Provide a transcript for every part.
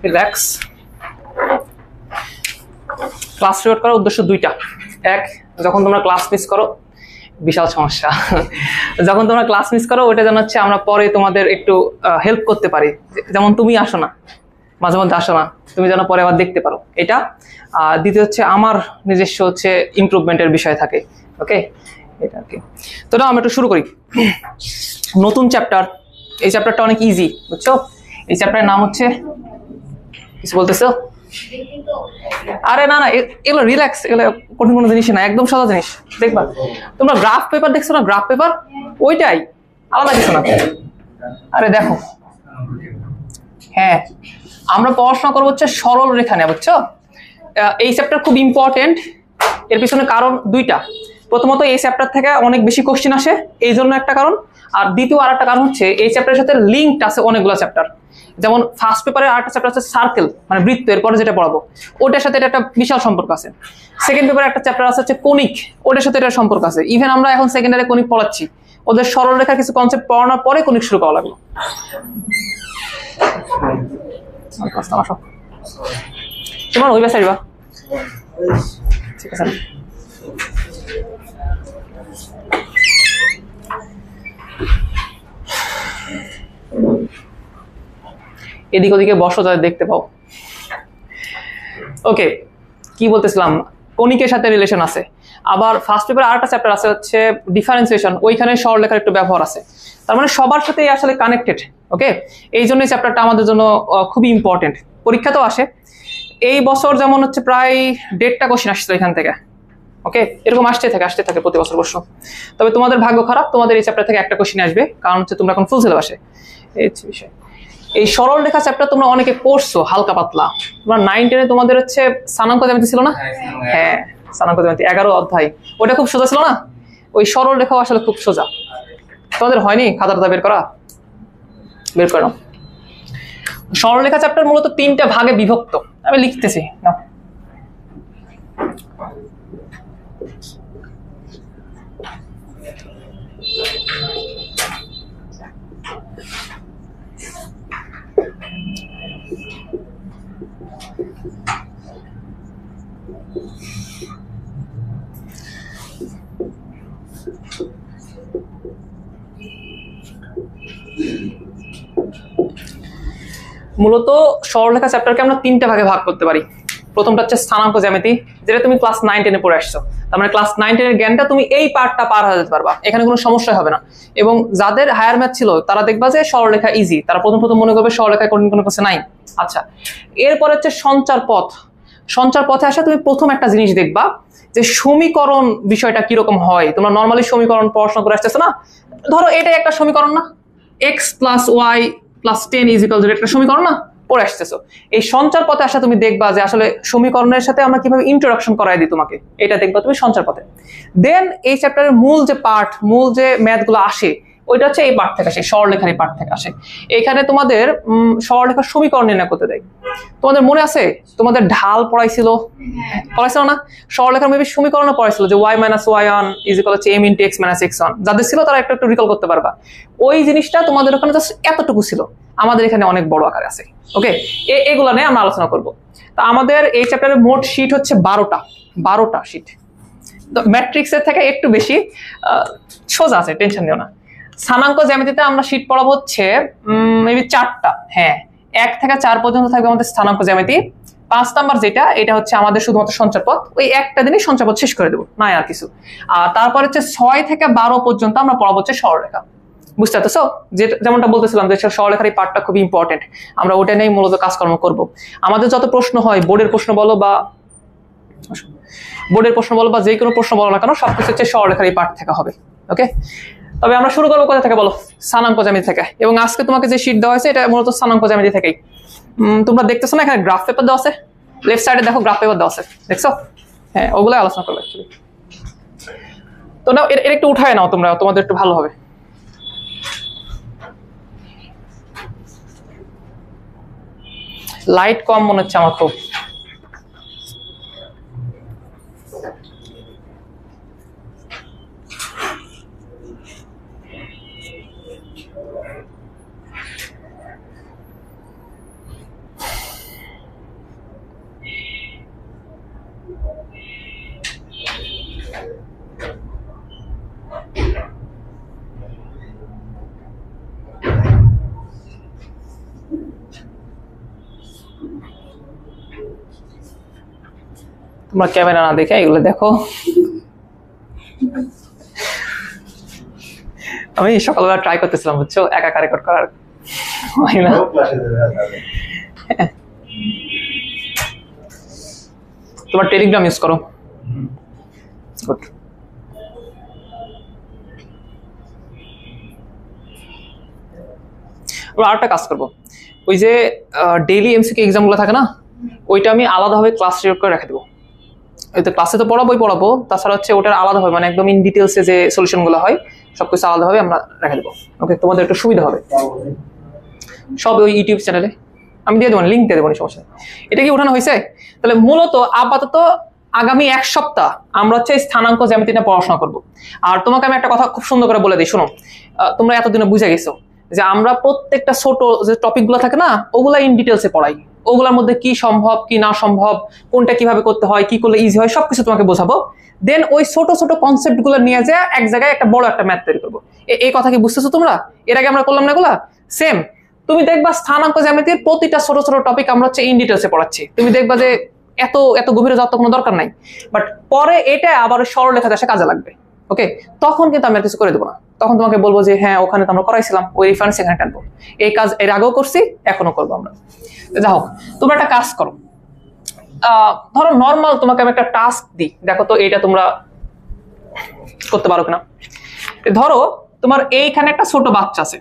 Relax. Class record করার উদ্দেশ্য দুইটা। এক, যখন তোমরা ক্লাস মিস করো, বিশাল সমস্যা, যখন তোমরা ক্লাস মিস করো ওইটা যেন হচ্ছে আমরা পরে তোমাদের একটু হেল্প করতে পারি। যেমন তুমি আসো না, মাঝে মধ্যে আসো না, তুমি যেন পরে আবার দেখতে পারো এটা। দ্বিতীয় হচ্ছে আমার নিজস্ব হচ্ছে ইমপ্রুভমেন্টের বিষয় থাকে। ওকে, এটা আর কি। তো না, আমরা একটু শুরু করি। নতুন চ্যাপ্টার, এই চ্যাপ্টারটা অনেক ইজি, বুঝছো? এই চ্যাপ্টারের নাম হচ্ছে, কিছু বলতেছো? আরে না না, এগুলো রিল্যাক্স, এগুলো কঠিন কোনো জিনিস না, একদম সোজা জিনিস। দেখবা তোমরা গ্রাফ পেপার দেখছো না, গ্রাফ পেপার ওইটাই, আলাদা কিছু না। আরে দেখো, হ্যাঁ আমরা পড়াশোনা করবো হচ্ছে সরল রেখা নিয়ে, বুঝছো? এই চ্যাপ্টার খুব ইম্পর্টেন্ট। এর পিছনে কারণ দুইটা। প্রথমত এই চ্যাপ্টার থেকে অনেক বেশি কোশ্চেন আসে, এই জন্য একটা কারণ। আর দ্বিতীয় আর একটা কারণ হচ্ছে এই চ্যাপ্টারের সাথে লিঙ্কড আছে অনেকগুলো চ্যাপ্টার। যেমন ফার্স্ট পেপারে আরেকটা চ্যাপ্টার আছে সার্কেল, মানে বৃত্ত, এরপরে যেটা পড়াবো ওটার সাথে এটা একটা বিশাল সম্পর্ক আছে। সেকেন্ড পেপারে একটা চ্যাপ্টার আছে হচ্ছে কনিক, ওটার সাথে এটা সম্পর্ক আছে। ইভেন আমরা এখন সেকেন্ডারে কনিক পড়াচ্ছি, ওদের সরল রেখার কিছু কনসেপ্ট পড়ানোর পরে কনিক শুরু করা লাগলো। তোমার ওই বাসায় বা ঠিক আছে। এদিক ওদিকে বসো, যাতে দেখতে পাও। ওকে, কি বলতেছিলাম, কনিকের সাথে রিলেশন আছে। আবার ফার্স্ট পেপারে আরেকটা চ্যাপ্টার আছে হচ্ছে ডিফারেন্সিয়েশন, ওইখানে সরলরেখার একটু ব্যবহার আছে। তার মানে সবার সাথে আসলে কানেক্টেড। ওকে, এই জন্য চ্যাপ্টারটা আমাদের জন্য খুবই ইম্পর্টেন্ট, পরীক্ষাতেও আসে। এই বছর যেমন হচ্ছে প্রায় 1.5টা কোশ্চেন আসছে এখান থেকে। ওকে, এরকম আসতে থাকে প্রতি বছর প্রশ্ন। তবে তোমাদের ভাগ্য খারাপ, তোমাদের এই চ্যাপ্টার থেকে একটা কোশ্চেন আসবে, কারণ হচ্ছে তোমরা এখন ফুল সিলেবাসে। এই হচ্ছে বিষয়। এই সরল রেখা চ্যাপ্টার তোমরা অনেকে পড়ছো হালকা পাতলা। তোমরা 9-10 তোমাদের হচ্ছে স্থানাঙ্ক জ্যামিতি ছিল না? হ্যাঁ, স্থানাঙ্ক জ্যামিতি 11 অধ্যায়, ওটা খুব সোজা ছিল না? ওই সরল রেখাও আসলে খুব সোজা। তোমাদের হয়নি খাতাটা বের করা? বের করো। সরল রেখা চ্যাপ্টার মূলত 3টা ভাগে বিভক্ত, আমি লিখতেছি না। মূলত সরলরেখা চ্যাপ্টারকে আমরা 3টা ভাগে ভাগ করতে পারি। প্রথমটা হচ্ছে স্থানাঙ্ক জ্যামিতি, যেটা তুমি ক্লাস 9-10 পড়ে আসছো। তার মানে ক্লাস 9-10 জ্ঞানটা তুমি এই পার্টটা পার হয়ে যেতে পারবা, এখানে কোনো সমস্যা হবে না। এবং যাদের হায়ার ম্যাথ ছিল তারা দেখবা যে সরলরেখা ইজি, তারা প্রথম মনে করবে সরলরেখায় কোনো কিছু নাই। আচ্ছা, এরপর হচ্ছে সঞ্চার পথ। সঞ্চার পথে আসা তুমি প্রথম একটা জিনিস দেখবা যে সমীকরণ বিষয়টা কিরকম হয়। তোমরা নর্মালি সমীকরণ পড়াশোনা করে আসতেছো না? ধরো এটাই একটা সমীকরণ না, x + y + 10 = 0, একটা সমীকরণ না, পড়ে আসতেছো। এই সঞ্চার পথে আসা তুমি দেখবা যে আসলে সমীকরণের সাথে আমরা কিভাবে ইন্ট্রোডাকশন করাই দিই তোমাকে, এটা দেখবা তুমি সঞ্চার পথে। দেন এই চ্যাপ্টারের মূল যে পার্ট, মূল যে ম্যাথগুলো আসে, ওইটা হচ্ছে এই পার্ট থেকে আসে, সরলরেখার এই পার্ট থেকে আসে। এখানে তোমাদের সরলরেখার সমীকরণ নির্ণয় করতে দেয়। তোমাদের মনে আছে তোমাদের ঢাল পড়াইছিল না? সরলরেখার মেবি সমীকরণও পড়াইছিল যে y - y1 = m × x - x1। যাদের ছিল তারা একটু রিকল করতে পারবা। ওই জিনিসটা তোমাদের ওখানে জাস্ট এতটুকু ছিল, আমাদের এখানে অনেক বড় আকারে আছে। ওকে, এগুলো নিয়ে আমরা আলোচনা করব। তা আমাদের এই চ্যাপ্টারের মোট শীট হচ্ছে 12টা শীট। তো ম্যাট্রিক্সের থেকে একটু বেশি সোজা আছে, টেনশন নিও না। স্থানাঙ্ক জ্যামিতিতে আমরা শীট পড়াবো হচ্ছে মেবি 4টা। হ্যাঁ, 1 থেকে 4 পর্যন্ত থাকবে আমাদের স্থানাঙ্ক জ্যামিতি। 5 নাম্বার যেটা, এটা হচ্ছে আমাদের শুধুমাত্র সঞ্চার পথ। ওই একটা দিনই সঞ্চার পথ শেষ করে দেবো, না আর কিছু। আর তারপর হচ্ছে 6 থেকে 12 পর্যন্ত আমরা পড়াবো হচ্ছে সরলরেখা। বুঝতে পারছো? যেমনটা বলতেছিলাম যে সরলরেখার এই পার্টটা খুব ইম্পর্টেন্ট, আমরা ওটা নিয়েই মূলত কাজকর্ম করব। আমাদের যত প্রশ্ন হয়, বোর্ডের প্রশ্ন বলো বা যে কোনো প্রশ্ন বলো না কেন, সবকিছু হচ্ছে সরলরেখার এই পার্ট থেকে হবে। ওকে, তবে আমরা শুরু করবো কোথা থেকে বলো? স্থানাঙ্ক জ্যামিতি থেকে। এবং আজকে তোমাকে যে শীট দেওয়া হয়েছে এটা মূলত স্থানাঙ্ক জ্যামিতি থেকেই। তোমরা দেখতেছো না এখানে গ্রাফ পেপার দেওয়া আছে, লেফট সাইডে দেখো গ্রাফ পেপার দেওয়া আছে, দেখছো? হ্যাঁ, ওগুলাই আলোচনা করবো অ্যাকচুয়ালি। তো নাও এটা একটু উঠায় নাও তোমরা, তোমাদের একটু ভালো হবে। লাইট কম মনে হচ্ছে আমার খুব। তোমরা ক্যামেরা না দেখে এগুলো দেখো। আমি সকালবেলা ট্রাই করতেছিলাম বুঝছো, একা একা রেকর্ড করার, হয় না। তোমার টেলিগ্রাম ইউজ করো। গুড। আমরা আরেকটা কাজ করবো, ওই যে ডেইলি এমসিকিউ এক্সাম গুলো থাকে না, ওইটা আমি আলাদাভাবে ক্লাস রেকর্ড করে রেখে দেবো। ওই তো ক্লাসে তো পড়াবো, তাছাড়া হচ্ছে ওটার আলাদাভাবে মানে একদম ইন ডিটেলসে যে সলিউশন গুলো হয় সবকিছু আলাদাভাবে আমরা রেখে দেবো। ওকে, তোমাদের একটু সুবিধা হবে। সব ওই ইউটিউব চ্যানেলে আমি দিয়ে দেবো, লিঙ্ক দিয়ে দেবো, সমস্যা নেই। এটা কি উঠানো হয়েছে? তাহলে মূলত আপাতত আগামী 1 সপ্তাহ আমরা হচ্ছে স্থানাঙ্ক জ্যামিতিটা পড়াশোনা করবো। আর তোমাকে আমি একটা কথা খুব সুন্দর করে বলে দিই, শোনো, তোমরা এতদিনে বুঝে গেছো যে আমরা প্রত্যেকটা ছোট যে টপিক গুলো থাকে না, ওগুলা ইন ডিটেলসে পড়াই। ওগুলোর মধ্যে কি সম্ভব কি না সম্ভব, কোনটা কিভাবে করতে হয়, কি করলে ইজি হয়, সবকিছু তোমাকে বোঝাবো। দেন ওই ছোট ছোট কনসেপ্ট গুলো নিয়ে যে এক জায়গায় একটা বড় একটা ম্যাথ তৈরি করবো। এই কথা কি বুঝতেছো তোমরা? এর আগে আমরা করলাম না এগুলা? সেম তুমি দেখবা স্থানাঙ্ক জ্যামিতির প্রতিটা ছোট ছোট টপিক আমরা হচ্ছে ইন ডিটেলসে পড়াচ্ছি। তুমি দেখবা যে এত এত গভীরে যাওয়ার কোনো দরকার নাই, বাট পরে এটা আবার সরলরেখা দেশে কাজে লাগবে। ওকে, তখন কিন্তু আমি আর কিছু করে দেবো না, তখন তোমাকে বলবো যে হ্যাঁ ওখানে তো আমরা করাইছিলাম, ওই রেফারেন্স এখানে টানবো। এই কাজ এর আগেও করছি, এখনো করবো আমরা। যা হোক, তোমরা একটা কাজ করো, ধরো নর্মাল তোমাকে আমি একটা টাস্ক দিই, দেখো তো এইটা তোমরা করতে পারো কিনা। ধরো তোমার এইখানে একটা ছোট বাচ্চা আছে,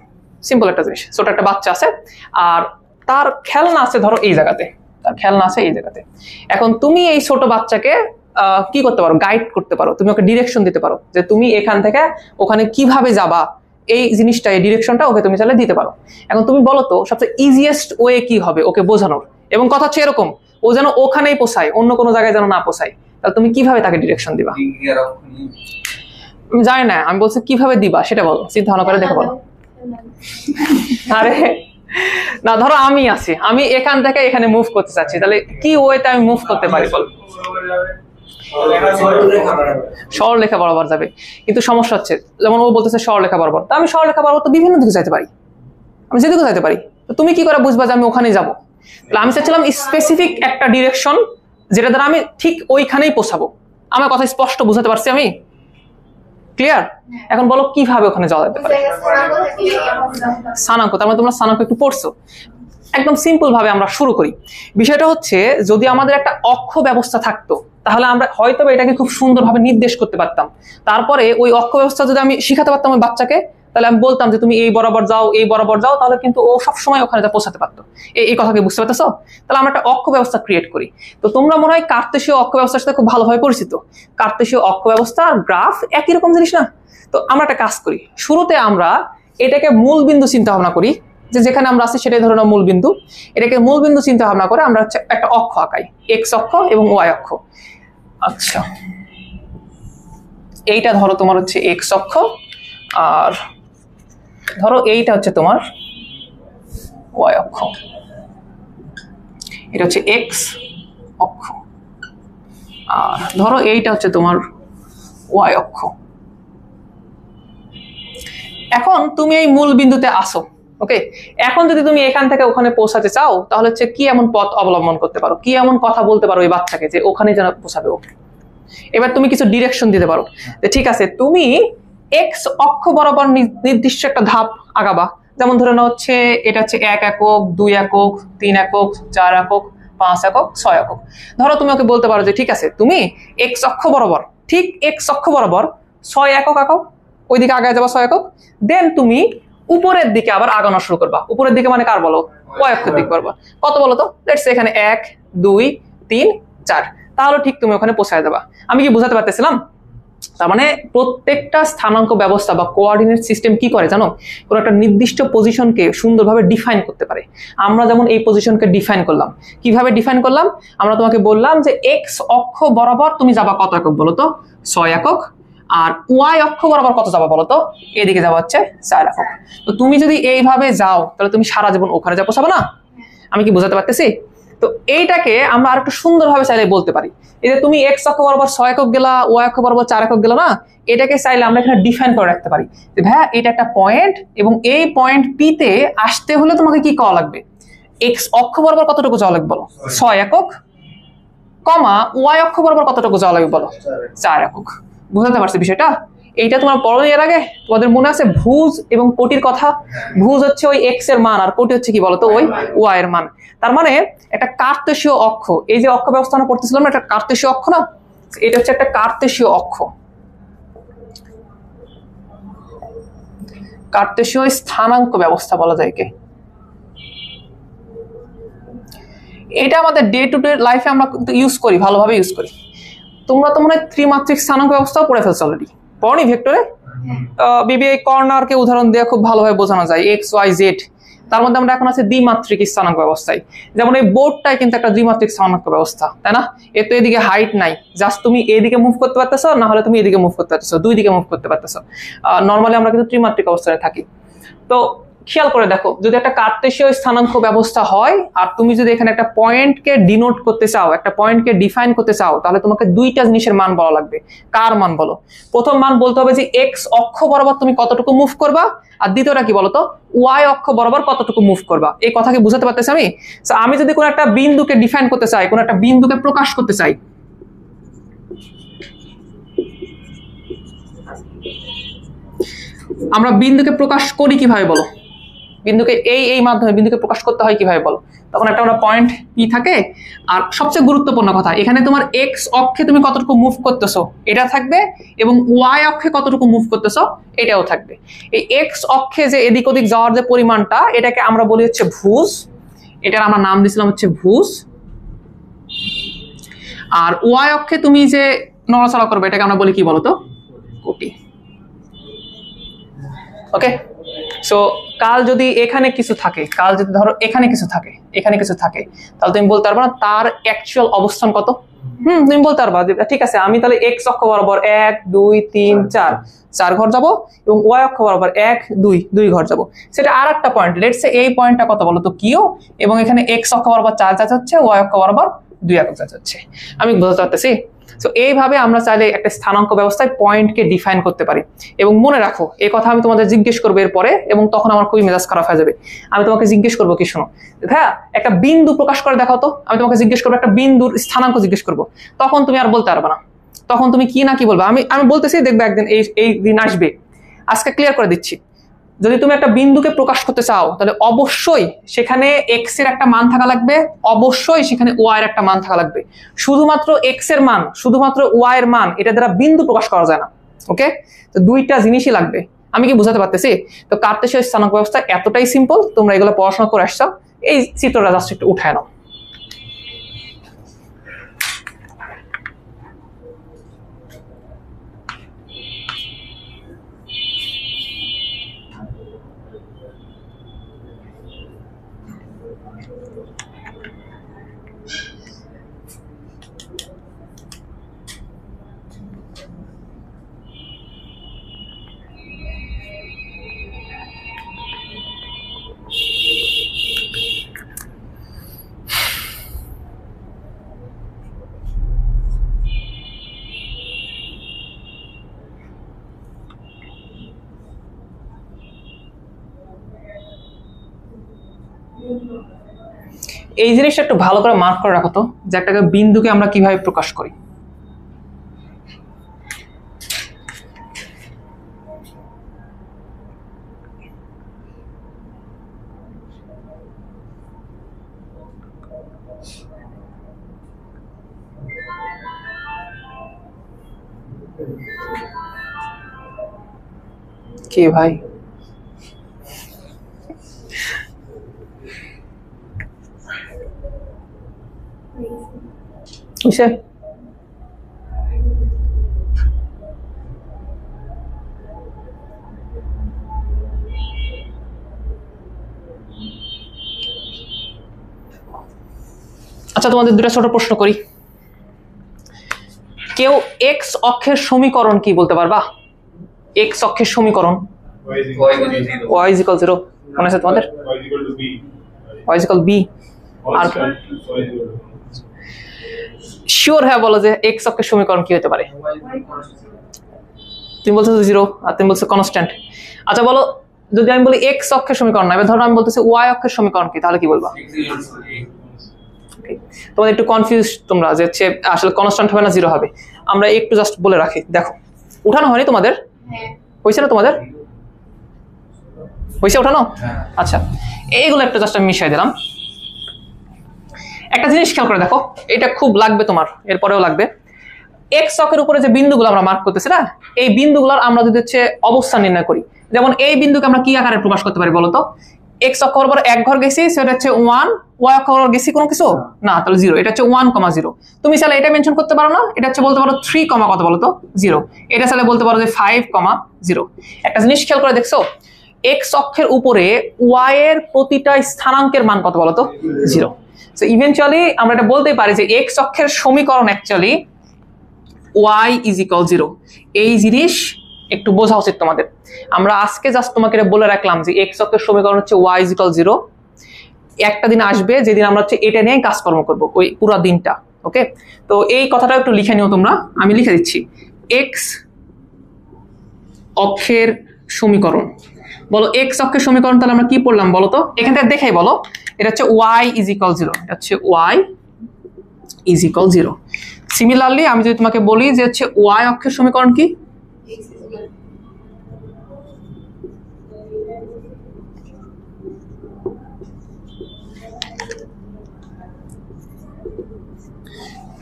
সিম্পল একটা জিনিস, ছোট একটা বাচ্চা আছে, আর তার খেলনা আছে ধরো এই জায়গাতে, তার খেলনা আছে এই জায়গাতে। এখন তুমি এই ছোট বাচ্চাকে কি করতে পারো, গাইড করতে পারো, তুমি ওকে ডিরেকশন দিতে পারো যে তুমি এখান থেকে ওখানে কিভাবে যাবা, এই জিনিসটা এই ডিরেকশনটা ওকে তুমি চাইলে দিতে পারো। এখন তুমি বলো তো সবচেয়ে ইজিয়েস্ট ওয়ে কি হবে ওকে বোঝানোর, এবং কথা হচ্ছে এরকম ও যেন ওখানেই পোষায়, অন্য কোনো জায়গায় যেন না পোষায়। তাহলে তুমি কিভাবে তাকে ডিরেকশন দিবা? আমি জানি না, আমি বলছি কিভাবে দিবা সেটা বলো, চিন্তা ভাবনা করে দেখে বলো। আরে না, ধরো আমি আছি, আমি এখান থেকে এখানে মুভ করতে চাচ্ছি, তাহলে কি ওয়েতে আমি মুভ করতে পারি বল? সরলরেখা বরাবর যাবে, কিন্তু সমস্যা হচ্ছে যেমন ও বলতেছে সরলরেখা বরাবর, তা আমি সরলরেখা বরাবর তো বিভিন্ন দিকে যাইতে পারি, আমি যেদিকে যাইতে পারি। তো তুমি কি করে বুঝবা যে আমি ওখানেই যাবো? আমি চাচ্ছিলাম স্পেসিফিক একটা ডিরেকশন যেটা দ্বারা আমি ঠিক ওইখানেই পৌঁছাবো। আমার কথা স্পষ্ট বুঝাতে পারছি আমি? ক্লিয়ার? এখন বলো কিভাবে ওখানে যাওয়া যেতে পারে? স্থানাঙ্ক, তার মানে তোমরা স্থানাঙ্ক একটু পড়ছো। একদম সিম্পল ভাবে আমরা শুরু করি। বিষয়টা হচ্ছে যদি আমাদের একটা অক্ষ ব্যবস্থা থাকতো তাহলে আমরা হয়তো এটাকে খুব সুন্দরভাবে নির্দেশ করতে পারতাম। তারপরে ওই অক্ষ ব্যবস্থা যদি আমি শিখাতে পারতাম ওই বাচ্চাকে, তাহলে আমি বলতাম যে তুমি এই বরাবর যাও, এই বরাবর যাও, তাহলে কিন্তু ও সবসময় ওখানে যা পৌঁছাতে পারতো। এই কথা কি বুঝতে পারতেছো? তাহলে আমরা একটা অক্ষ ব্যবস্থা ক্রিয়েট করি। তো তোমরা মনে হয় কার্তেশীয় অক্ষ ব্যবস্থার সাথে খুব ভালোভাবে পরিচিত। কার্তেশীয় অক্ষ ব্যবস্থা আর গ্রাফ একই রকম জিনিস না? তো আমরা একটা কাজ করি, শুরুতে আমরা এটাকে মূল বিন্দু চিন্তা ভাবনা করি, যে যেখানে আমরা আছি সেটাই ধরে নাও মূল বিন্দু। এটাকে মূল বিন্দু চিন্তা ভাবনা করে আমরা একটা অক্ষ আঁকাই, এক্স অক্ষ এবং ওয়াই অক্ষ। আচ্ছা, এইটা ধরো তোমার হচ্ছে এক্স অক্ষ, আর ধরো এইটা হচ্ছে তোমার ওয়াই অক্ষ। এটা হচ্ছে এক্স অক্ষ, আর ধরো এইটা হচ্ছে তোমার ওয়াই অক্ষ। এখন তুমি এই মূল বিন্দুতে আসো। ওকে, এখন যদি তুমি এখান থেকে ওখানে পৌঁছাতে চাও তাহলে হচ্ছে কি এমন পথ অবলম্বন করতে পারো, কি এমন কথা বলতে পারো ওই বাচ্চাকে যে ওখানে যেন পৌঁছাবে ও। এবার তুমি কিছু ডিরেকশন দিতে পারো যে ঠিক আছে তুমি এক্স অক্ষ বরাবর নির্দিষ্ট একটা ধাপ আগাবা। যেমন ধরে নাও হচ্ছে এটা হচ্ছে 1 একক, 2 একক, 3 একক, 4 একক, 5 একক, 6 একক। ধরো তুমি ওকে বলতে পারো যে ঠিক আছে তুমি এক্স অক্ষ বরাবর, ঠিক এক্স অক্ষ বরাবর 6 একক আঁকাও, ওইদিকে আগায় যাবা 6 একক। দেন তুমি উপরের দিকে আবার আগানো শুরু করবা। উপরের দিকে মানে কার বলো? ওয়াই অক্ষের দিক করবা। কত বলো তো? লেটস সে এখানে 1 2 3 4, তাহলে ঠিক তুমি ওখানে পৌঁছায় যাবা। আমি কি বুঝাতে পারতেছিলাম? তার মানে প্রত্যেকটা স্থানাঙ্ক ব্যবস্থা বা কোঅর্ডিনেট সিস্টেম কি করে জানো? কোন একটা নির্দিষ্ট পজিশনকে সুন্দরভাবে ডিফাইন করতে পারে। আমরা যেমন এই পজিশনকে ডিফাইন করলাম, কিভাবে ডিফাইন করলাম? আমরা তোমাকে বললাম যে এক্স অক্ষ বরাবর তুমি যাবা কত একক বলো তো? 6 একক। আর ওয়াই অক্ষ বরাবর কত যাবা বলো তো? এদিকে যাওয়া হচ্ছে 4 একক। তো তুমি যদি এইভাবে যাও তাহলে তুমি সারা জীবন ওখানে যা পৌঁছাবে না? আমি কি বুঝাতে পারতেছি? তো এইটাকে আমরা আরেকটু সুন্দরভাবে চাইলে বলতে পারি, এই যে তুমি এক্স অক্ষ বরাবর 6 একক গেলা, ওয়াই অক্ষ বরাবর 4 একক গেলা না, এটাকে চাইলে আমরা এখানে ডিফাইন করে রাখতে পারি যে ভাইয়া এটা একটা পয়েন্ট, এবং এই পয়েন্ট পি তে আসতে হলে তোমাকে কি করা লাগবে? এক্স অক্ষ বরাবর কতটুকু যাওয়া লাগবে বলো? 6 একক। কমা ওয়াই অক্ষ বরাবর কতটুকু যাওয়া লাগবে বলো? 4 একক। বুঝতে পারছি বিষয়টা? এইটা তোমার পড়ো এর আগে তোমাদের মনে আছে ভুজ এবং কোটির কথা? ভুজ হচ্ছে ওই এক্স এর মান আর কোটি হচ্ছে কি বলতো ওই ওয়াই এর মান। তার মানে একটা কার্তেশীয় অক্ষ, এই যে অক্ষ ব্যবস্থা আমরা পড়তেছিলাম না, একটা কার্তেশীয় অক্ষ না, এটা হচ্ছে একটা কার্তেশীয় অক্ষ, কার্তেশীয় স্থানাঙ্ক ব্যবস্থা বলা যায় কে। এটা আমাদের ডে টু ডে লাইফে আমরা ইউজ করি, ভালোভাবে ইউজ করি। তোমরা তো মনে হয় ত্রিমাত্রিক স্থানাঙ্ক ব্যবস্থাও পড়ে ফেলছো অলরেডি, পড়নি ভেক্টরে? বিবিআই কর্নারকে উদাহরণ দিয়ে খুব ভালোভাবে বোঝানো যায়, এক্স ওয়াই জেড। তার মধ্যে আমরা এখন আছে দ্বিমাত্রিক স্থানাঙ্ক ব্যবস্থায়। যেমন এই বোর্ডটাই কিন্তু একটা দ্বিমাত্রিক স্থানাঙ্ক ব্যবস্থা, তাই না? এর তো এদিকে হাইট নাই, জাস্ট তুমি এদিকে মুভ করতে পারতেছো, না হলে তুমি এদিকে মুভ করতে পারতেছো, দুই দিকে মুভ করতে পারতেছো। নর্মালি আমরা কিন্তু ত্রিমাত্রিক অবস্থায় থাকি। তো খেয়াল করে দেখো, যদি একটা কার্তেশীয় স্থানাঙ্ক ব্যবস্থা হয় আর তুমি যদি এখানে একটা পয়েন্টকে ডিনোট করতে চাও, একটা পয়েন্টকে ডিফাইন করতে চাও, তাহলে তোমাকে দুইটা জিনিসের মান বলা লাগবে। কার মান বলো? প্রথম মান বলতে হবে যে এক্স অক্ষ বরাবর তুমি কতটুকু মুভ করবা, আর দ্বিতীয়টা কি বলতো, ওয়াই অক্ষ বরাবর কতটুকু মুভ করবা। এই কথাকে বুঝাতে পারতেছি আমি? আমি যদি কোনো একটা বিন্দুকে ডিফাইন করতে চাই, কোনো একটা বিন্দুকে প্রকাশ করতে চাই, আমরা বিন্দুকে প্রকাশ করি কিভাবে বলো? বিন্দুকে এই মাধ্যমে বিন্দুকে প্রকাশ করতে হয় কিভাবে বলো? তখন একটা আমরা পয়েন্ট পি থাকে, আর সবচেয়ে গুরুত্বপূর্ণ কথা, এখানে তোমার এক্স অক্ষে তুমি কতটুকু মুভ করতেছো এটা থাকবে, এবং ওয়াই অক্ষে কতটুকু মুভ করতেছো এটাও থাকবে। এই এক্স অক্ষে যে এদিক ওদিক যাওয়ার যে পরিমাণটা, এটাকে আমরা বলি হচ্ছে ভুজ, এটার আমরা নাম দিয়েছিলাম হচ্ছে ভুজ। আর ওয়াই অক্ষে তুমি যে নড়াচড়া করবে, এটাকে আমরা বলি কি বলতো, কোটি। ওকে, সো কাল যদি এখানে কিছু থাকে, কাল যদি ধরো এখানে কিছু থাকে, এখানে কিছু থাকে, তাহলে তুমি বলতে পারবে না তার অ্যাকচুয়াল অবস্থান কত? তুমি বলতে পারবা যে ঠিক আছে, আমি তাহলে এক্স অক্ষ বরাবর 1 2 3 4 ঘর যাব, এবং ওয়াই অক্ষ বরাবর 1 2 2 ঘর যাব। সেটা আর একটা পয়েন্ট, লেটস সে এই পয়েন্টটা কত বলো তো, কিও, এবং এখানে এক্স অক্ষ বরাবর 4 যাচ্ছে হচ্ছে, ওয়াই অক্ষ বরাবর 2 একক যাচ্ছে। আমি বুঝতে পারতেছি? সো এইভাবে আমরা চাইলে একটা স্থানাঙ্ক ব্যবস্থায় পয়েন্টকে ডিফাইন করতে পারি। এবং মনে রাখো, এই কথা আমি তোমাদের জিজ্ঞেস করবো এরপরে, এবং তখন আমার খুবই মেজাজ খারাপ হয়ে যাবে। আমি তোমাকে জিজ্ঞেস করবো কি, শোনো হ্যাঁ, একটা বিন্দু প্রকাশ করে দেখাও তো। আমি তোমাকে জিজ্ঞেস করবো একটা বিন্দুর স্থানাঙ্ক জিজ্ঞেস করবো, তখন তুমি আর বলতে পারবে না, তখন তুমি কি না কি বলবে। আমি বলতেছি, দেখবে একদিন এই দিন আসবে। আজকে ক্লিয়ার করে দিচ্ছি, যদি তুমি একটা বিন্দুকে প্রকাশ করতে চাও, তাহলে অবশ্যই সেখানে এক্স এর একটা মান থাকা লাগবে, অবশ্যই সেখানে ওয়াই এর একটা মান থাকা লাগবে। শুধুমাত্র এক্স এর মান, শুধুমাত্র ওয়াই এর মান, এটা দ্বারা বিন্দু প্রকাশ করা যায় না। ওকে, তো দুইটা জিনিসই লাগবে। আমি কি বুঝাতে পারতেছি? তো কার্তেশীয় স্থানাঙ্ক ব্যবস্থা এতটাই সিম্পল, তোমরা এগুলো পড়াশোনা করে আসছো, এই চিত্রটা জাস্ট একটু উঠায় নাও। এই জিনিসটা একটু ভালো করে মার্ক করে রাখো তো, যে একটা বিন্দুকে আমরা কিভাবে প্রকাশ করি। কি ভাই, বুঝছে? আচ্ছা, তোমাদের দুটা ছোট প্রশ্ন করি। কেউ এক্স অক্ষের সমীকরণ কি বলতে পারবা? এক্স অক্ষের সমীকরণ y is equal 0, মনে আছে তোমাদের? y is equal b, আর শিওর হ্যাঁ বলো যে এক্স অক্ষের সমীকরণ কি হতে পারে? তুমি বলছো 0 আর তুমি বলছো কনস্ট্যান্ট। আচ্ছা বলো, যদি আমি বলি এক্স অক্ষের সমীকরণ না, এবার ধরো আমি বলতেছি ওয়াই অক্ষের সমীকরণ কি, তাহলে কি বলবা? তোমাদের একটু কনফিউজ তোমরা যে হচ্ছে আসলে কনস্ট্যান্ট হবে না জিরো হবে। আমরা একটু জাস্ট বলে রাখি, দেখো উঠানো হয়নি তোমাদের, হয়েছে না তোমাদের, হয়েছে উঠানো? আচ্ছা, এইগুলো একটা জাস্ট আমি মিশাই দিলাম। একটা জিনিস খেয়াল করে দেখো, এটা খুব লাগবে তোমার, এরপরেও লাগবে। এক্স অক্ষের উপরে যে বিন্দুগুলো আমরা মার্ক করতেছি না, এই বিন্দুগুলোর আমরা যদি হচ্ছে অবস্থান নির্ণয় করি, যেমন এই বিন্দুকে আমরা কি আকারে প্রকাশ করতে পারি বলতো? এক্স অক্ষের উপর এক ঘর গেছি, সেটা হচ্ছে 1, ওয়াই অক্ষর গেছি কোনো কিছু না, তাহলে 0, এটা হচ্ছে 1,0। তুমি চাইলে এটা মেনশন করতে পারো না, এটা হচ্ছে বলতে পারো 3, কত বলতো 0, এটা চাইলে বলতে পারো যে 5,0। একটা জিনিস খেয়াল করে দেখছো, এক্স অক্ষের উপরে ওয়াই এর প্রতিটা স্থানাঙ্কের মান কত বলতো 0। সো ইভেন্চুয়ালি আমরা এটা বলতে পারি যে এক্স অক্ষের সমীকরণ অ্যাকচুয়ালি y = 0। এই জিনিস একটু বোঝা উচিত তোমাদের। আমরা আজকে জাস্ট তোমাকে বলে রাখলাম যে এক্স অক্ষের সমীকরণ হচ্ছে y = 0। একটা দিন আসবে যেদিন আমরা হচ্ছে এটা নিয়ে কাজকর্ম করব, ওই পুরো দিনটা। ওকে, তো এই কথাটা একটু লিখে নিও তোমরা, আমি লিখে দিচ্ছি। এক্স অক্ষের সমীকরণ, বলো এক্স অক্ষের সমীকরণ তাহলে আমরা কি পড়লাম বলো তো, এখান থেকে দেখেই বলো। এটা হচ্ছে y = 0, এটা হচ্ছে y = 0। সিমিলারলি আমি যদি তোমাকে বলি যে হচ্ছে y অক্ষের সমীকরণ কি,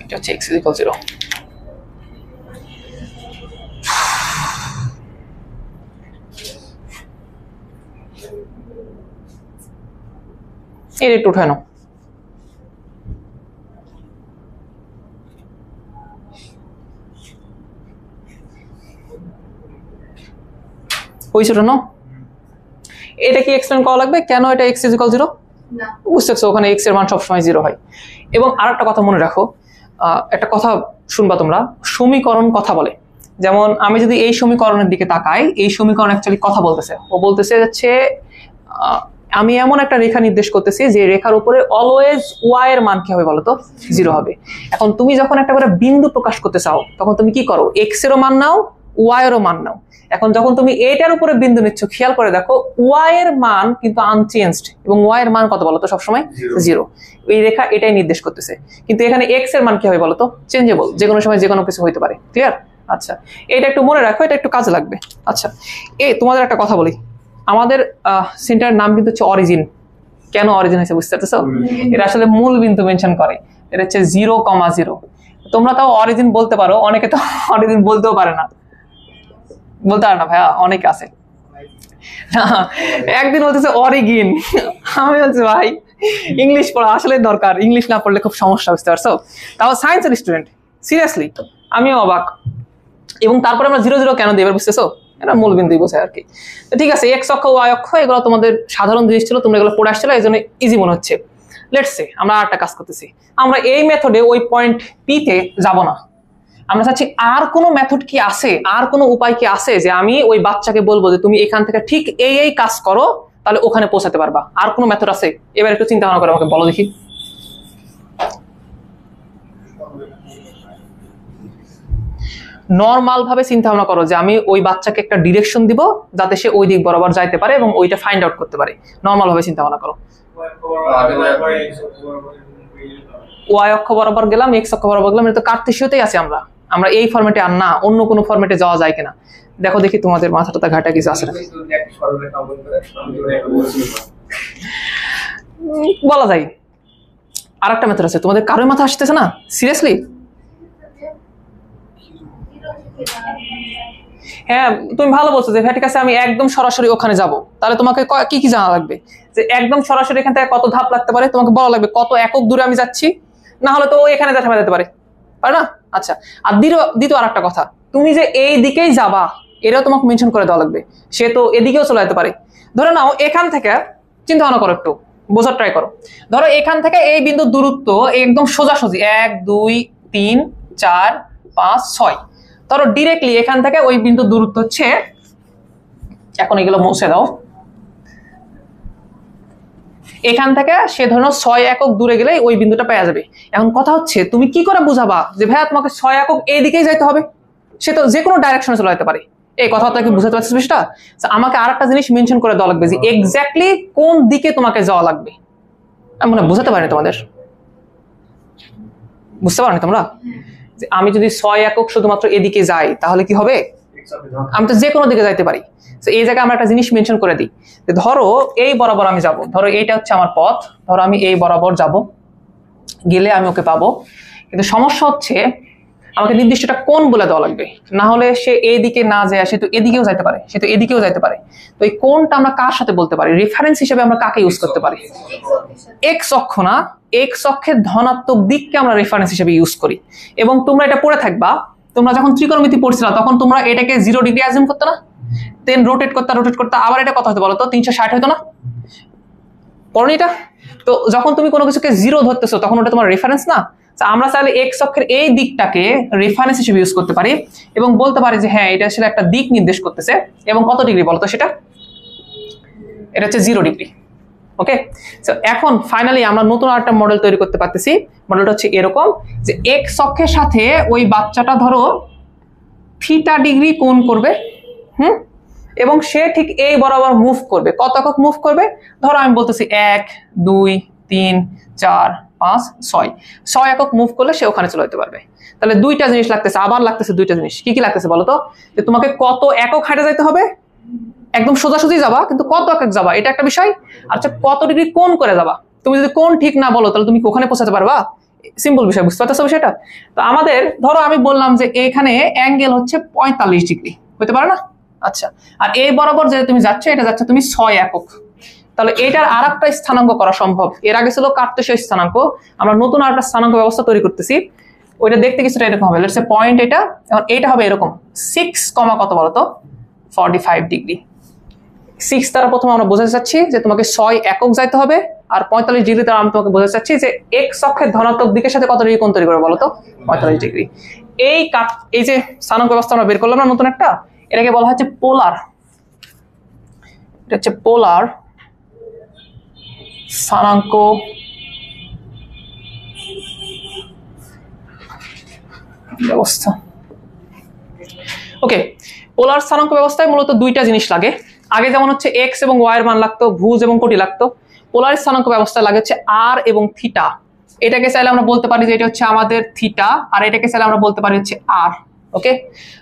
এটা হচ্ছে x = 0। এর একটু উঠানো, হয়েছিল না? এটা কি এক্সপ্লেন করা লাগবে কেন এটা x = 0? বুঝতেছো, ওখানে x এর মান সবসময় 0 হয়। এবং আরেকটা কথা মনে রাখো, একটা কথা শুনবা তোমরা, সমীকরণ কথা বলে। যেমন আমি যদি এই সমীকরণের দিকে তাকাই, এই সমীকরণ অ্যাকচুয়ালি কথা বলতেছে, ও বলতেছে হচ্ছে আমি এমন একটা রেখা নির্দেশ করতেছি যে রেখার উপরে অলওয়েজ y এর মান কি হবে বলতো 0 হবে। এখন তুমি যখন একটা করে বিন্দু প্রকাশ করতে চাও তখন তুমি কি করো, x এরও মান নাও, y এরও মান নাও। এখন যখন তুমি এটার উপরে বিন্দু নিচ্ছ, খেয়াল করে দেখো y এর মান কিন্তু আনচেঞ্জড, এবং y এর মান কত বলতো সবসময় 0। এই রেখা এটাই নির্দেশ করতেছে, কিন্তু এখানে x এর মান কি হবে বলতো চেঞ্জেবল, যে কোনো সময় যে কোনো কিছু হইতে পারে। ক্লিয়ার? আচ্ছা, এটা একটু মনে রাখো, এটা একটু কাজে লাগবে। আচ্ছা, তোমাদের একটা কথা বলি, আমাদের সেন্টারের নাম কিন্তু হচ্ছে অরিজিন। কেন অরিজিন হয়েছে বুঝতে পারছো? এটা আসলে মূল বিন্দু মেনশন করে, এটা হচ্ছে 0,0। তোমরা তাও অরিজিন বলতে পারো, অনেকে তো অরিজিন বলতেও পারে না, বলতে পারে না ভাইয়া, অনেক আছে। একদিন বলতেছে অরিজিন, আমি বলছি ভাই ইংলিশ পড়া আসলে দরকার, ইংলিশ না পড়লে খুব সমস্যা, বুঝতে পারছো? তাও সায়েন্সের স্টুডেন্ট, সিরিয়াসলি আমিও অবাক। এবং তারপরে আমরা 0,0 কেন দিই এবার বুঝতেছো? এটা মূল বিন্দুই বোঝায় আর কি। তো ঠিক আছে, এক্স অক্ষ ওয়াই অক্ষ এগুলো তোমাদের সাধারণ জিনিস ছিল, তোমরা এগুলো পড়ে আসছিল, এই জন্য ইজি মনে হচ্ছে। লেটস সে আমরা আরেকটা কাজ করতেছি, আমরা এই মেথডে ওই পয়েন্ট পি তে যাব না, আমরা চাচ্ছি আর কোনো মেথড কি আছে, আর কোনো উপায় কি আছে যে আমি ওই বাচ্চাকে বলবো যে তুমি এখান থেকে ঠিক এই কাজ করো, তাহলে ওখানে পৌঁছাতে পারবা। আর কোনো মেথড আছে? এবার একটু চিন্তা ভাবনা করে আমাকে বলো দেখি। নর্মাল ভাবে চিন্তা ভাবনা করো যে আমি ওই বাচ্চাকে একটা ডিরেকশন দিব যাতে সে ওই দিক বরাবর যাইতে পারে এবং ওইটা ফাইন্ড আউট করতে পারে। নর্মাল ভাবে চিন্তা ভাবনা করো। ওয়াই অক্ষ বরাবর গেলাম, এক্স অক্ষ বরাবর গেলাম, এটা তো কার্তেশীয়তেই আছে। আমরা এই ফরম্যাটে আর না, অন্য কোনো ফরম্যাটে যাওয়া যায় কিনা দেখো দেখি, তোমাদের মাথাটা ঘাটা কিছু আছে না বলা যায়। আর একটা মেথড আছে, তোমাদের কারোর মাথা আসতেছে না সিরিয়াসলি? হ্যাঁ, তুমি ভালো বলছো যে ঠিক আছে আমি একদম সরাসরি ওখানে যাব, তাহলে তোমাকে কি কি জানা লাগবে, যে একদম সরাসরি এখান থেকে কত ধাপ লাগতে পারে, তোমাকে বলা লাগবে কত একক দূরে আমি যাচ্ছি, না হলে তো এখানে দেখা যেতে পারে না? আচ্ছা, আর দ্বিতীয় আর একটা কথা, তুমি যে এই দিকেই যাবা এটাও তোমাকে মেনশন করে দেওয়া লাগবে, সে তো এদিকেও চলে যেতে পারে। ধরে নাও এখান থেকে চিন্তা ভাবনা করো, একটু বোঝার ট্রাই করো। ধরো এখান থেকে এই বিন্দুর দূরত্ব একদম সোজাসুজি 1 2 3 4 5 6, ধরো ডিরেক্টলি এখান থেকে ওই বিন্দু দূরত্ব হচ্ছে, এখন এগুলো মুছে দাও, এখান থেকে সে ধরো 6 একক দূরে গেলে ওই বিন্দুটা পাওয়া যাবে। এখন কথা হচ্ছে তুমি কি করে বুঝাবা যে ভাইয়া তোমাকে 6 একক এই দিকেই যাইতে হবে, সে তো যে কোনো ডাইরেকশনে চলে যেতে পারে। এই কথাটা কি বুঝাতে পারছিস বিষয়টা? আমাকে আর একটা জিনিস মেনশন করে দেওয়া লাগবে যে এক্স্যাক্টলি কোন দিকে তোমাকে যাওয়া লাগবে। আমি মনে বুঝাতে পারি তোমাদের। বুঝতে পারো তোমরা? যে আমি যদি 6 একক শুধুমাত্র এদিকে যাই তাহলে কি হবে? আমি তো যে কোনো দিকে যাইতে পারি। তো এই জায়গায় আমরা একটা জিনিস মেনশন করে দিই যে ধরো এই বরাবর আমি যাব, ধরো এইটা হচ্ছে আমার পথ, ধরো আমি এই বরাবর যাব, গেলে আমি ওকে পাবো। কিন্তু সমস্যা হচ্ছে আমাকে নির্দিষ্ট একটা কোণ বলে দেওয়া লাগবে, না হলে সে এইদিকে না যায়, সে তো এদিকেও যাইতে পারে, সে তো এদিকেও যাইতে পারে। তো এই কোণটা আমরা কার সাথে বলতে পারি, রেফারেন্স হিসেবে আমরা কাকে ইউজ করতে পারি? এক্স অক্ষ না, এক্স অক্ষের ধনাত্মক দিককে আমরা রেফারেন্স হিসেবে ইউজ করি। এবং তোমরা এটা পড়ে থাকবা, তোমরা যখন ত্রিকোণমিতি পড়ছিলা তখন তোমরা এটাকে 0 ডিগ্রি অ্যাজিউম করতে না, দেন রোটেট করতে আবার এটা কত হতো বলো তো? 360 হতো না? পড়নি এটা? তো যখন তুমি কোনো কিছুকে 0 ধরতেছো তখন ওটা তোমার রেফারেন্স না? আমরা চাইলে এক্স অক্ষের এই দিকটাকে রেফারেন্স হিসেবে ইউজ করতে পারি এবং বলতে পারি যে হ্যাঁ এটা আসলে একটা দিক নির্দেশ করতেছে। এবং কত ডিগ্রি বলতো সেটা? এটা হচ্ছে 0 ডিগ্রি। ওকে, সো এখন ফাইনালি আমরা নতুন আরেকটা মডেল তৈরি করতে পারতেছি। মডেলটা হচ্ছে এরকম যে এক্স অক্ষের সাথে ওই বাচ্চাটা ধরো থিটা ডিগ্রি কোণ করবে, এবং সে ঠিক এই বরাবর মুভ করবে। কত একক মুভ করবে? ধরো আমি বলতেছি 1 2 3 4 5 6 একক মুভ করলে সে ওখানে চলে যেতে পারবে। তাহলে দুইটা জিনিস লাগতেছে, আবার লাগতেছে দুইটা জিনিস। কি কি লাগতেছে বলো তো? যে তোমাকে কত একক হাইটে যাইতে হবে, একদম সোজাসুজি যাবা, কিন্তু কত একক যাবা এটা একটা বিষয়। আচ্ছা কত ডিগ্রি কোণ করে যাবা? তুমি যদি কোণ ঠিক না বলো তাহলে তুমি ওখানে পৌঁছাতে পারবা? সিম্পল বিষয়, বুঝতে পারতেছো বিষয়টা? তো আমাদের ধরো আমি বললাম যে এখানে অ্যাঙ্গেল হচ্ছে 45 ডিগ্রি, হতে পারে না? আচ্ছা, আর এই বরাবর যে তুমি যাচ্ছ এটা যাচ্ছে তুমি 6 একক। তাহলে এটার আরেকটা স্থানাঙ্ক করা সম্ভব। এর আগে ছিল কার্তেশীয় স্থানাঙ্ক, আমরা নতুন আরেকটা স্থানাঙ্ক ব্যবস্থা তৈরি করতেছি। ওইটা দেখতে কিছুটা এরকম হবে, লেটস সে পয়েন্ট এটা, এখন এটা হবে এরকম 6, কত বলো তো? 45 ডিগ্রি। 6 দ্বারা প্রথমে আমরা বোঝাতে চাচ্ছি যে তোমাকে 6 একক যাইতে হবে, আর 45 ডিগ্রি দ্বারা আমি তোমাকে বোঝাতে চাচ্ছি যে এক্স অক্ষের ধনাত্মক দিকের সাথে কত ডিগ্রি কোণ তৈরি করে বলো তো? 45 ডিগ্রি। এই যে স্থানাঙ্ক ব্যবস্থা আমরা বের করলাম না নতুন একটা, এটাকে বলা হচ্ছে পোলার। এটা হচ্ছে পোলার স্থানাঙ্ক ব্যবস্থা। ওকে, পোলার স্থানাঙ্ক ব্যবস্থায় মূলত দুইটা জিনিস লাগে। আগে যেমন হচ্ছে এক্স এবং ওয়াই এর মান লাগতো, ভুজ এবং কোটি লাগতো। পোলার স্থানাঙ্ক ব্যবস্থায় লাগে হচ্ছে আর এবং থিটা। এটাকে চাইলে আমরা বলতে পারি যে এটা হচ্ছে আমাদের থিটা, আর এটাকে চাইলে আমরা বলতে পারি হচ্ছে আর। ওকে,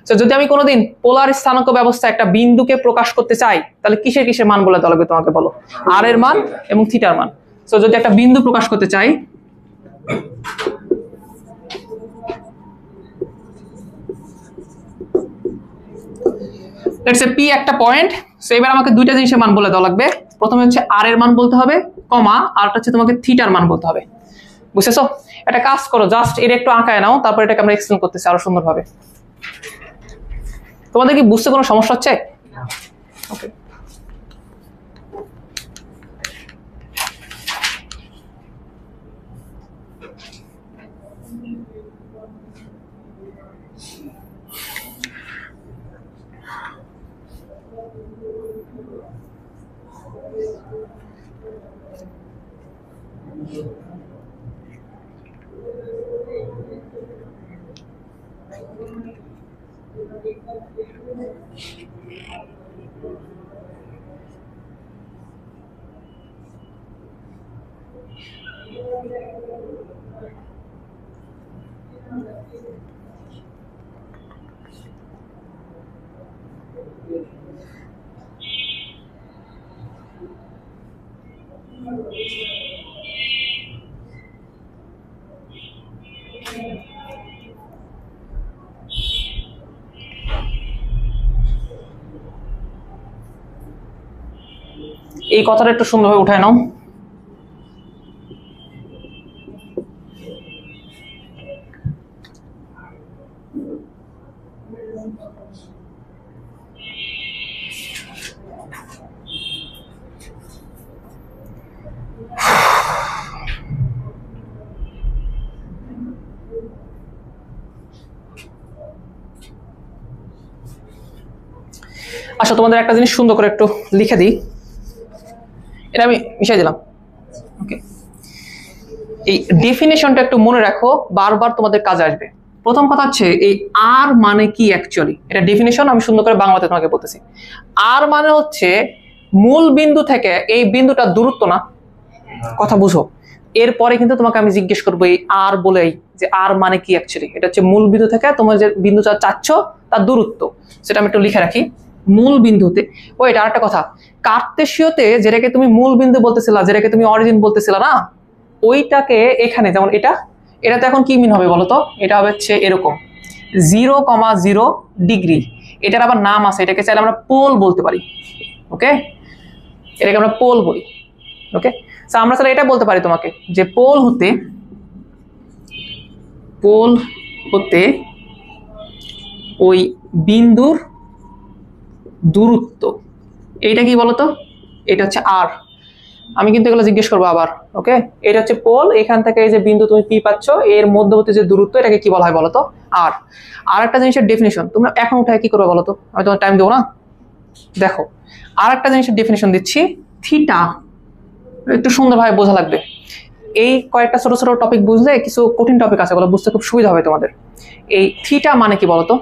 তো যদি আমি কোনোদিন পোলার স্থানাঙ্ক ব্যবস্থা একটা বিন্দুকে প্রকাশ করতে চাই তাহলে কিসের কিসের মান বলে দেওয়া লাগবে তোমাকে বলো? আর এর মান এবং থিটার মান। তো যদি একটা বিন্দু প্রকাশ করতে চাই, লেটস সে পি একটা পয়েন্ট। সো এবার আমাকে দুইটা জিনিসের মান বলে দেওয়া লাগবে। প্রথমে হচ্ছে আর এর মান বলতে হবে, কমা, আরটা হচ্ছে তোমাকে থিটার মান বলতে হবে। বুঝছেছো? একটা কাজ করো, জাস্ট এটা একটু আঁকায় নাও, তারপর এটাকে আমরা এক্সপ্লেন করতেছি আরো সুন্দরভাবে। তোমাদের কি বুঝতে কোনো সমস্যা হচ্ছে? ওকে, এই কথাটা একটু সুন্দরভাবে উঠায় নাও। আচ্ছা, তোমাদের একটা জিনিস সুন্দর করে একটু লিখে দিই, এটা আমি মিশাই দিলাম। ওকে, এই ডেফিনেশনটা একটু মনে রাখো, বারবার তোমাদের কাজে আসবে। প্রথম কথা হচ্ছে এই আর মানে কি অ্যাকচুয়ালি, এটা ডেফিনেশন আমি সুন্দর করে বাংলাতে তোমাকে বলতেছি। আর মানে হচ্ছে মূল বিন্দু থেকে এই বিন্দুটা দূরত্ব না, কথা বুঝো। এরপরে কিন্তু তোমাকে আমি জিজ্ঞেস করবো এই আর বলেই যে আর মানে কি অ্যাকচুয়ালি। এটা হচ্ছে মূল বিন্দু থেকে তোমার যে বিন্দুটা চাচ্ছ তার দূরত্ব, সেটা আমি একটু লিখে রাখি। মূল বিন্দুতে এটা আরেকটা কথা, কার্তেশীয়তে যেটাকে তুমি মূল বিন্দু বলতেছিলা, যেটাকে তুমি অরিজিন বলতেছিলা না, ওইটাকে এখানে যেমন এটাতে এখন কি মিন হবে বলতো? এটা হবে হচ্ছে এরকম 0,0 ডিগ্রি। এটার আবার নাম আছে, এটাকে চাইলে আমরা পোল বলতে পারি। ওকে, এটাকে আমরা পোল বলি। ওকে, আমরা তাহলে এটা বলতে পারি তোমাকে যে পোল হতে ওই বিন্দুর দূরত্ব, এইটা কি বলতো? এটা হচ্ছে আর। আমি কিন্তু এগুলো জিজ্ঞেস করবো আবার। ওকে, এটা হচ্ছে পোল, এখান থেকে এই যে বিন্দু তুমি পি পাচ্ছ, এর মধ্যবর্তী যে দূরত্ব, এটাকে কি বলা হয় বলতো? আর। আর একটা জিনিসের ডেফিনিশন তোমরা এখন উঠায় কি করবে বলতো? আমি তোমার টাইম দেবো না। দেখো, আর একটা জিনিসের ডেফিনিশন দিচ্ছি, থিটা। একটু সুন্দরভাবে বোঝা লাগবে। এই কয়েকটা ছোট ছোট টপিক বুঝলে কিছু কঠিন টপিক আছে, বলে বুঝতে খুব সুবিধা হবে তোমাদের। এই থিটা মানে কি বলতো?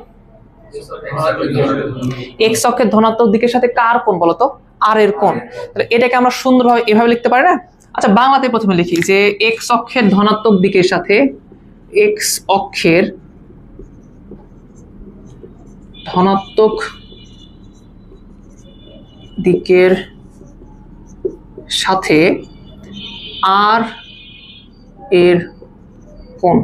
এক্স অক্ষের ধনাত্মক দিকের সাথে কার কোণ বলতো? আর এর কোণ। তাহলে এটাকে আমরা সুন্দরভাবে এভাবে লিখতে পারি না? আচ্ছা, বাংলাতে প্রথমে লিখি যে এক্স অক্ষের ধনাত্মক দিকের সাথে এক্স অক্ষের ধনাত্মক দিকের সাথে আর এর কোণ।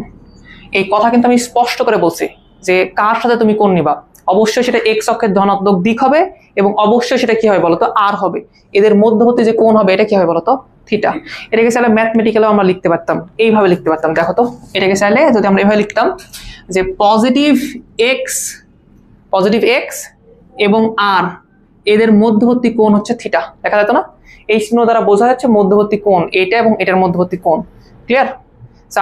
এই কথা কিন্তু আমি স্পষ্ট করে বলছি যে কার সাথে তুমি কোণ নিবা, অবশ্যই সেটা এক্স অক্ষের ধনাত্মক দিক হবে এবং অবশ্যই সেটা কি হবে বলতো? আর হবে। এদের মধ্যবর্তী যে কোণ হবে এটা কি হবে বলতো? থিটা। এটাকে চাইলে ম্যাথমেটিক্যালেও আমরা লিখতে পারতাম, এইভাবে লিখতে পারতাম। দেখো তো, এটাকে চাইলে যদি আমরা এভাবে লিখতাম যে পজিটিভ এক্স এবং আর এদের মধ্যবর্তী কোণ হচ্ছে থিটা। দেখা যেত না? এই চিহ্ন দ্বারা বোঝা যাচ্ছে মধ্যবর্তী কোণ এটা এবং এটার মধ্যবর্তী কোণ। ক্লিয়ার?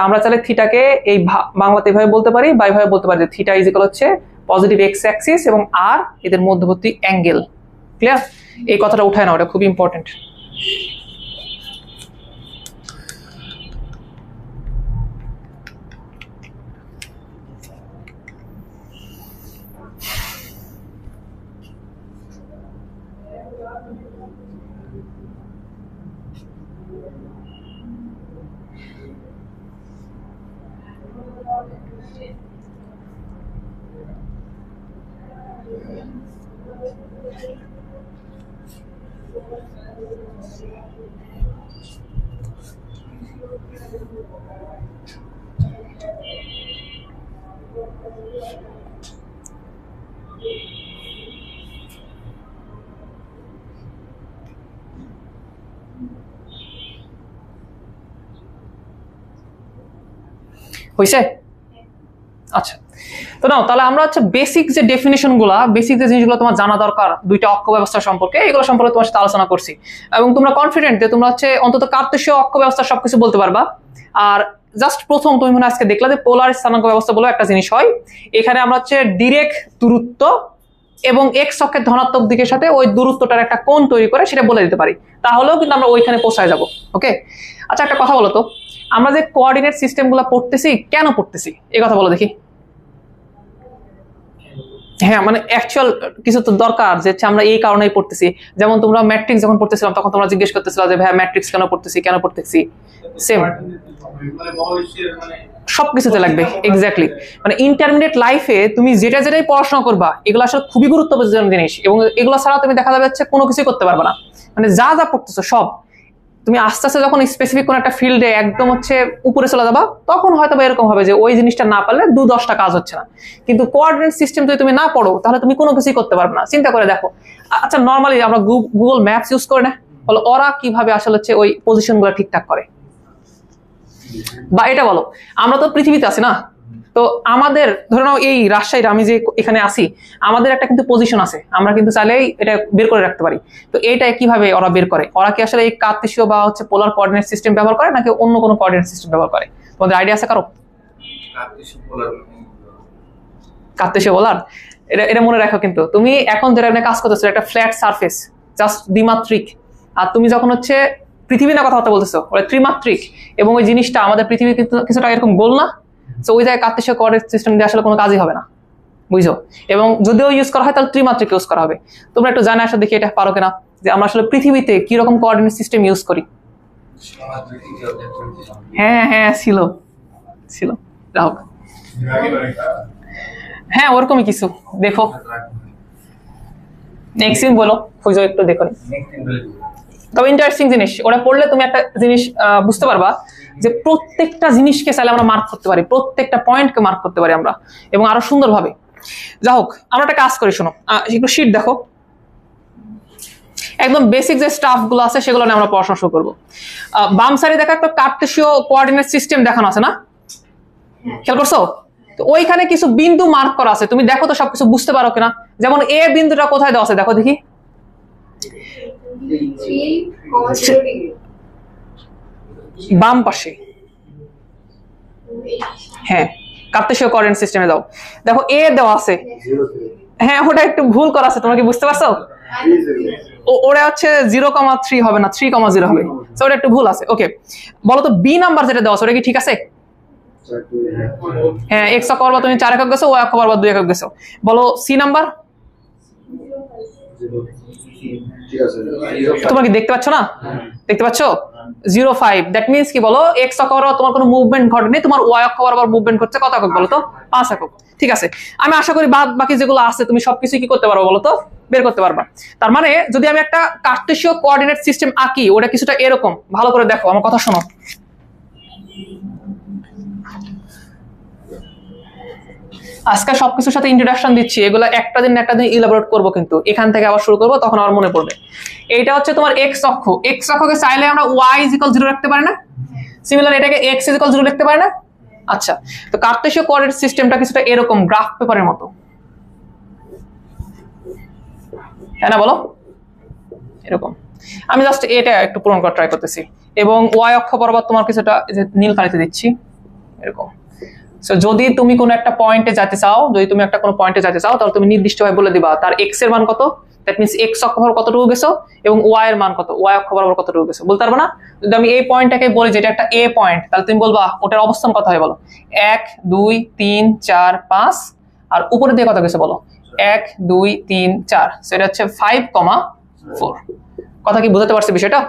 আমরা চাইলে থিটাকে এই বাংলাতে এভাবে বলতে পারি বা এভাবে বলতে পারি যে থিটা ইজ ইকুয়াল হচ্ছে পজিটিভ এক্স অ্যাক্সিস এবং আর এদের মধ্যবর্তী অ্যাঙ্গেল। ক্লিয়ার? এই কথাটা উঠায় না, ওটা খুব ইম্পর্টেন্ট। হইছে? আচ্ছা, তো নাও তাহলে আমরা হচ্ছে বেসিক যে ডেফিনেশন গুলা, বেসিক যে জিনিসগুলো তোমার জানা দরকার দুইটা অক্ষ ব্যবস্থা সম্পর্কে, এগুলো সম্পর্কে তোমার সাথে আলোচনা করছি এবং তোমরা কনফিডেন্ট যে তোমরা হচ্ছে অন্তত কার্তেশীয় অক্ষ ব্যবস্থা সবকিছু বলতে পারবা। আর জাস্ট প্রথম তুমি মনে আজকে দেখলা যে পোলার স্থানাঙ্ক ব্যবস্থা বলে একটা জিনিস হয়। এখানে আমরা হচ্ছে ডিরেক্ট দূরত্ব এবং এক্স অক্ষের ধনাত্মক দিকের সাথে ওই দূরত্বটার একটা কোণ তৈরি করে সেটা বলে দিতে পারি, তাহলেও কিন্তু আমরা ওইখানে পৌঁছায় যাব। ওকে, আচ্ছা একটা কথা বলো তো, আমরা যে কোঅর্ডিনেট সিস্টেমগুলো পড়তেছি কেন পড়তেছি এই কথা বলো দেখি। হ্যাঁ, মানে অ্যাকচুয়াল কিছু তো দরকার যে আমরা এই কারণেই পড়তেছি। যেমন তোমরা ম্যাট্রিক্স যখন পড়তেছিলাম তখন তোমরা জিজ্ঞেস করতেছিলা যে ভাই ম্যাট্রিক্স কেন পড়তেছি। সেম সবকিছুতে লাগবে। এক্স্যাক্টলি, মানে ইন্টারমিডিয়েট লাইফে তুমি যেটাই পড়াশোনা করবা এগুলো আসলে খুবই গুরুত্বপূর্ণ জিনিস এবং এগুলো ছাড়া তুমি দেখা যাচ্ছে কোনো কিছুই করতে পারবে না। মানে যা পড়তেছো সব তুমি আস্তে আস্তে যখন স্পেসিফিক কোন একটা ফিল্ডে একদম হচ্ছে উপরে চলে যাবা, তখন হয়তো এরকম হবে যে ওই জিনিসটা না পারলে 2-10টা কাজ হচ্ছে না। কিন্তু কোঅর্ডিনেট সিস্টেম যদি তুমি না পড়ো তাহলে তুমি কোনো কিছুই করতে পারবে না। চিন্তা করে দেখো, আচ্ছা নর্মালি আমরা গুগল ম্যাপস ইউজ করি না, বলো ওরা কিভাবে আসলে হচ্ছে ওই পজিশন গুলো ঠিকঠাক করে। বা এটা বলো, আমরা তো পৃথিবীতে আছি না, তো আমাদের ধরে নাও এই রাজশাহীর আমি যে এখানে আসি, আমাদের একটা কিন্তু পজিশন আছে, আমরা কিন্তু চাইলেই এটা বের করে রাখতে পারি। তো এটা কিভাবে ওরা বের করে? ওরা কি আসলে এই কার্তেশীয় বা হচ্ছে পোলার কোঅর্ডিনেট সিস্টেম ব্যবহার করে নাকি অন্য কোনো কোঅর্ডিনেট সিস্টেম ব্যবহার করে? তোমাদের আইডিয়া আছে কারো? কার্তেশীয় পোলার, এটা মনে রাখো। কিন্তু তুমি এখন যেটা কাজ করতেছো একটা ফ্ল্যাট সারফেস, জাস্ট দ্বিমাত্রিক। আর তুমি যখন হচ্ছে পৃথিবী না কথা বলতেছো ওটা ত্রিমাত্রিক, এবং ওই জিনিসটা আমাদের পৃথিবী কিন্তু কিছুটা এরকম গোল না, তো ওই জায়গায় কার্তেশীয় কোঅর্ডিনেট সিস্টেম দিয়ে আসলে কোনো কাজই হবে না, বুঝছো? এবং যদিও ইউজ করা হয় তাহলে ত্রিমাত্রিক ইউজ করা হবে। তোমরা একটু জানা আসলে দেখি এটা পারো কিনা যে আমরা আসলে পৃথিবীতে কি রকম কোঅর্ডিনেট সিস্টেম ইউজ করি। হ্যাঁ হ্যাঁ ছিল ছিল যাই হোক হ্যাঁ ওরকমই কিছু দেখো নেক্সট দিন বলো খুঁজো একটু দেখো তবে ইন্টারেস্টিং জিনিস ওরা পড়লে তুমি একটা জিনিস বুঝতে পারবা যে প্রত্যেকটা জিনিসকে চাইলে আমরা মার্ক করতে পারি, প্রত্যেকটা পয়েন্টকে মার্ক করতে পারি আমরা, এবং আরো সুন্দরভাবে। যাই হোক আমরা একটা কাজ করি, শোনো একটু শীট দেখো, একদম বেসিক যে স্টাফ গুলো আছে সেগুলো নিয়ে আমরা পড়াশোনা শুরু করবো। বাম সাইডে দেখা একটা কার্টেসীয় কোঅর্ডিনেট সিস্টেম দেখানো আছে না, খেয়াল করছো? তো ওইখানে কিছু বিন্দু মার্ক করা আছে, তুমি দেখো তো সবকিছু বুঝতে পারো কিনা। যেমন এ বিন্দুটা কোথায় দেওয়া আছে দেখো দেখি, বাম পাশে। হ্যাঁ কার্টেসীয় কোঅর্ডিনেট সিস্টেমে দাও, দেখো এ দেওয়া আছে। হ্যাঁ ওটা একটু ভুল করা আছে, তোমরা কি বুঝতে পারছো? ওটা হচ্ছে 0,3 হবে না, 3,0 হবে, তো ওটা একটু ভুল আছে। ওকে বলো তো বি নাম্বার যেটা দেওয়া আছে ওটা কি ঠিক আছে? হ্যাঁ এক্স অক্ষ বরাবর তুমি 4 একক গেছো, ওয়াই অক্ষ বরাবর 2 একক গেছো। বলো সি নাম্বার, তোমরা কি দেখতে পাচ্ছ না? দেখতে পাচ্ছ 0,5, দ্যাট মিন্স কি বলো, এক্স অক্ষ বরাবর তোমার কোনো মুভমেন্ট ঘটেনি, তোমার ওয়াই অক্ষ বরাবর মুভমেন্ট করছে কত একক বলো তো? 5 একক। ঠিক আছে, আমি আশা করি বাকি যেগুলো আছে তুমি সবকিছু কি করতে পারবো বলো তো? বের করতে পারবা। তার মানে যদি আমি একটা কার্টেসীয় কোঅর্ডিনেট সিস্টেম আঁকি ওটা কিছুটা এরকম, ভালো করে দেখো আমার কথা শোনো। আজকে সবকিছুর সাথে ইন্ট্রোডাকশন দিচ্ছি, এগুলো একটা দিন ইলাবোরেট করবো, কিন্তু এখান থেকে আবার শুরু করবো, তখন আমার মনে পড়বে। এইটা হচ্ছে তোমার এক্স অক্ষ, এক্স অক্ষকে চাইলে আমরা ওয়াই ইকুয়াল 0 রাখতে পারি না, সিমিলার এটাকে এক্স ইকুয়াল 0 লিখতে পারি না। আচ্ছা তো কার্টেসীয় কোঅর্ডিনেট সিস্টেমটা কিছুটা এরকম গ্রাফ পেপারের মতো, তাই না বলো? এরকম আমি জাস্ট এটা একটু পূরণ করার ট্রাই করতেছি, এবং ওয়াই অক্ষ বরাবর তোমার কিছুটা নীল কালিতে দিচ্ছি এরকম। সো যদি তুমি কোনো একটা পয়েন্টে যেতে চাও, তাহলে তুমি নির্দিষ্টভাবে বলে দিবা তার এক্স এর মান কত, দ্যাট মিন্স এক্স অক্ষ বরাবর কতটুকু গেছো, এবং ওয়াই এর মান কত, ওয়াই অক্ষ বরাবর কতটুকু গেছো, বলতে পারবে না? যদি আমি এই পয়েন্টটাকে বলি যেটা একটা এ পয়েন্ট, তাহলে তুমি বলবা ওটার অবস্থান কত হয় বলো, 1 2 3 4 5, আর উপরে দিয়ে কত গেছে বলো, 1 2 3 4, সেটা হচ্ছে 5,4। কথা কি বুঝতে পারছো বিষয়টা?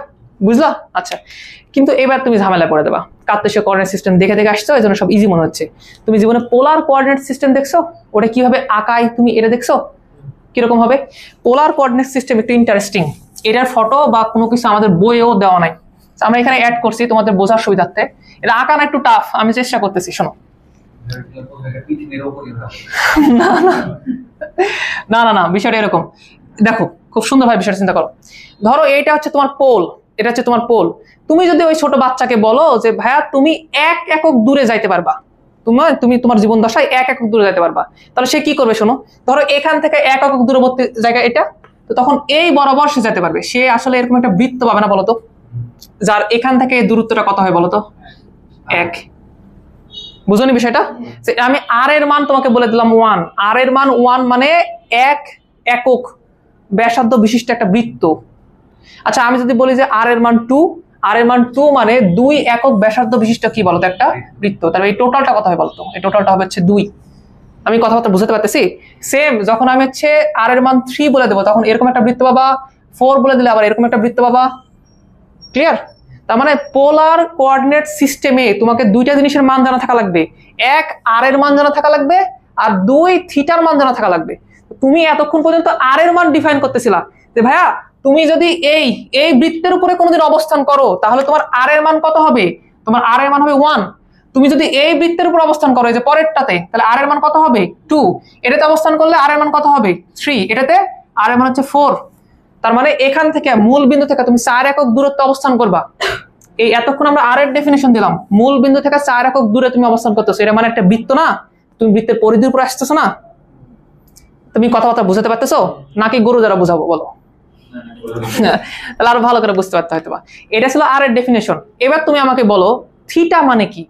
বুঝলা? আচ্ছা কিন্তু এবার তুমি ঝামেলা পড়ে দেবা, কার্টেসীয় কোঅর্ডিনেট সিস্টেম দেখে আসছো, এই জন্য সব ইজি মনে হচ্ছে। তুমি জীবনে পোলার কোঅর্ডিনেট সিস্টেম দেখছো, ওটা কিভাবে আঁকায় তুমি এটা দেখছো কিরকম হবে? পোলার কোঅর্ডিনেট সিস্টেম একটু ইন্টারেস্টিং, এটার ফটো বা কোনো কিছু আমাদের বইয়েও দেওয়া নাই, আমরা এখানে অ্যাড করছি তোমাদের বোঝার সুবিধার্থে। এটা আঁকানো একটু টাফ, আমি চেষ্টা করতেছি, শোনো। না না না বিষয়টা এরকম, দেখো খুব সুন্দরভাবে বিষয়টা চিন্তা করো। ধরো এইটা হচ্ছে তোমার পোল, এটা হচ্ছে তোমার পোল। তুমি যদি ওই ছোট বাচ্চাকে বলো যে ভাইয়া তুমি 1 একক দূরে যাইতে পারবা, তুমি তোমার জীবন দশায় 1 একক দূরে যাইতে পারবা, তাহলে সে কি করবে শোনো? ধরো এখান থেকে 1 একক দূরবর্তী জায়গা এটা, তো তখন এই বরাবর সে যেতে পারবে। সে আসলে এরকম একটা বৃত্ত পাবে না বলতো, যার এখান থেকে দূরত্বটা কত হয় বলতো? 1। বুঝনি বিষয়টা? আমি আর এর মান তোমাকে বলে দিলাম 1, আর এর মান 1 মানে 1 একক ব্যাসার্ধ বিশিষ্ট একটা বৃত্ত। আচ্ছা আমি যদি বলি যে আর এর মান 2, আর এর মান 2 মানে 2 একক ব্যাসার্ধ বিশিষ্ট কি বলতো একটা বৃত্ত, তাহলে এই টোটালটা কত হয় বলতো? এই টোটালটা হবে হচ্ছে 2। আমি কথাবার্তা বুঝতে পারতেছি? সেম যখন আমি হচ্ছে আর এর মান 3 বলে দেবো, তখন এরকম একটা বৃত্ত পাবা, 4 বলে দিলে আবার এরকম একটা বৃত্ত পাবা। ক্লিয়ার? তার মানে পোলার কোঅর্ডিনেট সিস্টেমে তোমাকে দুইটা জিনিসের মান জানা থাকা লাগবে, 1 আর এর মান জানা থাকা লাগবে, আর 2 থিটার মান জানা থাকা লাগবে। তুমি এতক্ষণ পর্যন্ত আর এর মান ডিফাইন করতেছিলা যে ভাইয়া তুমি যদি এই বৃত্তের উপরে কোনোদিন অবস্থান করো তাহলে তোমার আর এর মান কত হবে? তোমার আর এর মান হবে 1। তুমি যদি এই বৃত্তের উপর অবস্থান করো, এই যে পরেরটাতে, তাহলে আর এর মান কত হবে? 2। এটাতে অবস্থান করলে আর এর মান কত হবে? 3। এটাতে আর এর মান হচ্ছে 4। তার মানে এখান থেকে মূল বিন্দু থেকে তুমি 4 একক দূরত্বে অবস্থান করবা। এই এতক্ষণ আমরা আর এর ডেফিনিশন দিলাম, মূল বিন্দু থেকে 4 একক দূরে তুমি অবস্থান করতেছো, এটা মানে একটা বৃত্ত না? তুমি বৃত্তের পরিধির উপর আসতেছো না? তুমি কথাবার্তা বুঝতে পারতেছো নাকি গরু দ্বারা বুঝাবো বলো? তাহলে আরো ভালো করে বুঝতে পারতে হয়তো বা। এটা ছিল আর এর ডেফিনেশন। এবার তুমি আমাকে বলো থিটা মানে কি?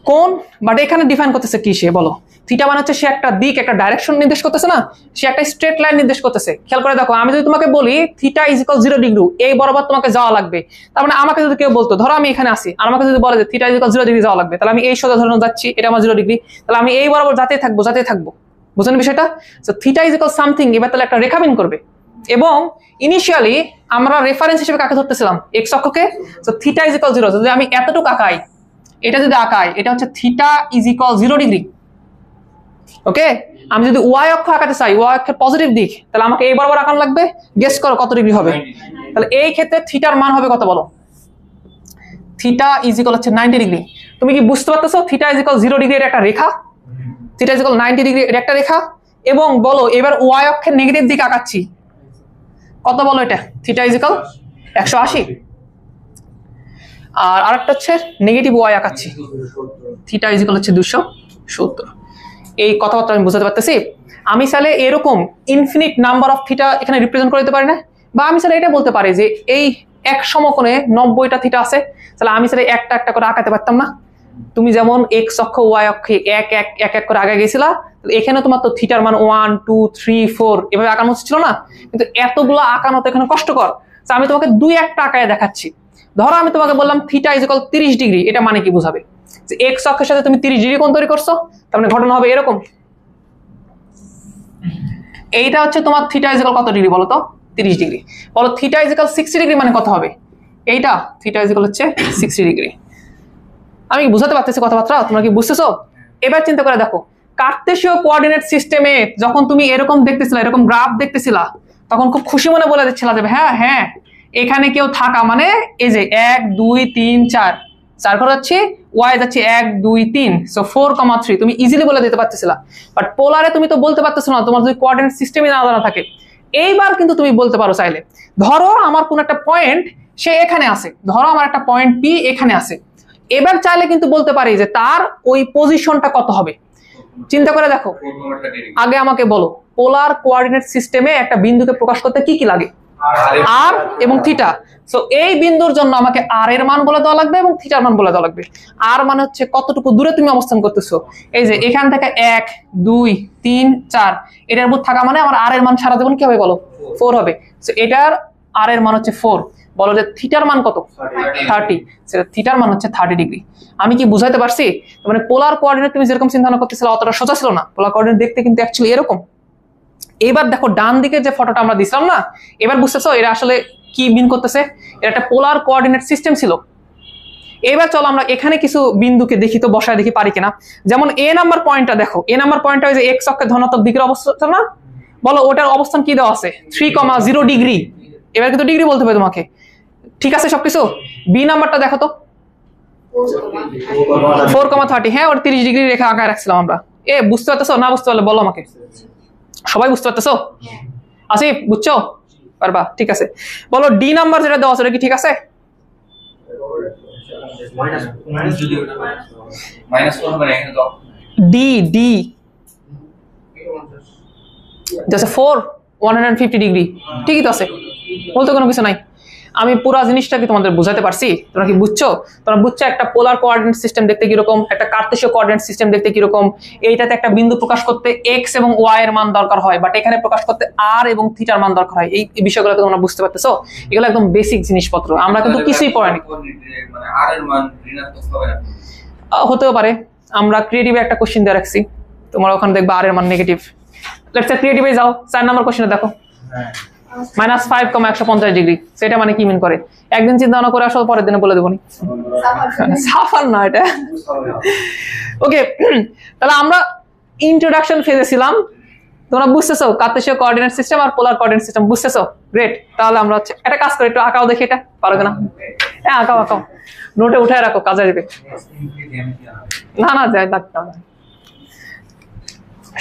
কোন, বাট এখানে ডিফাইন করতেছে কি সে বলো? থিটা মানে হচ্ছে সে একটা দিক, একটা ডাইরেকশন নির্দেশ করতেছে না, সে একটা স্ট্রেট লাইন নির্দেশ করতেছে। খেয়াল করে দেখো, আমি যদি তোমাকে বলি থিটা ইজ ইকুয়াল 0 ডিগ্রি, এই বরাবর তোমাকে যাওয়া লাগবে, তার মানে আমাকে যদি কেউ বলতো, ধরো আমি এখানে আসি, আর আমাকে যদি বলে যে থিটা ইজ ইকুয়াল 0 ডিগ্রি যাওয়া লাগবে, তাহলে আমি এই সোজা ধরনের যাচ্ছি, এটা আমার 0 ডিগ্রি, তাহলে আমি এই বরাবর যাতে থাকবো। বুঝলেন বিষয়টা? So theta is equal something, এবার তাহলে একটা রেখা বিন করবে। এবং ইনিশিয়ালি আমরা রেফারেন্স হিসেবে কাকে ধরতেছিলাম, এক্স অক্ষকে। সো থিটা ইজ ইকুয়াল 0, যদি আমি এতটুকু আঁকাই, এটা যদি আঁকাই, এটা হচ্ছে থিটা ইজ ইকুয়াল 0 ডিগ্রি। ওকে, আমি যদি ওয়াই অক্ষ আঁকাতে চাই, ওয়াই অক্ষের পজিটিভ দিক, তাহলে আমাকে এই বরাবর আঁকানো লাগবে। গেস করো কত ডিগ্রি হবে। তাহলে এই ক্ষেত্রে থিটার মান হবে কত বলো? থিটা ইজ ইকুয়াল হচ্ছে 90 ডিগ্রি। তুমি কি বুঝতে পারতেছো থিটা ইজ ইকুয়াল 0 ডিগ্রি এর একটা রেখা, থিটা ইজ ইকুয়াল 90 ডিগ্রি এর একটা রেখা। এবং বলো এবার ওয়াই অক্ষের নেগেটিভ দিক আঁকাচ্ছি, কত বলো এটা? Theta is equal 180। আর আরেকটা হচ্ছে নেগেটিভ ওয়াই আঁকাচ্ছি, থিটা ইজ ইকুয়াল হচ্ছে 270। এই কথাবার্তা আমি বুঝাতে পারতেছি। আমি চাইলে এরকম ইনফিনিট নাম্বার অফ থিটা এখানে রিপ্রেজেন্ট করে দিতে পারি না, বা আমি চাইলে এটা বলতে পারি যে এই এক সমকোণে 90টা থিটা আছে, তাহলে আমি চাইলে একটা একটা করে আঁকাতে পারতাম না? তুমি যেমন এক্স অক্ষ ওয়াই অক্ষে এক এক এক এক করে আগে গেছিলা, এখানে তোমার তো থিটার মান 1 2 3 4 এভাবে আঁকানো ছিল না, কিন্তু এতগুলো আঁকানো তো এখানে কষ্টকর। আমি তোমাকে দুই একটা আঁকায় দেখাচ্ছি। ধরো আমি তোমাকে বললাম থিটা ইজ ইকুয়াল 30 ডিগ্রি, এটা মানে কি বুঝাবে? যে এক্স অক্ষের সাথে তুমি 30 ডিগ্রি কোণ তৈরি করছো, তার মানে ঘটনা হবে এরকম। এইটা হচ্ছে তোমার থিটা ইজ ইকুয়াল কত ডিগ্রি বলো তো? 30 ডিগ্রি। বলো থিটা ইজ ইকুয়াল 60 ডিগ্রি মানে কত হবে? এইটা থিটা ইজ ইকুয়াল হচ্ছে 60 ডিগ্রি। আমি কি বুঝাতে পারতেছি কথাবার্তা? তোমরা কি বুঝতেছো? এবার চিন্তা করে দেখো, কার্তেশীয় কোঅর্ডিনেট সিস্টেমে যখন তুমি এরকম দেখতেছিলা, এরকম গ্রাফ দেখতেছিলা, তখন খুব খুশি মনে বলে দিচ্ছিলা যে হ্যাঁ হ্যাঁ এখানে কেউ থাকা মানে এই যে 1 2 3 4 4 করে যাচ্ছে, ওয়াই যাচ্ছে 1 2 3, সো 4,3 তুমি ইজিলি বলে দিতে পারতেছিলা। বাট পোলারে তুমি তো বলতে পারতেছো না, তোমার যদি কোঅর্ডিনেট সিস্টেমই না জানা থাকে। এইবার কিন্তু তুমি বলতে পারো চাইলে, ধরো আমার কোন একটা পয়েন্ট সে এখানে আছে, ধরো আমার একটা পয়েন্ট পি এখানে আছে, এবার চাইলে কিন্তু বলতে পারি যে তার ওই পজিশনটা কত হবে। চিন্তা করে দেখো, আগে আমাকে বলো পোলার কোঅর্ডিনেট সিস্টেমে একটা বিন্দুকে প্রকাশ করতে কি কি লাগে? আর এবং থিটা। সো এই বিন্দুর জন্য আমাকে আর এর মান বলে দেওয়া লাগবে এবং থিটার মান বলে দেওয়া লাগবে। আর মানে হচ্ছে কতটুকু দূরে তুমি অবস্থান করতেছো। এই যে এখান থেকে 1 2 3 4 এটার উপর থাকা মানে আমার আর এর মান সারা জীবন কি হবে বলো? 4 হবে। সো এটার আর এর মান হচ্ছে 4। বলো যে থিটার মান কত? 30। সেটা থিটার মান হচ্ছে 30 ডিগ্রি। আমি কি বুঝাইতে পারছি? মানে পোলার কোঅর্ডিনেট তুমি যেরকম চিন্তা ভাবনা করতেছিলে অতটা সোজা ছিল না। পোলার কোঅর্ডিনেট দেখতে কিন্তু অ্যাকচুয়ালি এরকম। এবার দেখো ডান দিকে যে ফটোটা আমরা দিছিলাম না, এবার বুঝতেছো এটা আসলে কি মিন করতেছে? এটা একটা পোলার কোঅর্ডিনেট সিস্টেম ছিল। এবার চলো আমরা এখানে কিছু বিন্দুকে দেখি তো, বসায় দেখি পারি কিনা। যেমন এ নাম্বার পয়েন্টটা দেখো, এ নাম্বার পয়েন্টটা ওই যে এক্স অক্ষের ধনাত্মক দিকের অবস্থান না, বলো ওটার অবস্থান কি দেওয়া আছে? 3,0 ডিগ্রি। এবার কিন্তু ডিগ্রি বলতে হবে তোমাকে, ঠিক আছে সবকিছু। বি নাম্বারটা দেখো তো, 4,30। হ্যাঁ, ওর 30 ডিগ্রি রেখা আঁকায় রাখছিলাম আমরা। বুঝতে পারতেছো? না বুঝতে পারলে বলো আমাকে। সবাই বুঝতে পারতেছো? আসিফ বুঝছো? পারবা? ঠিক আছে। বলো ডি নাম্বার যেটা দেওয়া আছে ওটা কি ঠিক আছে? ডি ডি জাস্ট 150 ডিগ্রি, ঠিকই তো আছে, বলতে কোনো কিছু নাই। আমি পুরো জিনিসটা কি তোমাদের বুঝাতে পারছি? তোমরা কি বুঝছো? তোমরা বুঝছো একটা পোলার কোঅর্ডিনেট সিস্টেম দেখতে কিরকম, একটা কার্তেশীয় কোঅর্ডিনেট সিস্টেম দেখতে কিরকম। এইটাতে একটা বিন্দু প্রকাশ করতে এক্স এবং ওয়াই এর মান দরকার হয়, বাট এখানে প্রকাশ করতে আর এবং থিটার মান দরকার হয়। এই বিষয়গুলো তোমরা বুঝতে পারতেছো? এগুলো একদম বেসিক জিনিসপত্র, আমরা কিন্তু কিছুই পড়াইনি। মানে আর এর মান ঋণাত্মক হবে না, হতেও পারে। আমরা ক্রিয়েটিভে একটা কোশ্চেন দিয়ে রাখছি, তোমরা ওখানে দেখবা আর এর মান নেগেটিভ। লেটস সে ক্রিয়েটিভে যাও, 4 নাম্বার কোশ্চেনে দেখো -5,150 ডিগ্রি, সেটা মানে কি মিন করে? একদিন চিন্তা ভাবনা করে আসলে পরের দিনে বলে দেবো নি। সাফার না এটা। ওকে, তাহলে আমরা ইন্ট্রোডাকশন ফেজে ছিলাম। তোমরা বুঝতেছো কার্তেশীয় কোঅর্ডিনেট সিস্টেম আর পোলার কোঅর্ডিনেট সিস্টেম বুঝতেছো? গ্রেট। তাহলে আমরা হচ্ছে একটা কাজ করি, একটু আঁকাও দেখি, এটা পারো কিনা? হ্যাঁ আঁকাও আঁকাও, নোটে উঠায় রাখো, কাজে আসবে। না না যাই ডাক্তার।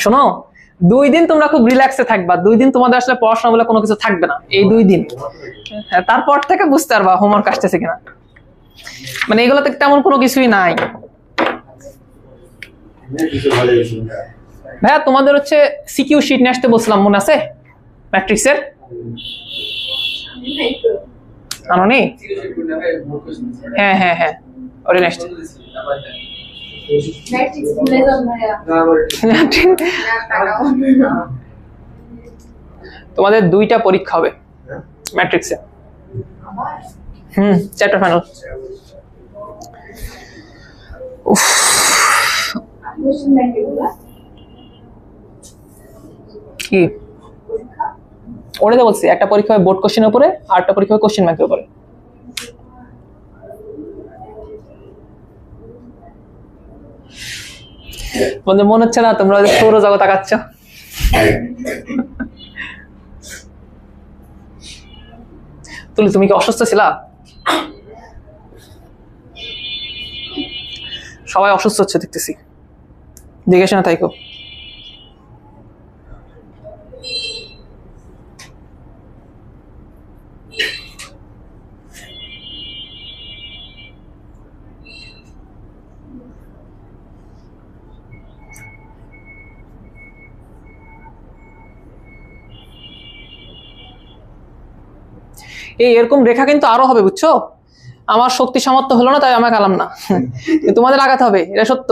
শোনো, 2 দিন তোমরা খুব রিল্যাক্সে থাকবা। 2 দিন তোমাদের আসলে পড়াশোনা বলে কোনো কিছু থাকবে না, এই 2 দিন। তারপর থেকে বুঝতে পারবা হোমওয়ার্ক আসতেছে কিনা। মানে এগুলোতে তেমন কোনো কিছুই নাই। ভাইয়া তোমাদের হচ্ছে সিকিউ শিট নিয়ে আসতে বলছিলাম, মনে আছে? ম্যাট্রিক্সের আনো নি? হ্যাঁ হ্যাঁ হ্যাঁ, ওটা নেক্সট। তোমাদের 2টা পরীক্ষা হবে ম্যাট্রিক্সে। Chapter final. কি ওটাতে বলছি একটা পরীক্ষা হয় বোর্ড কোশ্চেনের উপরে আর একটা পরীক্ষা হয় কোশ্চেন ব্যাংকের উপরে। মনে হচ্ছে না তোমরা সৌরজগৎ তাকাচ্ছ? তুলি তুমি কি অসুস্থ ছিলা? সবাই অসুস্থ হচ্ছে দেখতেছি, দেখে শোনা থাইকো। এই এরকম রেখা কিন্তু আরো হবে, বুঝছো? আমার শক্তি সামর্থ্য হলো না তাই আমাকে আলাম না, তোমাদের লাগাতে হবে, এটা সত্য।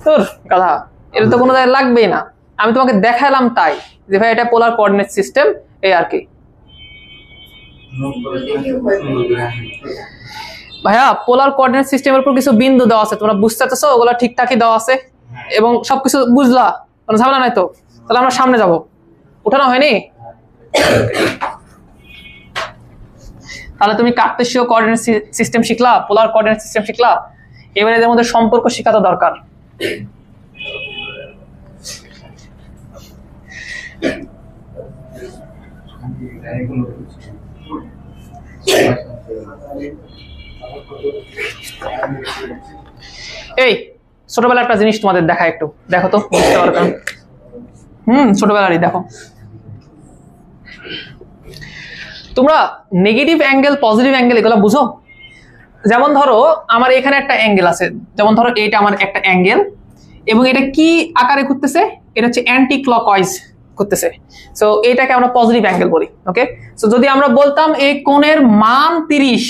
তোর গাধা, এটা তো কোনো জায়গায় লাগবেই না, আমি তোমাকে দেখালাম তাই যে ভাই এটা পোলার কোঅর্ডিনেট সিস্টেম, এই আর কি। ভাইয়া পোলার কোঅর্ডিনেট সিস্টেমের উপর কিছু বিন্দু দেওয়া আছে, তোমরা বুঝতে পারছো? ওগুলো ঠিকঠাকই দেওয়া আছে এবং সবকিছু বুঝলা, কোনো ঝামেলা নাই তো? তাহলে আমরা সামনে যাব। উঠানো হয়নি? তাহলে তুমি কার্তেশীয় কোঅর্ডিনেট সিস্টেম শিখলা, পোলার কোঅর্ডিনেট সিস্টেম শিখলা, এবারে এদের মধ্যে সম্পর্ক শেখা তো দরকার। এই ছোটবেলার একটা জিনিস তোমাদের দেখা, একটু দেখো তো, বুঝতে পারবে। ছোটবেলারই দেখো, তোমরা নেগেটিভ অ্যাঙ্গেল পজিটিভ অ্যাঙ্গেল এগুলো বুঝো? যেমন ধরো আমার এখানে একটা অ্যাঙ্গেল আছে, যেমন ধরো এইটা আমার একটা অ্যাঙ্গেল এবং এটা কি আকারে ঘুরতেছে, এটা হচ্ছে অ্যান্টি ক্লকওয়াইজ ঘুরতেছে, সো এটাকে আমরা পজিটিভ অ্যাঙ্গেল বলি। ওকে, সো যদি আমরা বলতাম এই কোণের মান 30,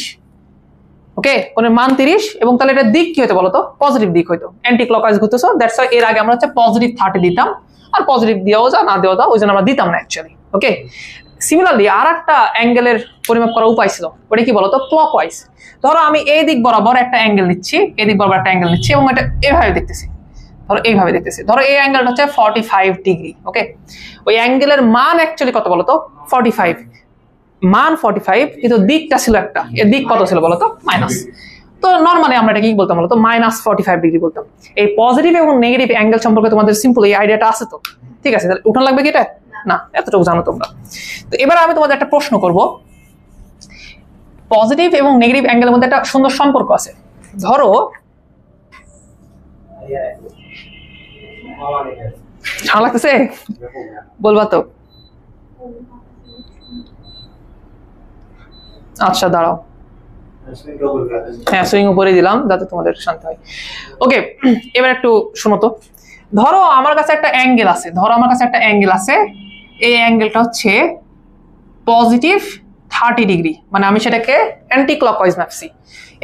ওকে, কোণের মান 30, এবং তাহলে এটা দিক কি হতো বলতো? পজিটিভ দিক হইতো, অ্যান্টি ক্লকওয়াইজ ঘুরতেছে, দ্যাটস ওয়াই এর আগে আমরা হচ্ছে পজিটিভ 30 দিতাম, আর পজিটিভ দিয়েও যা না দেওয়া ওই জন্য আমরা দিতাম না অ্যাকচুয়ালি। ওকে, সিমিলারলি আর একটা অ্যাঙ্গেলের পরিমাপ করার উপায় ছিল, ওটা কি বলতো? ক্লকওয়াইজ। ধরো আমি এই দিক বরাবর একটা অ্যাঙ্গেল নিচ্ছি, এই দিক বরাবর একটা অ্যাঙ্গেল নিচ্ছি এবং এটা এইভাবে দেখতেছি, ধরো এইভাবে দেখতেছি, ধরো এই অ্যাঙ্গেলটা হচ্ছে 45 ডিগ্রি। ওকে, ওই অ্যাঙ্গেলের মান অ্যাকচুয়ালি কত বলতো? 45, মান 45, কিন্তু দিকটা ছিল একটা, এর দিক কত ছিল বলতো? মাইনাস। তো নর্মালি আমরা এটা কি বলতাম বলতো? -45 ডিগ্রি বলতাম। এই পজিটিভ এবং নেগেটিভ অ্যাঙ্গেল সম্পর্কে তোমাদের সিম্পল এই আইডিয়াটা আছে তো? ঠিক আছে, তাহলে উঠান লাগবে কি এটা? না, এতটুকু জানো তোমরা। তো এবার আমি তোমাদের একটা প্রশ্ন করব, পজিটিভ এবং নেগেটিভ অ্যাঙ্গেলের মধ্যে একটা সুন্দর সম্পর্ক আছে। ধরো ভালো লাগতেছে বলবা তো? আচ্ছা দাঁড়াও, হ্যাঁ সুইং উপরে দিলাম যাতে তোমাদের শান্তি হয়। ওকে, এবার একটু শোনো তো। ধরো আমার কাছে একটা অ্যাঙ্গেল আছে, এই অ্যাঙ্গেলটা হচ্ছে পজিটিভ 30 ডিগ্রি, মানে আমি সেটাকে অ্যান্টি ক্লকওয়াইজ মাপছি।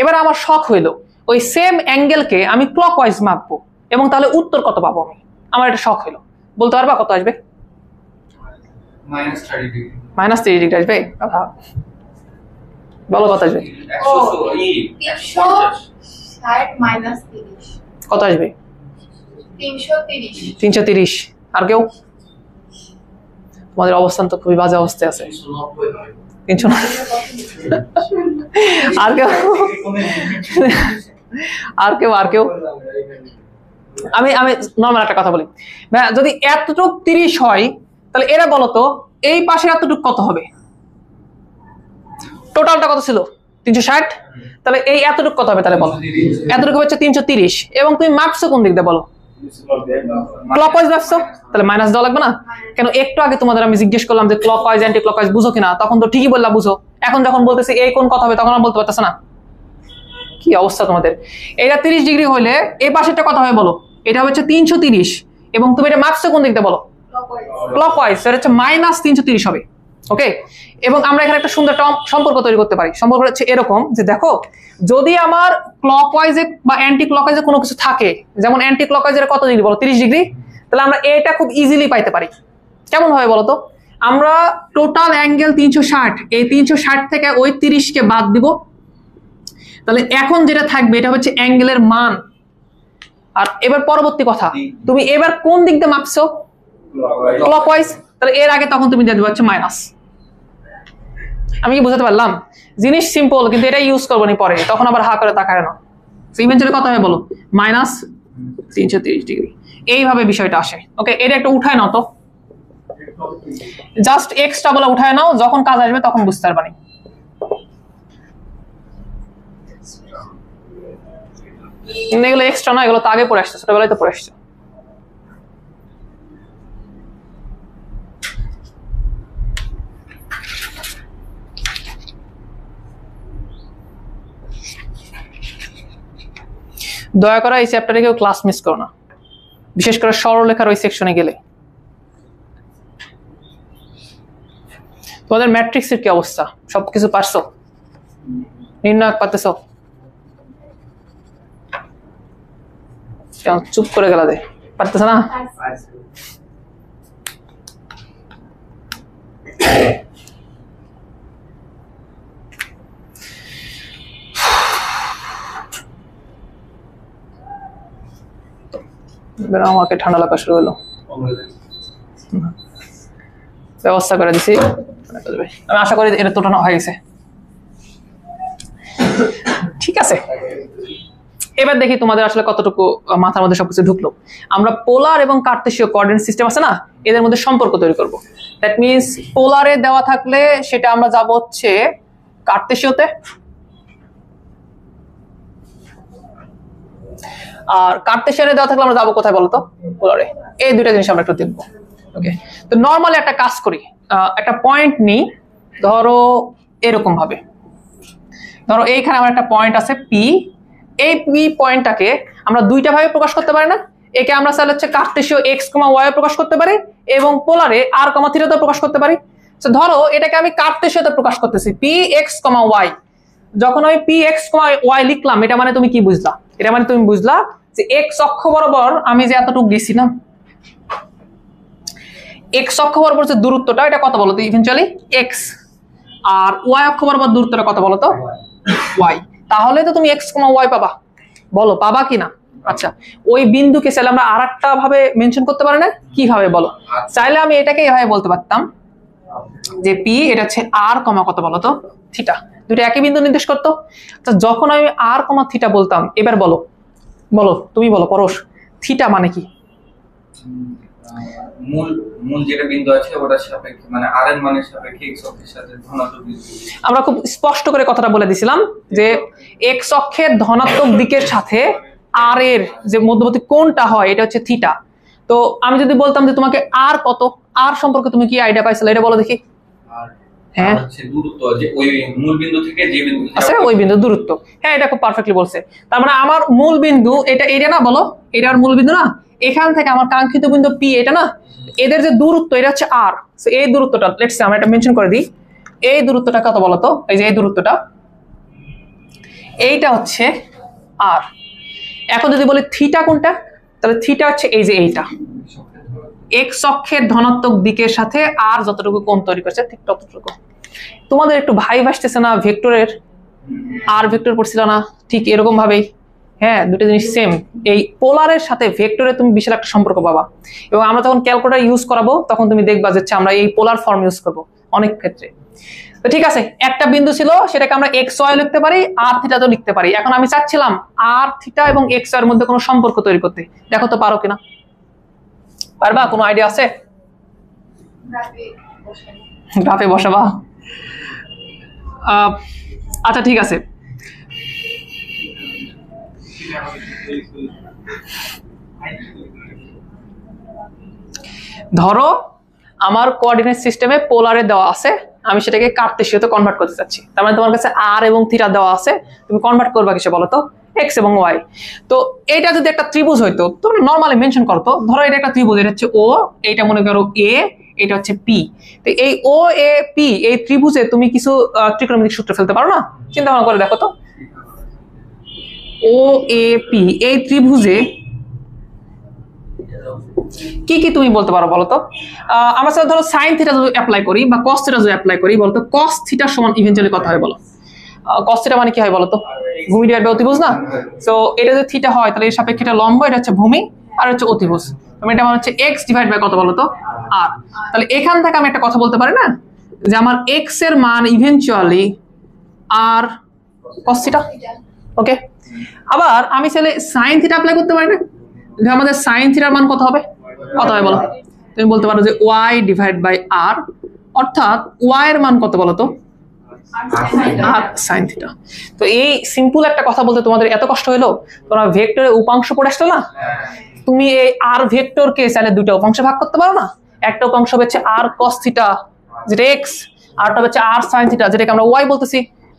এবার আমার শখ হইলো ওই সেম অ্যাঙ্গেলকে আমি ক্লকওয়াইজ মাপবো, এবং তাহলে উত্তর কত পাবো আমি? আমার একটা শখ হইলো, বলতে পারবা কত আসবে? -30 ডিগ্রি আসবে। বলো কত আসবে? কত আসবে? 330। আর কেউ? তোমাদের অবস্থান তো খুবই বাজে অবস্থায় আছে। 390। আর কেউ? আর কেউ? আমি নর্মাল একটা কথা বলি, যদি এতটুক 30 হয় তাহলে এরা বলো তো এই পাশে এতটুক কত হবে? টোটালটা কত ছিল? 360। তাহলে এই এতটুক কত হবে তাহলে বলো? এতটুকু হচ্ছে 330, এবং তুমি মাপছো কোন দিক দিয়ে বলো? ক্লকওয়াইজ মাপছো, তাহলে মাইনাস দেওয়া লাগবে না কেন? একটু আগে তোমাদের আমি জিজ্ঞেস করলাম যে ক্লকওয়াইজ অ্যান্টি ক্লকওয়াইজ বুঝো কিনা, তখন তো ঠিকই বললা বুঝো। এখন যখন বলতেছি এই কোন কত হবে তখন আর বলতে পারতেছ না। কি অবস্থা তোমাদের? এটা 30 ডিগ্রি হইলে এই পাশেরটা কত হবে বলো? এটা হচ্ছে 330, এবং তুমি এটা মাপছো কোন দিক দিয়ে বলো? ক্লকওয়াইজ, এটা হচ্ছে -330 হবে। ওকে, এবং আমরা এখানে একটা সুন্দর সম্পর্ক তৈরি করতে পারি। সম্পর্ক হচ্ছে এরকম যে দেখো, যদি আমার ক্লকওয়াইজে বা অ্যান্টি ক্লকওয়াইজে কোনো কিছু থাকে, যেমন অ্যান্টি ক্লকওয়াইজের কত ডিগ্রি বলো? 30 ডিগ্রি। তাহলে আমরা এটা খুব ইজিলি পাইতে পারি। কেমন হবে বলো তো? আমরা টোটাল অ্যাঙ্গেল 360, এই 360 থেকে ওই 30 কে বাদ দিব, তাহলে এখন যেটা থাকবে এটা হচ্ছে অ্যাঙ্গেলের মান। আর এবার পরবর্তী কথা, তুমি এবার কোন দিক দিয়ে মাপছো? ক্লকওয়াইজ। তাহলে এর আগে তখন তুমি দিয়ে দিবা হচ্ছে মাইনাস। আমি কি বুঝাতে পারলাম? জিনিস সিম্পল, কিন্তু এটা ইউজ করবো না পরে, তখন আবার হা করে তাকায় না। ইভেন্চুয়ালি কত হয় বলো? -330 ডিগ্রি। এইভাবে বিষয়টা আসে। ওকে, এটা একটু উঠায় নাও তো, জাস্ট এক্সট্রা বলে উঠায় নাও, যখন কাজ আসবে তখন বুঝতে পারবানি। এগুলো এক্সট্রা না, এগুলো তো আগে পড়ে আসছে, ছোটবেলায় তো পড়ে আসছে। দয়া করে এই চ্যাপ্টারে কেউ ক্লাস মিস করো না, বিশেষ করে সরলরেখার ওই সেকশনে গেলে। তোমাদের ম্যাট্রিক্সের কি অবস্থা? সবকিছু পারছো? নির্ণায়ক পারতেছো? চুপ করে গেলা দে, পারতেছ না? আমাকে ঠান্ডা লাগা শুরু হলো, ব্যবস্থা করে দিছি। আমি আশা করি এটা তোটানো হয়ে গেছে। ঠিক আছে, এবার দেখি তোমাদের আসলে কতটুকু মাথার মধ্যে সবকিছু ঢুকলো। আমরা পোলার এবং কার্তেশীয় কোঅর্ডিনেট সিস্টেম আছে না, এদের মধ্যে সম্পর্ক তৈরি করব। দ্যাট মিন্স পোলারে দেওয়া থাকলে সেটা আমরা যাব হচ্ছে কার্তেশীয়তে, আর কার্তেশিয়ানে দেওয়া থাকলে আমরা যাবো কোথায় বলতো? পোলারে। এই দুইটা জিনিস আমরা একটু দেখবো। ওকে, তো নর্মালি একটা কাজ করি, একটা পয়েন্ট নিই, ধরো এরকম ভাবে। ধরো এইখানে আমার একটা পয়েন্ট আছে পি। এই পি পয়েন্টটাকে আমরা দুইটা ভাবে প্রকাশ করতে পারি না? একে আমরা চাইলে হচ্ছে কার্তেশীয় এক্স কমা ওয়াই প্রকাশ করতে পারি, এবং পোলারে আর কমা থিটাতে প্রকাশ করতে পারি। তো ধরো এটাকে আমি কার্তেশীয়তে প্রকাশ করতেছি, পি এক্স কমা ওয়াই। যখন আমি পি এক্স কমা ওয়াই লিখলাম, এটা মানে তুমি কি বুঝলা? এটা মানে তুমি বুঝলা যে এক্স অক্ষ বরাবর আমি যে এতটুকু গেছি না, এক্স অক্ষ বরাবর যে দূরত্বটা, এটা কত বলতো? Eventually x. আর ওয়াই অক্ষ বরাবর দূরত্বটা কত বলতো? ওয়াই। তাহলে তো তুমি এক্স কমা ওয়াই পাবা। বলো পাবা কিনা? আচ্ছা, ওই বিন্দুকে চাইলে আমরা আর একটা ভাবে মেনশন করতে পারি না? কিভাবে বলো? চাইলে আমি এটাকে এভাবে বলতে পারতাম যে পি এটা হচ্ছে আর কমা কত বলতো? থিটা। দুটো একই বিন্দু নির্দেশ করতো। আচ্ছা, যখন আমি আর কমা থিটা বলতাম, এবার বলো, বলো তুমি বলো পরশ, থিটা মানে কি? মূল যেটা বিন্দু আছে ওটার সাপেক্ষে, মানে আর এর মানের সাপেক্ষে x অক্ষের সাথে ধনাত্মক দিক। আমরা খুব স্পষ্ট করে কথাটা বলে দিছিলাম যে x অক্ষের ধনাত্মক দিকের সাথে আর এর যে মধ্যবর্তী কোণটা হয় এটা হচ্ছে থিটা। তো আমি যদি বলতাম যে তোমাকে আর কত, আর সম্পর্কে তুমি কি আইডিয়া পাইছিলে? এটা বলো দেখি। হ্যাঁ, হচ্ছে দূরত্ব, যে ওই মূল বিন্দু থেকে যে বিন্দু আছে ওই বিন্দু দূরত্ব। হ্যাঁ, এটা খুব পারফেক্টলি বলছে। তার মানে আমার মূল বিন্দু এটা না, বলো এটার মূল বিন্দু না, এখান থেকে আমার কাঙ্ক্ষিত বিন্দু পি এটা না, এদের যে দূরত্ব এটা হচ্ছে আর। সো এই দূরত্বটা লেটস সে আমরা এটা মেনশন করে দিই। এই দূরত্বটা কত বলতো? এই যে এই দূরত্বটা, এইটা হচ্ছে আর। এখন যদি বলি থিটা কোনটা, তাহলে থিটা হচ্ছে এই যে এইটা, এক্স অক্ষের ধনাত্মক দিকের সাথে আর যতটুকু কোণ তৈরি করছে ঠিক ততটুকু। তোমাদের একটু ভাই আসতেছে না ভেক্টরের? আর ভেক্টর পড়ছিল না ঠিক এরকম ভাবেই? হ্যাঁ, দুটো জিনিস সেম। এই পোলারের সাথে ভেক্টরে তুমি বিশাল একটা সম্পর্ক পাবা, এবং আমরা যখন ক্যালকুলেটর ইউজ করাবো তখন তুমি দেখবা যে আমরা এই পোলার ফর্ম ইউজ করবো অনেক ক্ষেত্রে। তো ঠিক আছে, একটা বিন্দু ছিল, সেটাকে আমরা এক্স ওয়াই লিখতে পারি, আর থিটাতেও লিখতে পারি। এখন আমি চাচ্ছিলাম আর থিটা এবং এক্স ওয়াই এর মধ্যে কোনো সম্পর্ক তৈরি করতে। দেখো তো পারো কিনা? পারবা? কোনো আইডিয়া আছে? গ্রাফে বসাবা? আচ্ছা ঠিক আছে, ধরো আমার কোঅর্ডিনেট সিস্টেমে পোলারে দেওয়া আছে, আমি সেটাকে কার্তেশীয়তে কনভার্ট করতে চাচ্ছি। তার মানে তোমার কাছে আর এবং থিটা দেওয়া আছে, তুমি কনভার্ট করবা কিসে বলো তো? এক্স এবং ওয়াই। তো এটা যদি একটা ত্রিভুজ হইতো, তোমরা নরমালি মেনশন করতো, ধরো এটা একটা ত্রিভুজ, এটা হচ্ছে ও, এইটা মনে করো এ, এটা হচ্ছে পি। তো এই ও এ পি এই ত্রিভুজে তুমি কিছু ত্রিকোণমিতিক সূত্র ফেলতে পারো না? চিন্তা ভাবনা করে দেখো তো, ও এ পি এই ত্রিভুজে কি কি তুমি বলতে পারো বলো তো? আমরা ধরো সাইন থিটা যদি অ্যাপ্লাই করি বা কস থিটা যদি অ্যাপ্লাই করি, বলতো কস থিটা সমান ইভেন্চুয়ালি কত হয় বলো? cos থিটা মানে কি হয় বলো তো? ভূমি ডিভাইড বাই অতিভুজ না? সো এটা যদি থিটা হয় তাহলে এর সাপেক্ষে এটা লম্ব, এটা হচ্ছে ভূমি, আর হচ্ছে অতিভুজ। এটা মানে হচ্ছে x ডিভাইড বাই কত বলো তো? r। তাহলে এখান থেকে আমি একটা কথা বলতে পারি না যে আমার x এর মান ইভেনচুয়ালি r cos থিটা। ওকে, আবার আমি চাইলে sin থিটা অ্যাপ্লাই করতে পারি না? যে আমাদের sin থিটার মান কত হবে? কত হবে বলো? তুমি বলতে পারো যে y ডিভাইড বাই r, অর্থাৎ y এর মান কত বলো তো? r sin theta. তো এই সিম্পল একটা কথা বলতে তোমাদের এত কষ্ট হলো? তোমরা ভেক্টরের উপাংশ পড়ে আসলে না? তুমি এই r ভেক্টরকে চাইলে দুটো উপাংশে ভাগ করতে পারো না? একটা উপাংশ হচ্ছে r cos থিটা যেটা x, আরটা হচ্ছে r sin থিটা যেটাকে আমরা y বলতেছি।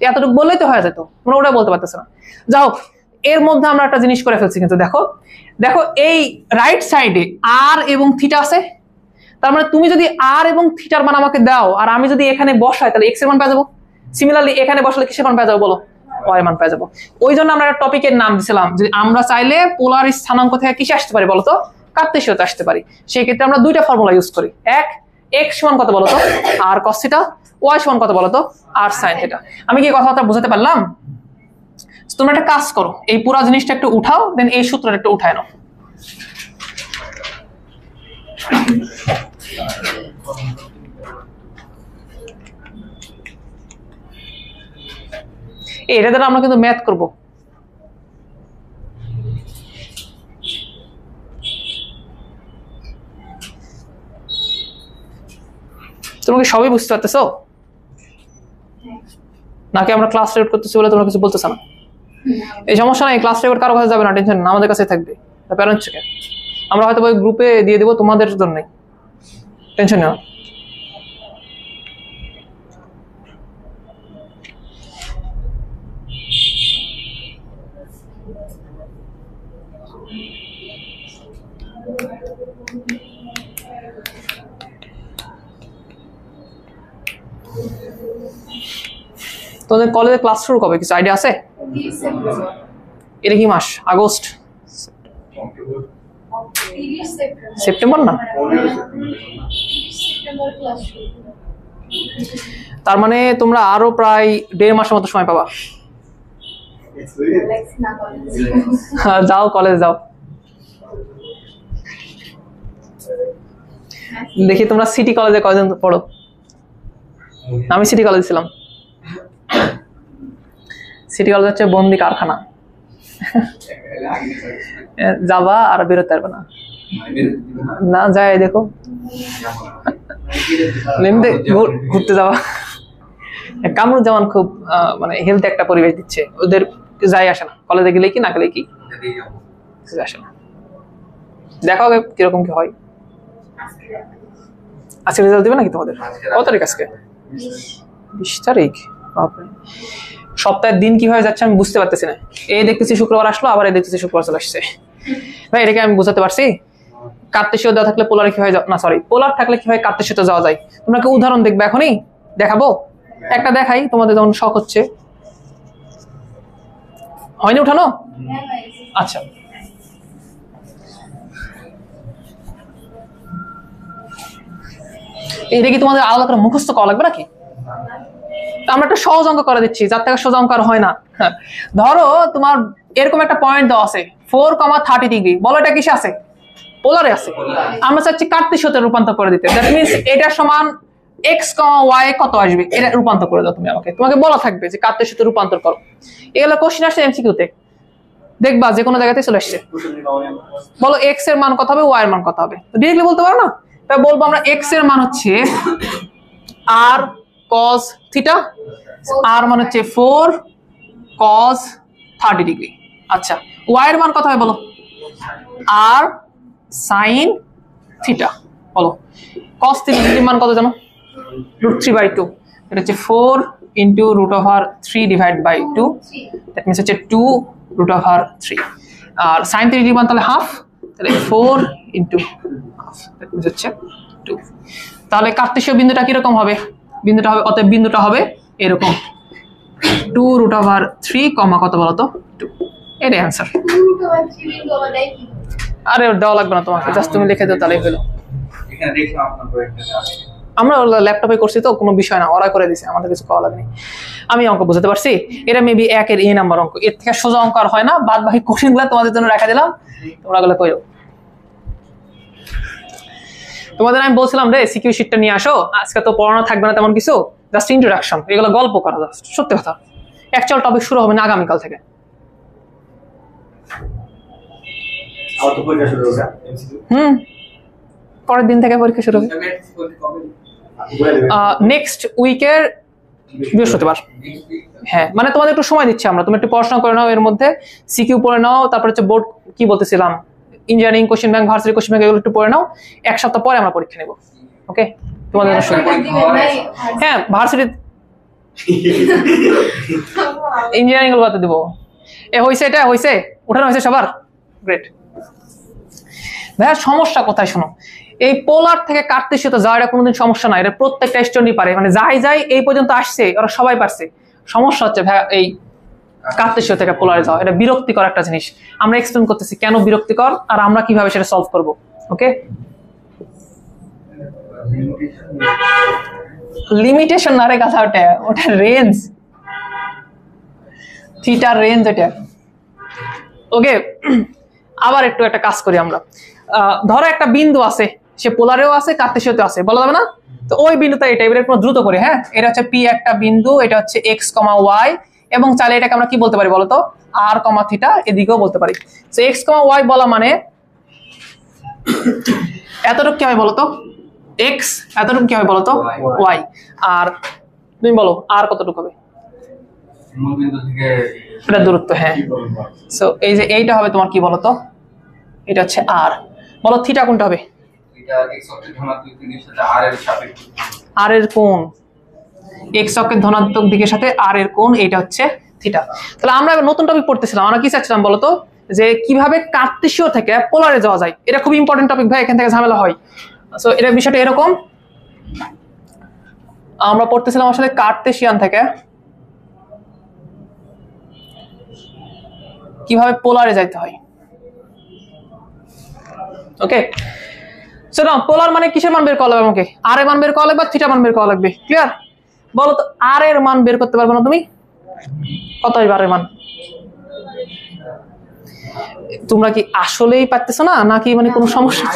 এতটুকু বললেই তো হয়ে যেত, তোমরা ওটা বলতে পারতেছ না। যাও, এর মধ্যে আমরা একটা জিনিস করে ফেলছি কিন্তু দেখো, দেখো এই রাইট সাইডে r এবং থিটা আছে, তার মানে তুমি যদি r এবং থিটার মান আমাকে দাও আর আমি যদি এখানে বসাই তাহলে x এর মান পেয়ে যাবো। সিমিলারলি এখানে বসালে কিসের মান পেয়ে যাবো বলো? y এর মান পেয়ে যাবো। ওই জন্য আমরা একটা টপিকের নাম দিয়েছিলাম যে আমরা চাইলে পোলার স্থানাঙ্ক থেকে কিসে আসতে পারি বলতো? কার্তেশীয়তে আসতে পারি। সেই ক্ষেত্রে আমরা দুইটা ফর্মুলা ইউজ করি। এক, x সমান কত বলতো? r cos থিটা, y সমান কত বলতো? r sin theta. আমি কি কথাটা বুঝাতে পারলাম? তোমরা একটা কাজ করো, এই পুরো জিনিসটা একটু উঠাও, দেন এই সূত্রটা একটু উঠায় নাও। এটা দ্বারা আমরা কিন্তু ম্যাথ করব। তোমাকে সবই বুঝতে পারতেছো নাকি আমরা ক্লাস রেকর্ড করতেছি বলে তোমরা কিছু বলতেছ না? এই সমস্যা নাই, ক্লাস রেকর্ড কারো কাছে যাবে না, টেনশন না, আমাদের কাছে থাকবে প্যারেন্টসকে। আমরা হয়তো ওই গ্রুপে দিয়ে দেবো তোমাদের জন্য, টেনশন নেই। তোমাদের কলেজে ক্লাস শুরু কবে কিছু আইডিয়া আছে? এটা কি মাস? আগস্ট, সেপ্টেম্বর না? তার মানে তোমরা আরো প্রায় 1.5 মাসের মতো সময় পাবা। যাও কলেজ যাও, দেখি তোমরা সিটি কলেজে কয়জন পড়ো? আমি সিটি কলেজে ছিলাম। সিটি কলেজ হচ্ছে বন্দি কারখানা, যাবা আর বেরোতে পারবে না। না যাই দেখো, ঘুরতে যাওয়া। কামরুজ্জামান খুব মানে হেলথ একটা পরিবেশ দিচ্ছে, ওদের যাই আসে না, কলেজে গেলে কি না গেলে কি আসে না। দেখো কিরকম কি হয়। আজকে রেজাল্ট দিবে নাকি তোমাদের? কত তারিখ আজকে? 20 তারিখ। সপ্তাহের দিন কিভাবে যাচ্ছে আমি বুঝতে পারতেছি না। এই দেখতেছি শুক্রবার আসলো, আবার এই দেখতেছি শুক্রবার চলে আসছে। ভাই এটাকে আমি বুঝাতে পারছি? কার্তেশীয় দেওয়া থাকলে পোলার কিভাবে না সরি পোলার থাকলে কিভাবে কার্তেশীয়তে যাওয়া যায়? তোমরা কি উদাহরণ দেখবে? এখনই দেখাবো, একটা দেখাই তোমাদের যখন শখ হচ্ছে। হয়নি উঠানো? আচ্ছা, এটা কি তোমাদের আলাদা করে মুখস্থ করা লাগবে নাকি? আমরা একটা সহজ অঙ্ক করে দিচ্ছি, যার থেকে সোজা অঙ্ক আর হয় না। ধরো তোমার এরকম একটা পয়েন্ট দেওয়া আছে 4,30 ডিগ্রি, বলো এটা কিসে আছে? পোলারে আছে। আমরা চাচ্ছি কার্তেশীয়তে রূপান্তর করে দিতে। দ্যাট মিন্স এটা সমান x, y কত আসবে এটা রূপান্তর করে দাও তুমি আমাকে। তোমাকে বলা থাকবে যে কার্তেশীয়তে রূপান্তর করো। এগুলো কোশ্চেন আসছে এমসিকিউতে, দেখবা যে কোনো জায়গাতে চলে আসছে। বলো x এর মান কত হবে, y এর মান কত হবে? ডিরেক্টলি বলতে পারো না? তাই বলবো আমরা x এর মান হচ্ছে r cos থিটা, r মান হচ্ছে 4 cos 30 ডিগ্রি। আচ্ছা, y এর মান কত হবে বলো? r sin theta. বলো cos 30 ডিগ্রির মান কত জানো? √3/2। এটা হচ্ছে 4 × √3 ডিভাইড বাই 2, দ্যাট মিন্স হচ্ছে 2 √3। আর sin 30 ডিগ্রির মান তাহলে হাফ, তাহলে 4 × হাফ, দ্যাট মিন্স হচ্ছে 2। তাহলে কার্তেশীয় বিন্দুটা কিরকম হবে? বিন্দুটা হবে, অতএব বিন্দুটা হবে এরকম 2 √3 কমা কত বলতো 2। এটাই অ্যান্সার। আরে দেওয়া লাগবে না তোমাকে, জাস্ট তুমি লিখে দাও তাহলেই হলো। এখানে দেখলাম আপনার পয়েন্টটা আমরা ল্যাপটপে করছি তো কোনো বিষয় না, ওরা করে দিছে, আমাদের কিছু করা লাগেনি। আমি অঙ্ক বুঝতে পারছি, এটা মেবি 1 এর A নাম্বার অঙ্ক, এর থেকে সোজা অঙ্ক আর হয় না। বাদ বাকি কোশ্চেনগুলো তোমাদের জন্য রাখা দিলাম, তোমরা গুলো কইরো। তোমাদের আমি বলছিলাম রে সিকিউ শিটটা নিয়ে আসো, আজকে তো পড়ানো থাকবে না তেমন কিছু, জাস্ট ইন্ট্রোডাকশন, এগুলো গল্প করা জাস্ট, সত্যি কথা। অ্যাকচুয়াল টপিক শুরু হবে না আগামীকাল থেকে। পরের দিন থেকে পরীক্ষা শুরু হবে, নেক্সট উইকের বৃহস্পতিবার। হ্যাঁ মানে তোমাদের একটু সময় দিচ্ছি আমরা, তুমি একটু পড়াশোনা করে নাও, এর মধ্যে সিকিউ পড়ে নাও, তারপর হচ্ছে বোর্ড কি বলতেছিলাম, engineering question bank, varsity question bank, এগুলো একটু পড়ে নাও। 1 সপ্তাহ পরে আমরা পরীক্ষা নেব, ওকে? তোমাদের হ্যাঁ ভার্সিটি ইঞ্জিনিয়ারিং গুলো বাদ দিব। এ হইছে, এটা হইছে, উঠানো হয়েছে সবার, গ্রেট। ভাইয়া সমস্যা কোথায় শোনো, এই পোলার থেকে কার্তেশীয়তা যাওয়া এটা কোনোদিন সমস্যা নাই, এটা প্রত্যেকটা স্টুডেন্টই পারে, মানে যাই এই পর্যন্ত আসছে ওরা সবাই পারছে। সমস্যা হচ্ছে ভাইয়া এই কার্তেশীয় থেকে পোলারে যাওয়া, এটা বিরক্তিকর একটা জিনিস। আমরা এক্সপ্লেন করতেছি কেন বিরক্তিকর আর আমরা কিভাবে সেটা সলভ করব, ওকে? লিমিটেশন না রে কথা, ওটা রেঞ্জ, থিটার রেঞ্জ এটা, ওকে? আবার একটু একটা কাজ করি আমরা, ধরো একটা বিন্দু আছে, সে পোলারেও আছে কার্তেশীয়তেও আছে, বলা যাবে না? তো ওই বিন্দুটা এটা, এবার একটু দ্রুত করে, হ্যাঁ এটা হচ্ছে পি একটা বিন্দু, এটা হচ্ছে এক্স কমা ওয়াই, এবং চাইলে এটাকে আমরা কি বলতে পারি বলতো, আর কমা থিটা এদিকেও বলতে পারি। তো এক্স কমা ওয়াই বলা মানে এতটুকু কি হবে বলতো, এক্স, এতটুকু কি হবে বলতো, ওয়াই। আর তুমি বলো আর কতটুকু হবে? মূলবিন্দু থেকে এটা দূরত্ব, হ্যাঁ। সো এই যে এইটা হবে তোমার কি বলতো, এটা হচ্ছে আর। বলো থিটা কোনটা হবে? এটা x অক্ষের ধনাত্মক দিকের সাথে r এর সাপেক্ষে, আর এর কোণ, x অক্ষের ধনাত্মক দিকের সাথে আর এর কোণ, এইটা হচ্ছে থিটা। তাহলে আমরা এবার নতুন টপিক পড়তেছিলাম, আমরা কি চাচ্ছিলাম বলতো, যে কিভাবে কার্তেশীয় থেকে পোলারে যাওয়া যায়। এটা খুব ইম্পর্টেন্ট টপিক ভাই, এখান থেকে ঝামেলা হয়। সো এটা বিষয়টা এরকম, আমরা পড়তেছিলাম আসলে কার্তেশিয়ান থেকে কিভাবে পোলারে যাইতে হয়, ওকে? সো না পোলার মানে কিসের মান বের করা লাগবে আমাকে? আর এর মান বের করা লাগবে, থিটা মান বের করা লাগবে, ক্লিয়ার? বলো তো আর এর মান বের করতে পারবে না তুমি? কত হবে আর এর মান? তোমরা কি আসলেই পারতেছো না নাকি মানে কোনো সমস্যা?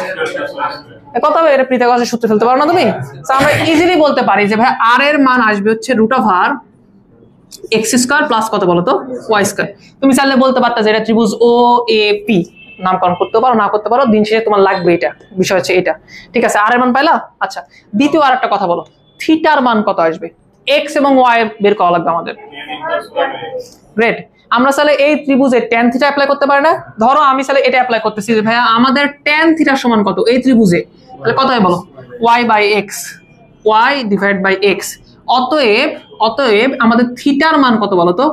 কত হবে? এটা পিথাগোরাসের সূত্রে ফেলতে পারো না তুমি? তো আমরা ইজিলি বলতে পারি যে ভাই আর এর মান আসবে হচ্ছে √r এক্স স্কয়ার প্লাস কত বলো তো, ওয়াই স্কয়ার। তুমি চাইলে বলতে পারতা যে এটা ত্রিভুজ ও এ পি, নামকরণ করতে পারো না করতে পারো, দিন শেষে তোমার লাগবে এটা, বিষয় হচ্ছে এটা, ঠিক আছে? আর এর মান পাইলা? আচ্ছা দ্বিতীয় আর একটা কথা বলো, থিটার মান কত আসবে? এক্স এবং ওয়াই বের করা লাগবে আমাদের, গ্রেট। আমরা চাইলে এই ত্রিভুজে ট্যান থিটা অ্যাপ্লাই করতে পারি না? ধরো আমি চাইলে এটা অ্যাপ্লাই করতেছি যে ভাইয়া আমাদের ট্যান থিটার সমান কত এই ত্রিভুজে, তাহলে কত হয় বলো? Y by x, y divide by x. অতএব আমাদের থিটার মান কত বলো তো?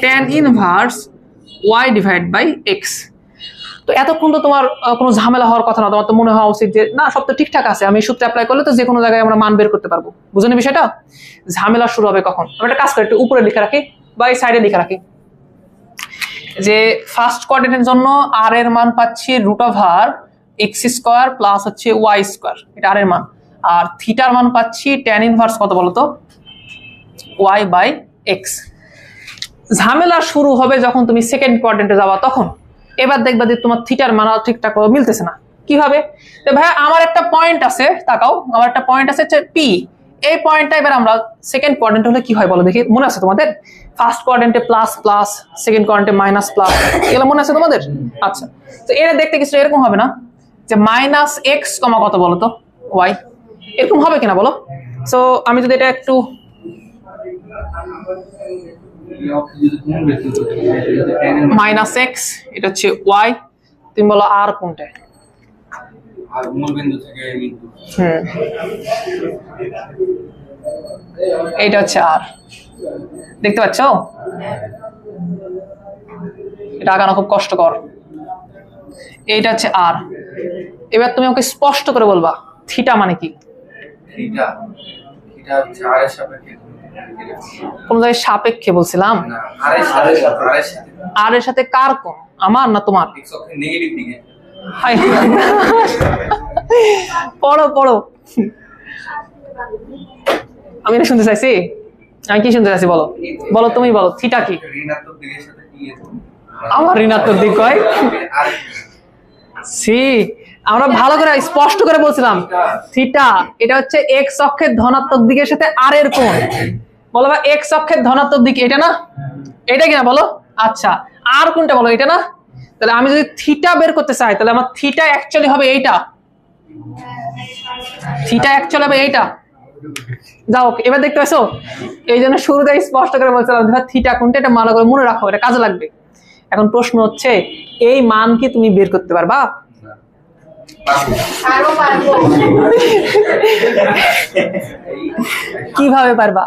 Tan inverse y divide by x. তো এতক্ষণ তো তোমার কোনো ঝামেলা হওয়ার কথা না, তোমার তো মনে হওয়া উচিত যে না সব তো ঠিকঠাক আছে, আমি সূত্র অ্যাপ্লাই করলে তো যে কোনো জায়গায় আমরা মান বের করতে পারবো। বুঝলেন বিষয়টা? ঝামেলা শুরু হবে কখন? আমি একটা কাজ করি, একটু উপরে লিখে রাখি বা এই সাইডে লিখে রাখি, যে ফার্স্ট কোয়াড্রেন্টের জন্য আর এর মান পাচ্ছি √r এক্স স্কয়ার প্লাস হচ্ছে ওয়াই স্কয়ার, এটা আর এর মান। আর থিটার মান পাচ্ছি ট্যান ইনভার্স কত বলতো, ওয়াই বাই এক্স। ঝামেলা শুরু হবে যখন তুমি সেকেন্ড কোয়াড্রেন্টে যাবা তখন। এবার দেখবা যে তোমার থিটার মান ঠিকঠাক মিলতেছে না। কিভাবে? ভাই আমার একটা পয়েন্ট আছে, তাকাও, আমার একটা পয়েন্ট আছে পি, এই পয়েন্টটা এবার আমরা সেকেন্ড কোয়াড্রেন্ট হলে কি হয় বলো দেখি, মনে আছে তোমাদের? ফার্স্ট কোয়াড্রেন্টে প্লাস প্লাস, সেকেন্ড কোয়াড্রেন্টে মাইনাস প্লাস, এগুলো মনে আছে তোমাদের? আচ্ছা তো এটা দেখতে কিছু এরকম হবে না, যে মাইনাস এক্স কমা কত বলো তো, ওয়াই, এরকম হবে কিনা বলো? সো আমি যদি এটা একটু মাইনাস এক্স, এটা হচ্ছে ওয়াই, তুমি বলো আর কোনটা? আর মূলবিন্দু থেকে বিন্দু, এইটা হচ্ছে আর, দেখতে পাচ্ছ? এটা আঁকানো খুব কষ্টকর। এইটা হচ্ছে আর। এবার তুমি ওকে স্পষ্ট করে বলবা থিটা মানে কি? থিটা হচ্ছে r এর সাপেক্ষে, কোন জায়গায় সাপেক্ষে বলছিলাম? না r এর সাথে, আর এর সাথে কার কোণ, আমার না তোমার? x অক্ষের নেগেটিভ দিকে। হাই পড়ো আমি এটা শুনতে চাইছি, আমি কি শুনতে চাইছি বলো, বলো তুমি বলো, থিটা কি? ঋণাত্মক দিকের সাথে কি আমার ঋণাত্মক দিক কয় সি, আমরা ভালো করে স্পষ্ট করে বলছিলাম থিটা এটা হচ্ছে এক্স অক্ষের ধনাত্মক দিকের সাথে আর এর কোণ। বলো বা এক্স অক্ষের ধনাত্মক দিক এটা না, এটা কিনা বলো। আচ্ছা আর কোনটা বলো, এটা না? তাহলে আমি যদি থিটা বের করতে চাই তাহলে আমার থিটা অ্যাকচুয়ালি হবে এইটা, থিটা অ্যাকচুয়ালি হবে এইটা। যাও এবার দেখতে পাচ্ছো, এই জন্য শুরুতে স্পষ্ট করে বলছিলাম থিটা কোনটা, এটা ভালো করে মনে রাখো, এটা কাজে লাগবে। এখন প্রশ্ন হচ্ছে এই মান কি তুমি বের করতে পারবা? কিভাবে পারবা?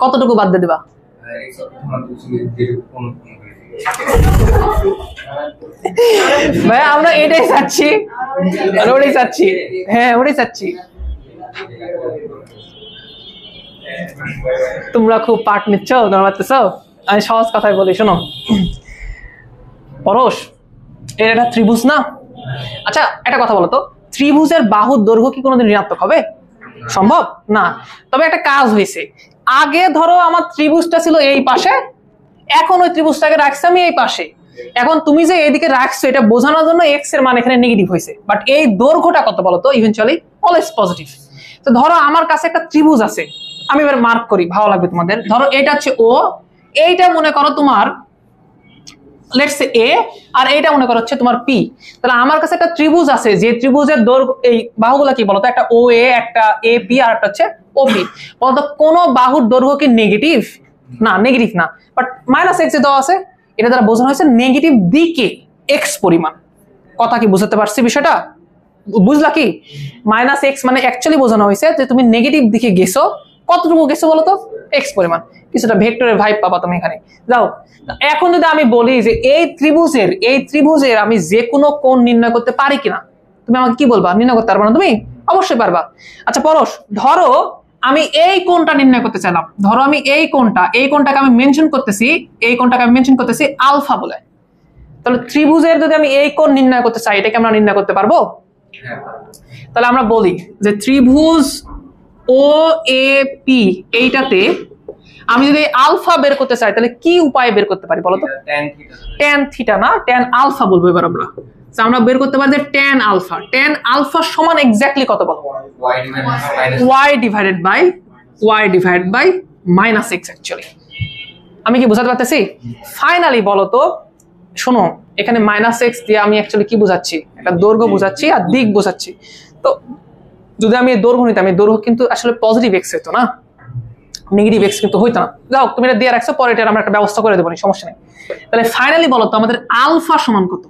কতটুকু বাদ দিয়ে দিবা? ভাই আমরা এটাই চাচ্ছি, ওটাই চাচ্ছি, হ্যাঁ ওটাই চাচ্ছি। তোমরা খুব পাঠ নিচ্ছ, ধরতেছ। আমি সহজ কথায় বলি, শোনো পরশ, এর একটা ত্রিভুজ না? আচ্ছা একটা কথা বলো তো, ত্রিভুজের বাহুর দৈর্ঘ্য কি কোনোদিন ঋণাত্মক হবে? সম্ভব না। তবে একটা কাজ হয়েছে, আগে ধরো আমার ত্রিভুজটা ছিল এই পাশে, এখন ওই ত্রিভুজটাকে রাখছি আমি এই পাশে। এখন তুমি যে এইদিকে রাখছো এটা বোঝানোর জন্য এক্স এর মান এখানে নেগেটিভ হয়েছে, বাট এই দৈর্ঘ্যটা কত বলো তো? Eventually always positive. তো ধরো আমার কাছে একটা ত্রিভুজ আছে, আমি এবার মার্ক করি, ভালো লাগবে তোমাদের। ধরো এটা হচ্ছে ও, এইটা মনে করো তোমার লেটস সে এ, আর এইটা মনে করো হচ্ছে তোমার পি। তাহলে আমার কাছে একটা ত্রিভুজ আছে, যে ত্রিভুজের দৈর্ঘ্য, এই বাহুগুলো কি বলতো? একটা ও এ, একটা এ পি, আর একটা হচ্ছে ও পি। বলতো কোন বাহুর দৈর্ঘ্য কি নেগেটিভ? না, নেগেটিভ না। বাট মাইনাস এক্স দেওয়া আছে, এটা দ্বারা বোঝানো হয়েছে নেগেটিভ দিকে এক্স পরিমাণ। কথা কি বুঝতে পারছি বিষয়টা? বুঝলা কি? মাইনাস এক্স মানে অ্যাকচুয়ালি বোঝানো হয়েছে যে তুমি নেগেটিভ দিকে গেছো, কতটুকু গেছো বলো তো? এক্স পরিমাণ। কিছুটা ভেক্টরের ভাইব পাবা তুমি এখানে। যাও এখন যদি আমি বলি যে এই ত্রিভুজের আমি যে কোনো কোণ নির্ণয় করতে পারি কিনা, তুমি আমাকে কি বলবা? নির্ণয় করতে পারবা না তুমি? অবশ্যই পারবা। আচ্ছা পরশ, ধরো আমি এই কোণটা নির্ণয় করতে চাইলাম, ধরো আমি এই কোণটাকে আমি মেনশন করতেছি, এই কোণটাকে আমি মেনশন করতেছি আলফা বলে। তাহলে ত্রিভুজের যদি আমি এই কোণ নির্ণয় করতে চাই, এটাকে আমরা নির্ণয় করতে পারবো? তাহলে আমরা বলি যে ত্রিভুজ ও এ পি, এইটাতে আমি যদি আলফা বের করতে চাই তাহলে কি উপায়ে বের করতে পারি বলো তো? ট্যান থিটা না, ট্যান আলফা বলবো এবার আমরা। আমরা বের করতে পারি যে ট্যান আলফা সমান এক্স্যাক্টলি কত বলো? y divided by minus x. Actually আমি কি বোঝাতে পারতেছি? ফাইনালি বলো তো, শোনো এখানে মাইনাস এক্স দিয়ে আমি অ্যাকচুয়ালি কি বোঝাচ্ছি? একটা দৈর্ঘ্য বোঝাচ্ছি আর দিক বোঝাচ্ছি। তো যদি আমি দৈর্ঘ্য নিতাম, এই দৈর্ঘ্য কিন্তু আসলে পজিটিভ এক্স হতো না, নেগেটিভ এক্স কিন্তু হইতো না। যাও তুমি এটা দিয়ে রাখছো, পরে এটা আমরা একটা ব্যবস্থা করে দেবো, সমস্যা নেই। তাহলে ফাইনালি বলো তো আমাদের আলফা সমান কত?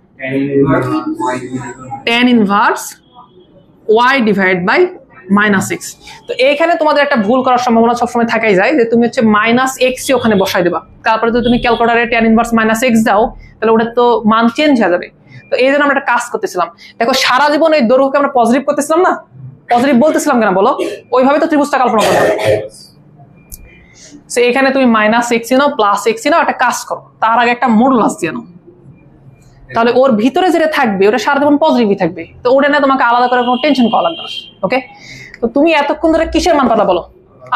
tan inverse y divide by minus x. তো এইখানে তোমাদের একটা ভুল করার সম্ভাবনা সবসময় থাকাই যায়, যে তুমি হচ্ছে মাইনাস এক্স ওখানে বসাই দেবা, তারপরে যদি তুমি ক্যালকুলেটারে tan ইনভার্স মাইনাস এক্স দাও তাহলে ওটা তো মান চেঞ্জ হয়ে যাবে। তো এই জন্য আমরা একটা কাজ করতেছিলাম, দেখো সারা জীবন এই দৈর্ঘ্যকে আমরা পজিটিভ করতেছিলাম না, পজিটিভ বলতেছিলাম কেন বলো? ওইভাবে তো ত্রিভুজটা কল্পনা করতে হবে। এখানে তুমি মাইনাস এক্স নাও, প্লাস এক্স নাও, একটা কাজ করো, তার আগে একটা মডুলাস দিয়ে নাও, তাহলে ওর ভিতরে যেটা থাকবে ওটা সারা জীবন পজিটিভই থাকবে। তো ওটা না তোমাকে আলাদা করে কোনো টেনশন করা লাগবে না। ওকে, তো তুমি এতক্ষণ ধরে কিসের মান পাতা বলো?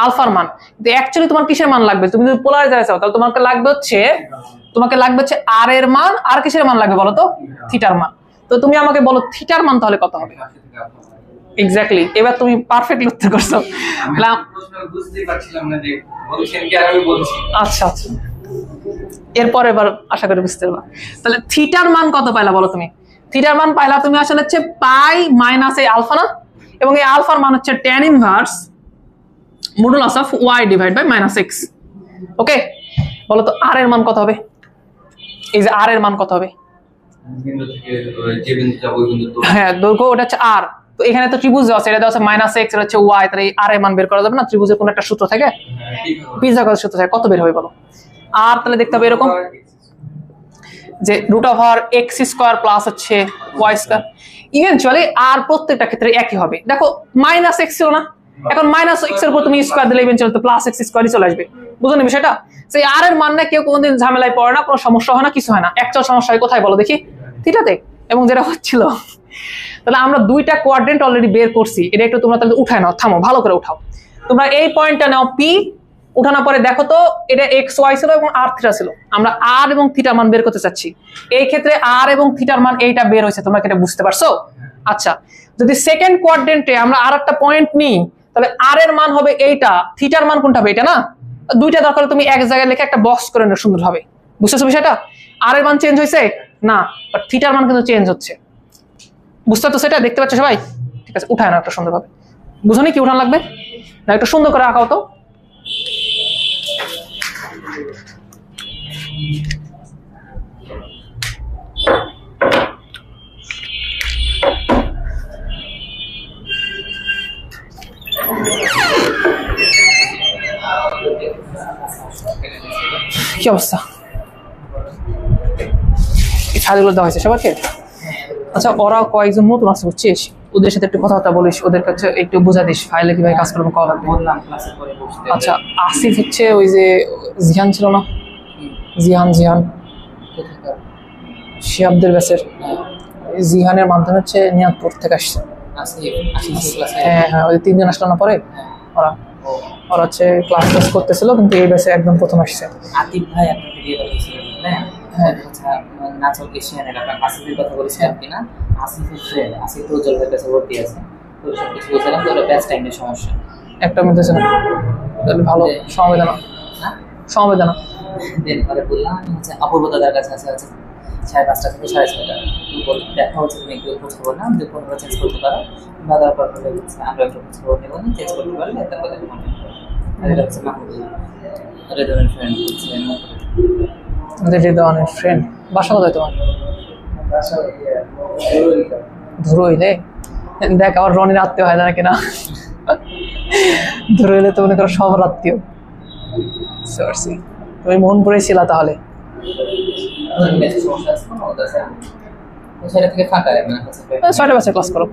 আলফার মান। কিন্তু অ্যাকচুয়ালি তোমার কিসের মান লাগবে? তুমি যদি পোলারাইজ চাও তাহলে তোমাকে লাগবে হচ্ছে আর এর মান, আর কিসের মান লাগবে বলো তো? থিটার মান। তো তুমি আমাকে বলো থিটার মান তাহলে কত হবে? এক্স্যাক্টলি, এবার তুমি পারফেক্টলি উত্তর করছো। আচ্ছা আচ্ছা, এরপর এবার আশা করি বুঝতে পারবা। তাহলে থিটার মান কত পাইলা বলো তুমি? থিটার মান পাইলা তুমি আসলে হচ্ছে পাই মাইনাস এই আলফা না, এবং এই আলফার মান হচ্ছে tan inverse modulus of y divide by minus X. Okay, বলো তো আর এর মান কত হবে? এই যে আর এর মান কত হবে? হ্যাঁ, দৈর্ঘ্য ওটা হচ্ছে আর। তো এখানে তো ত্রিভুজ দেওয়া আছে, এটা দেওয়া আছে মাইনাস এক্স, এটা হচ্ছে ওয়াই, তাহলে আর এর মান বের করা যাবে না? ত্রিভুজের কোন একটা সূত্র থাকে, পিথাগোরাস সূত্র থাকে, কত বের হবে বলো? আর তাহলে দেখতে হবে এরকম যে root over x square plus হচ্ছে ওয়াই স্কোয়ার। ইভেনচুয়ালি আর প্রত্যেকটা ক্ষেত্রে একই হবে। দেখো মাইনাস এক্স ছিল না, এখন মাইনাস এক্স এর উপর তুমি স্কোয়ার দিলে ইভেনচুয়ালি তো প্লাস এক্স স্কোয়ারই চলে আসবে। বুঝলেন বিষয়টা? সেই আর এর মান না কেউ কোনোদিন ঝামেলায় পড়ে না, কোনো সমস্যা হয় না, কিছু হয় না। একচুয়াল সমস্যা হয় কোথায় বলো দেখি? থিটাতে। এবং যেটা হচ্ছিল তাহলে আমরা দুইটা কোয়াড্রেন্ট অলরেডি বের করছি, এটা একটু তোমরা তাহলে উঠায় নাও, থামো ভালো করে উঠাও। তোমরা এই পয়েন্টটা নাও পি, উঠানোর পরে দেখো তো এটা এক্স ওয়াই ছিল এবং আর থিটা ছিল, আমরা আর এবং থিটার মান বের করতে চাচ্ছি। এই ক্ষেত্রে আর এবং থিটার মান এইটা বের হয়েছে, তোমরা কি এটা বুঝতে পারছো? আচ্ছা, যদি সেকেন্ড কোয়াড্রেন্টে আমরা আর একটা পয়েন্ট নিই, তাহলে আর এর মান হবে এইটা, থিটার মান কোনটা হবে? এটা না? দুইটা দরকার তুমি এক জায়গায় লিখে একটা বক্স করে নাও সুন্দর হবে। বুঝতেছো বিষয়টা? আর এর মান চেঞ্জ হয়েছে না, বাট থিটার মান কিন্তু চেঞ্জ হচ্ছে। বুঝতে তো সেটা দেখতে পাচ্ছ সবাই? ঠিক আছে, উঠায় না একটা সুন্দরভাবে। বুঝনি কি উঠান লাগবে না? একটু সুন্দর করে আঁকাও তো। কি অবস্থা? ছাদগুলো দেওয়া হয়েছে সবাইকে? আচ্ছা, ওরা কয়েকজন নতুন আছে বুঝছিস, ওদের সাথে একটু কথাবার্তা বলিস, ওদের কাছে একটু বোঝা দিস ফাইলে কিভাবে কাজ করবো করা লাগবে। আচ্ছা, আসিফ হচ্ছে ওই যে জিহান ছিল না, জিহান শিহাবদের ব্যাচের, জিহানের মাধ্যমে হচ্ছে নিয়াদপুর থেকে আসছে। হ্যাঁ, ওই 3 জন আসলো না পরে, ওরা হচ্ছে ক্লাস করতেছিল, কিন্তু এই ব্যাচে একদম প্রথম আসছে। আতিফ ভাই একটা ভিডিও বানিয়েছিলেন, হ্যাঁ, আচ্ছা নাচল এশিয়ানের আপনার আসিফের কথা বলেছিলাম কিনা? আসিফের ফ্রেন্ড, আসিফ তো জলভাই কাছে ভর্তি আছে, তো সব কিছু বলছিলাম, তো ওরা ব্যাচ টাইমের সমস্যা একটা মধ্যে না, তাহলে ভালো সমবেদনা দেন পরে বললাম হচ্ছে অপূর্ব দাদার কাছে আছে 5:30 থেকে 6:30, বললাম দেখা হচ্ছে, তুমি একটু খোঁজ খবর না, যদি কোনোটা চেঞ্জ করতে পারো দাদার পর বলে বলছে আমরা একটু খোঁজ খবর নেব, চেঞ্জ করতে পারলে একটা কথা কন্ট্যাক্ট করো। আর এটা হচ্ছে মাহমুদুল্লাহ রেদনের ফ্রেন্ড, হচ্ছে রেদনের ফ্রেন্ড। বাসা কোথায় তোমার? ধুরইলে। দেখ আবার রনির আত্মীয় হয় না কিনা? ধুরইলে তো মনে করো সবার আত্মীয়। তুমি মোহনপুরে ছিলা তাহলে? সেটা থেকে ফাঁকা মানে 6টা বাজে ক্লাস করো।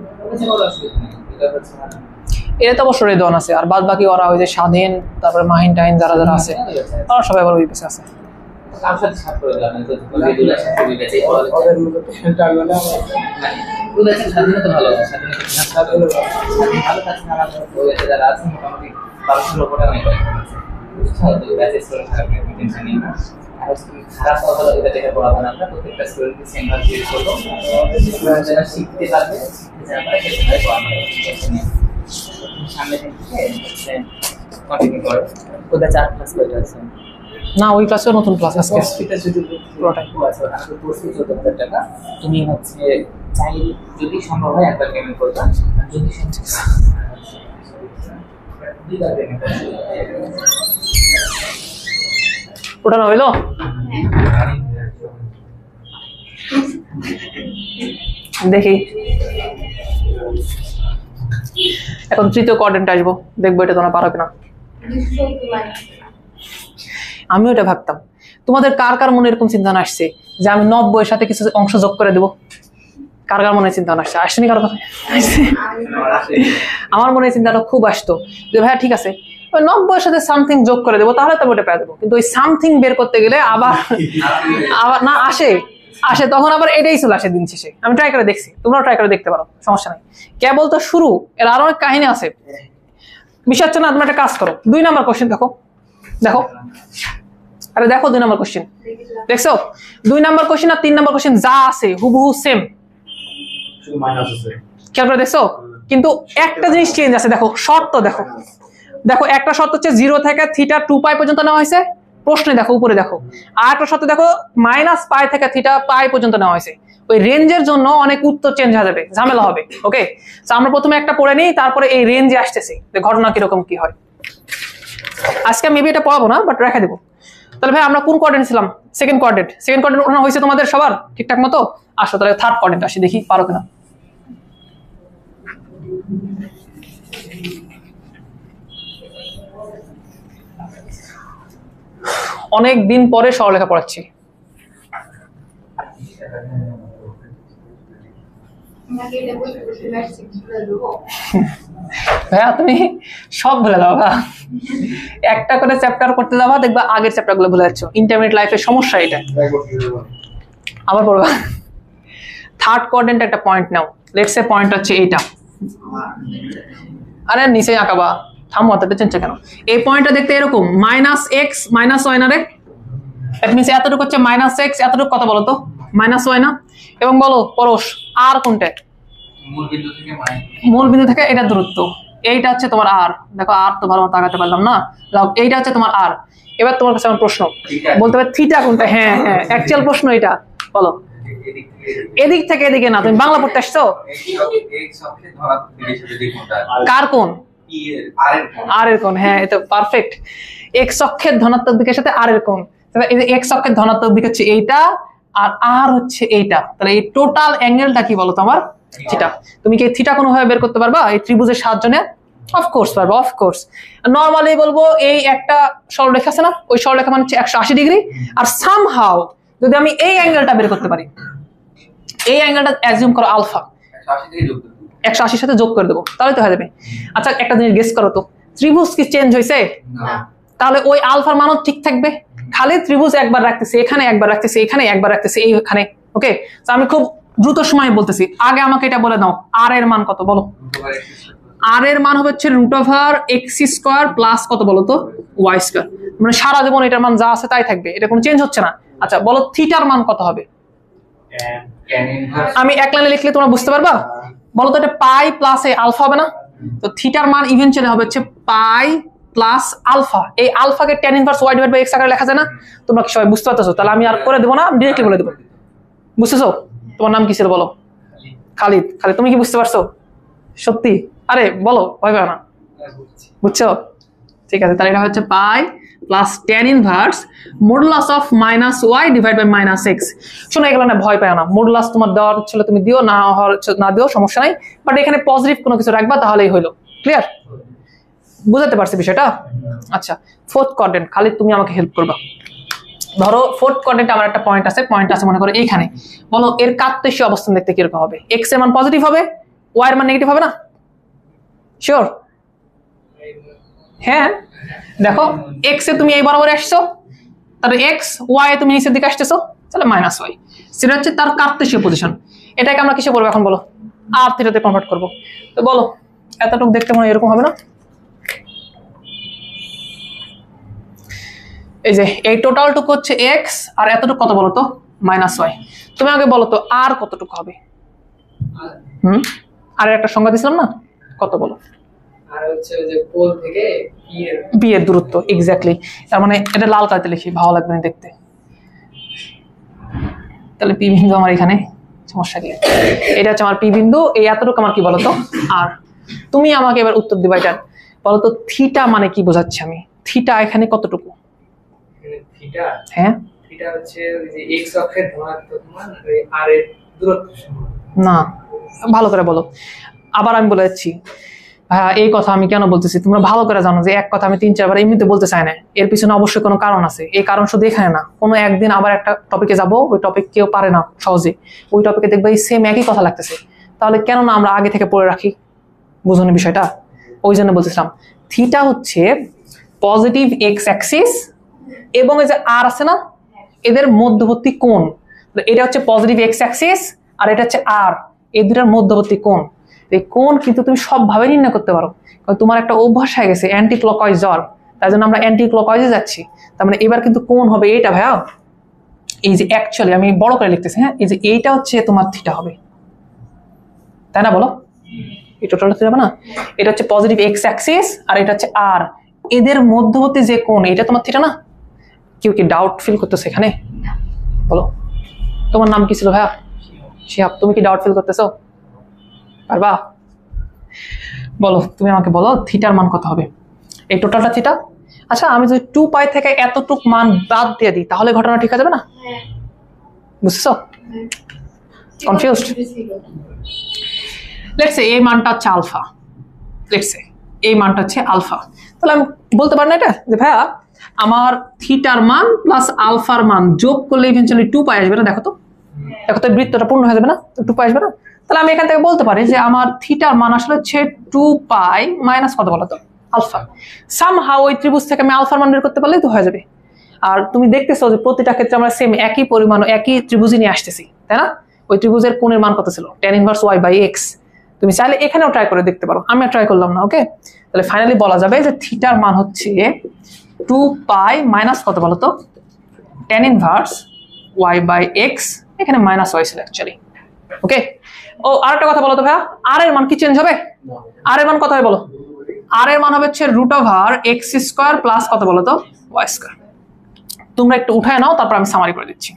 এটা তো অবশ্য রেদন আছে, আর বাদ বাকি ওরা ওই যে স্বাধীন, তারপরে মাহিন টাহিন যারা যারা আছে, তারা সবাই আবার ওই পেছে আছে। কার সাথে সাথে করে দিলাম তো রেগুলার সাথে বিবেচে ওদের স্বাধীনতা ভালো আছে, স্বাধীনতা ভালো কাজ না আমাদের ওই যারা আছে মোটামুটি 1200 লোক ওটা নেই, বুঝছো? তো ব্যাচে স্টুডেন্ট খারাপ টেনশন নেই না। আর খারাপ হওয়া এটা দেখে পড়াবো না আমরা, প্রত্যেকটা স্টুডেন্টকে সেম ভাবে ট্রিট করবো, যারা শিখতে পারবে, শিখতে যারা পারে সেটাই পড়ানো হবে। সামনে থেকে কন্টিনিউ করে ওদের 4 ক্লাস করে আছে না, ওই ক্লাসে নতুন ক্লাস আজকে পুরোটাই। $14,000 টাকা। তুমি হচ্ছে চাই যদি সম্ভব হয় একবার পেমেন্ট করবা, যদি ওটা না হইলো? দেখি এখন তৃতীয় কোয়াড্রেন্ট আসবো, দেখবো এটা তোমরা পারো কিনা। আমিও এটা ভাবতাম। তোমাদের কার কার মনে এরকম চিন্তা আসছে যে আমি 90 এর সাথে কিছু অংশ যোগ করে দেবো? কার কার মনে চিন্তা আসছে? আসেনি কারো কথা? আমার মনে চিন্তাটা খুব আসতো যে ভাইয়া ঠিক আছে 90 এর সাথে সামথিং যোগ করে দেবো, তাহলে তো ওটা পেয়ে দেবো। কিন্তু ওই সামথিং বের করতে গেলে আবার না আসে তখন আবার এটাই চলে আসে দিন শেষে। আমি ট্রাই করে দেখছি, তোমরাও ট্রাই করে দেখতে পারো, সমস্যা নাই। কেবল তো শুরু, এর আরো অনেক কাহিনী আছে। বিষয় হচ্ছে না, তোমরা একটা কাজ করো, 2 নাম্বার কোশ্চেন দেখো। আরে দেখো 2 নাম্বার কোশ্চেন দেখছো? 2 নাম্বার কোশ্চেন আর 3 নাম্বার কোশ্চেন যা আছে হুবহু সেম, শুধু মাইনাস আছে। খেয়াল করে দেখছো? কিন্তু একটা জিনিস চেঞ্জ আছে, দেখো শর্ত দেখো একটা শর্ত হচ্ছে 0 থেকে থিটা 2π পর্যন্ত নেওয়া হয়েছে প্রশ্নে, দেখো উপরে দেখো। আর একটা শর্ত দেখো -π থেকে থিটা π পর্যন্ত নেওয়া হয়েছে। ওই রেঞ্জের জন্য অনেক উত্তর চেঞ্জ হয়ে যাবে, ঝামেলা হবে। ওকে, তো আমরা প্রথমে একটা পড়ে নিই, তারপরে এই রেঞ্জে আসতেছি ঘটনা কিরকম কি হয়। আজকে মেবি এটা পড়াবো না, বাট রেখে দেবো। তাহলে ভাই আমরা কোন কোয়াড্রেন্ট ছিলাম? সেকেন্ড কোয়াড্রেন্ট ওঠানো হয়েছে তোমাদের সবার ঠিকঠাক মতো? আসো তাহলে থার্ড কোয়াড্রেন্ট আসি, দেখি পারো কিনা। অনেক দিন পরে সরলরেখা পড়াচ্ছি। ভাইয়া তুমি সব ভুলে যাও, একটা করে চ্যাপ্টার করতে যাবা, দেখবা আগের চ্যাপ্টার গুলো ভুলে যাচ্ছ। ইন্টারমিডিয়েট লাইফের সমস্যা এটা। আবার পড়বা। থার্ড কোয়াড্রেন্ট একটা point now, let's say point হচ্ছে এইটা, আরে নিচে আঁকাবা, থামো অতটা চেঞ্জ কেন? এই পয়েন্টটা দেখতে এরকম -x -y না রে? দ্যাট মিন্স এতটুকু হচ্ছে -x, এতটুকু কত বলো তো? -y না? এবং বলো পরশ আর কোনটা? মূল বিন্দু থেকে এটা দূরত্ব, এইটা হচ্ছে তোমার আর। দেখো আর তো ভালো মতো আগাতে পারলাম না, এইটা হচ্ছে তোমার আর। এবার তোমার কাছে আমার প্রশ্ন, বলতে হবে থিটা কোনটা? হ্যাঁ হ্যাঁ, অ্যাকচুয়াল প্রশ্ন এটা। বলো এদিক থেকে এদিকে না, তুমি বাংলা পড়তে আসছো? কার কোণ? আর এর কোণ। হ্যাঁ, এটা পারফেক্ট। এক্স অক্ষের ধনাত্মক দিকের সাথে আর এর কোণ। তাহলে এই যে এক্স অক্ষের ধনাত্মক দিক হচ্ছে এইটা, আর আর হচ্ছে এইটা। তাহলে এই টোটাল অ্যাঙ্গেলটা কি বলো তো আমার? থিটা। তুমি কি থিটা কোনোভাবে বের করতে পারবা এই ত্রিভুজের সাহায্যে? অফকোর্স পারবো, অফকোর্স। নর্মালি বলবো এই একটা সরলরেখা আছে না, ওই সরলরেখা মানে হচ্ছে 180 ডিগ্রি। আর সামহাউ যদি আমি এই অ্যাঙ্গেলটা বের করতে পারি, এই অ্যাঙ্গেলটা অ্যাজিউম করো আলফা, 180 সাথে যোগ করে দেবো, তাহলে তো হয়ে যাবে। আচ্ছা একটা জিনিস গেস করো তো, ত্রিভুজ কি চেঞ্জ হয়েছে? তাহলে ওই আলফার মানও ঠিক থাকবে, খালি ত্রিভুজ একবার রাখতেছি এখানে, একবার রাখতেছি এখানে, একবার রাখতেছি এইখানে। ওকে, তো আমি খুব দ্রুত সময় বলতেছি, আগে আমাকে এটা বলে দাও, আর এর মান কত বলো? আর এর মান হবে হচ্ছে √x² প্লাস কত বলো তো? y²। মানে সারা জীবন এটার মান যা আছে তাই থাকবে, এটা কোনো চেঞ্জ হচ্ছে না। আচ্ছা বলো থিটার মান কত হবে? আমি এক লাইনে লিখলে তোমরা বুঝতে পারবা? বলো তো এটা পাই প্লাস এই আলফা হবে না? তো থিটার মান ইভেন্চুয়ালি হবে হচ্ছে পাই প্লাস আলফা। এই আলফাকে tan ইনভার্স y/x আকারে লেখা যায় না? তোমরা কি সবাই বুঝতে পারতেছো? তাহলে আমি আর করে দেবো না, ডিরেক্টলি বলে দেবো। বুঝতেছো? তোমার নাম কি ছিল বলো? খালিদ। খালিদ তুমি কি বুঝতে পারছো? সত্যি? আরে বলো, ভয় পাও না। বুঝছো? ঠিক আছে, তাহলে এটা হচ্ছে pi plus tan inverse modulus of -y divide by -x। শোনো এগুলো না ভয় পাও না, মডুলাস তোমার দেওয়ার ছিল তুমি দিও, না না দিও সমস্যা নাই, বাট এখানে পজিটিভ কোনো কিছু রাখবা তাহলেই হইলো। ক্লিয়ার? বুঝাতে পারছি বিষয়টা? আচ্ছা, ফোর্থ কোয়াড্রেন্ট, খালিদ তুমি আমাকে হেল্প করবা। ধরো ফোর্থ কোয়াড্রেন্টে আমার একটা পয়েন্ট আছে মনে করো এইখানে। বলো এর কার্তেশীয় অবস্থান দেখতে কিরকম হবে? এক্স এর মান পজিটিভ হবে, ওয়াই এর মান নেগেটিভ হবে না? শিওর? হ্যাঁ, দেখো এক্স এ তুমি এই বরাবর আসছো, তাহলে এক্স, ওয়াই এ তুমি নিচের দিকে আসতেছো, তাহলে -y। সেটা হচ্ছে তার কার্তেশীয় পজিশন। এটাকে আমরা কিসে করবো এখন বলো? আর থিটাতে কনভার্ট করবো। তো বলো এতটুকু দেখতে মনে এরকম হবে না? এই যে এই টোটালটুকু হচ্ছে এক্স, আর এতটুকু কত বলো তো? -y। তুমি আগে বলো তো আর কতটুকু হবে? আর একটা সংখ্যা দিছিলাম না, কত বলো? আর হচ্ছে ওই যে পোল থেকে বি এর দূরত্ব। এক্স্যাক্টলি। তার মানে এটা লাল কালিতে লিখি, ভালো লাগবে না দেখতে। তাহলে পি বিন্দু আমার এখানে, সমস্যা কি? এটা হচ্ছে আমার পি বিন্দু, এই এতটুকু আমার কি বলতো? আর তুমি আমাকে এবার উত্তর দিবা এটা। বলতো থিটা মানে কি বোঝাচ্ছি আমি? থিটা এখানে কতটুকু? থিটা, হ্যাঁ থিটা হচ্ছে ওই যে x অক্ষের ধনাত্মক মান আর এর দূরত্ব সমান। না, ভালো করে বলো। আবার আমি বলে যাচ্ছি, হ্যাঁ এই কথা আমি কেন বলতেছি তোমরা ভালো করে জানো যে এক কথা আমি 3-4 বার এমনিতে বলতে চাই না, এর পিছনে অবশ্যই কোনো কারণ আছে। এই কারণ শুধু এখানে না, কোনো একদিন আবার একটা টপিকে যাব, ওই টপিক কেউ পারে না সহজে, ওই টপিকে দেখবে এই সেম একই কথা লাগতেছে। তাহলে কেন না আমরা আগে থেকে পড়ে রাখি, বুঝুন বিষয়টা? ওই জন্য বলতেছিলাম থিটা হচ্ছে পজিটিভ এক্স অ্যাক্সিস এবং এই যে আর আছে না, এদের মধ্যবর্তী কোণ। এটা হচ্ছে পজিটিভ এক্স অ্যাক্সিস আর এটা হচ্ছে আর, এই দুটার মধ্যবর্তী কোণ। এই কোণ কিন্তু তুমি সবভাবে নির্ণয় করতে পারো, কারণ তোমার একটা অভ্যাস হয়ে গেছে অ্যান্টি ক্লকওয়াইজ যাওয়ার, তাই জন্য আমরা অ্যান্টি ক্লকওয়াইজে যাচ্ছি। তার মানে এবার কিন্তু কোণ হবে এইটা ভাইয়া, এই যে অ্যাকচুয়ালি আমি বড় করে লিখতেছি, হ্যাঁ এই যে এইটা হচ্ছে তোমার থিটা হবে, তাই না? বলো এই টোটালটা থিটা হবে না? এটা হচ্ছে পজিটিভ এক্স অ্যাক্সিস আর এটা হচ্ছে আর, এদের মধ্যবর্তী যে কোণ এটা তোমার থিটা না? কেউ কি ডাউট ফিল করতেছে এখানে? বলো তোমার নাম কি ছিল ভাইয়া? শিহাব। তুমি কি ডাউট ফিল করতেছো? পারবা? বলো তুমি আমাকে বলো থিটার মান কত হবে? এই টোটালটা থিটা। আচ্ছা আমি যদি 2 পাই থেকে এতটুক মান বাদ দিয়ে দিই তাহলে ঘটনা ঠিক হয়ে যাবে না? বুঝছো? কনফিউজড? লেটস সে এই মানটা হচ্ছে আলফা, লেটস সে এই মানটা হচ্ছে আলফা। তাহলে আমি বলতে পারি না এটা যে ভাইয়া আমার থিটার মান প্লাস আলফার মান যোগ করলে ইভেন্চুয়ালি 2 পাই আসবে না? দেখো তো, দেখো তো বৃত্তটা পূর্ণ হয়ে যাবে না? 2 পাই আসবে না? তাহলে আমি এখান থেকে বলতে পারি যে আমার থিটার মান আসলে হচ্ছে 2 পাই মাইনাস কত বলো তো? আলফা। সামহাউ ওই ত্রিভুজ থেকে আমি আলফার মান বের করতে পারলেই তো হয়ে যাবে। আর তুমি দেখতেছো যে প্রতিটা ক্ষেত্রে আমরা সেম একই পরিমাণ একই ত্রিভুজই নিয়ে আসতেছি, তাই না? ওই ত্রিভুজের কোণের মান কত ছিল, tan inverse y by x। তুমি চাইলে এখানেও ট্রাই করে দেখতে পারো, আমি ট্রাই করলাম না। ওকে, তাহলে ফাইনালি বলা যাবে যে থিটার মান হচ্ছে 2 পাই মাইনাস কত বলো তো, tan inverse y by x, এখানে মাইনাস y ছিল অ্যাকচুয়ালি। ওকে, ও আরেকটা কথা বলো তো ভাইয়া, আর এর মান কি চেঞ্জ হবে? আর এর মান কত হয় বলো? আর এর মান হবে হচ্ছে √x স্কয়ার প্লাস কত বলো তো, y স্কয়ার। তোমরা একটু উঠায় নাও, তারপর আমি সামারি করে দিচ্ছি।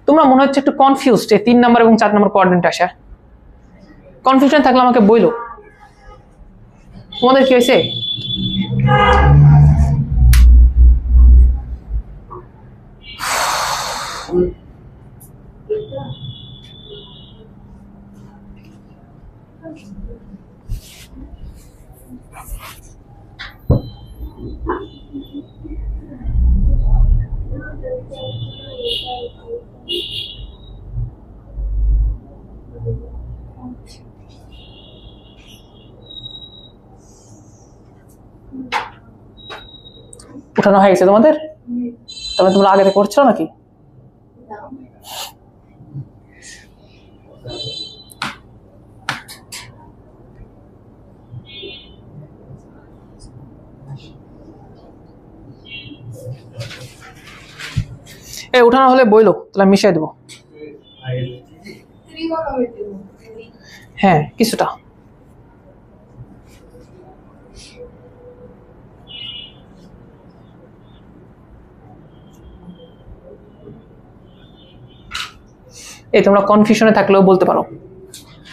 তোমরা মনে হচ্ছে একটু কনফিউজড এই 3 নাম্বার এবং 4 নাম্বার কোঅর্ডিনেট আসে। কনফিউশন থাকলে আমাকে বইলো, তোমাদের কি হয়েছে? উঠানো হয়ে গেছে তোমাদের? তবে তোমরা আগে থেকে করছো নাকি? উঠানো হলে বইলো, তাহলে মিশাই দেবো। হ্যাঁ, কিছুটা। এই তোমরা কনফিউশনে থাকলেও বলতে পারো,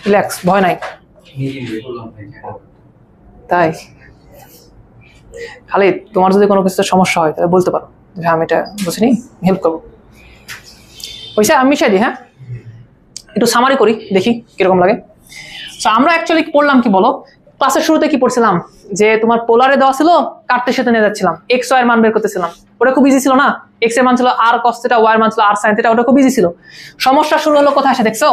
রিল্যাক্স, ভয় নাই। তাই খালি তোমার যদি কোনো কিছু সমস্যা হয় তাহলে বলতে পারো, আমি এটা বুঝিনি, হেল্প করবো। পয়সা আমি মিশাই দিই। হ্যাঁ, একটু সামারি করি, দেখি কিরকম লাগে। তো আমরা অ্যাকচুয়ালি পড়লাম কি বলো, ক্লাসের শুরুতে কি পড়ছিলাম, যে তোমার পোলারে দেওয়া ছিল, কাটতে সাথে নিয়ে যাচ্ছিলাম, এক্স ওয়াই এর মান বের করতেছিলাম। ওটা খুব ইজি ছিল না? এক্স এর মান ছিল আর কস থিটা, ওয়াই এর মান ছিল আর সাইন থিটা, ওটা খুব ইজি ছিল। সমস্যা শুরু হলো কোথায় আসে দেখছো?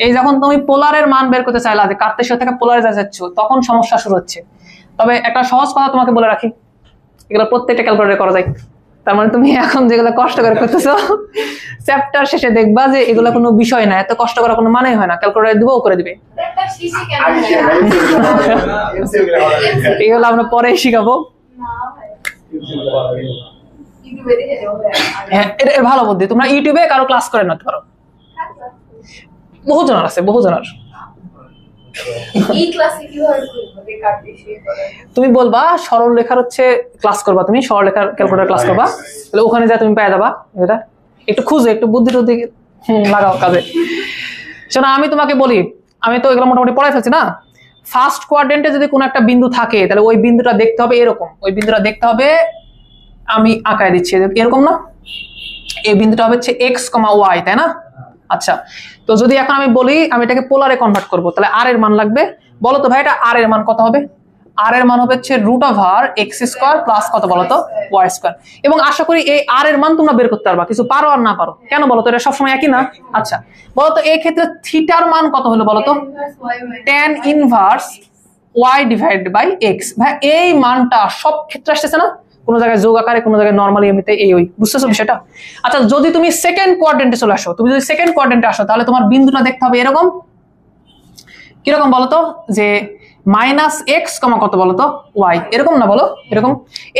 এই যখন তুমি পোলারের মান বের করতে চাইলা, যে কাটতে সাথে থেকে পোলারে যাচ্ছ, তখন সমস্যা শুরু হচ্ছে। তবে একটা সহজ কথা তোমাকে বলে রাখি, এগুলো প্রত্যেকটা ক্যালকুলেটর করা যায়। তার মানে তুমি এখন যেগুলো কষ্ট করে করতেছো, চ্যাপ্টার শেষে দেখবা যে এগুলো কোনো বিষয় না, এত কষ্ট করার কোনো মানেই হয় না। ক্যালকুলেটর দিবো, করে দিবে। এগুলো আমরা পরে শিখাবো। হ্যাঁ, এটা ভালো বুদ্ধি। তোমরা ইউটিউবে কারো ক্লাস করে নিতে পারো, বহুজনের আছে, বহুজনের। তুমি বলবা সরল রেখার হচ্ছে ক্লাস করবা, তুমি সরল রেখার ক্যালকুলেটর ক্লাস করবা, তাহলে ওখানে যা তুমি পেয়ে যাবা। এটা একটু খুঁজে, একটু বুদ্ধি টুদ্ধি লাগাও কাজে। শোনো, আমি তোমাকে বলি, আমি তো এগুলো মোটামুটি পড়াই ফেলছি না। ফার্স্ট কোয়াড্রেন্টে যদি কোনো একটা বিন্দু থাকে, তাহলে ওই বিন্দুটা দেখতে হবে এরকম। ওই বিন্দুটা দেখতে হবে, আমি আঁকায় দিচ্ছি এরকম না, এই বিন্দুটা হচ্ছে এক্স কমা ওয়াই, তাই না? আচ্ছা, তো যদি এখন আমি বলি আমি এটাকে পোলারে কনভার্ট করব, তাহলে আর এর মান লাগবে। বলো তো ভাই, এটা আর এর মান কত হবে? আর এর মান হবে হচ্ছে √x স্কয়ার প্লাস কত বলো তো, y স্কয়ার। এবং আশা করি এই আর এর মান তোমরা বের করতে পারবা, কিছু পারো আর না পারো। কেন বলো তো, এটা সবসময় একই না? আচ্ছা, বলো তো এই ক্ষেত্রে থিটার মান কত হলো বলো তো? tan inverse y divided by x। ভাই এই মানটা সব ক্ষেত্রে আসতেছে না, কোনো জায়গায় যোগ আকারে, কোনো জায়গায় নরমালি, এমনিতে এই ওই, বুঝতেছো বিষয়টা? আচ্ছা, যদি তুমি সেকেন্ড কোয়াড্রেন্টে চলে আসো, তুমি যদি সেকেন্ড কোয়াড্রেন্টে আসো, তাহলে তোমার বিন্দুটা দেখতে হবে এরকম। কিরকম বলতো, যে -x কত বলতো, y, এরকম না বলো, এরকম।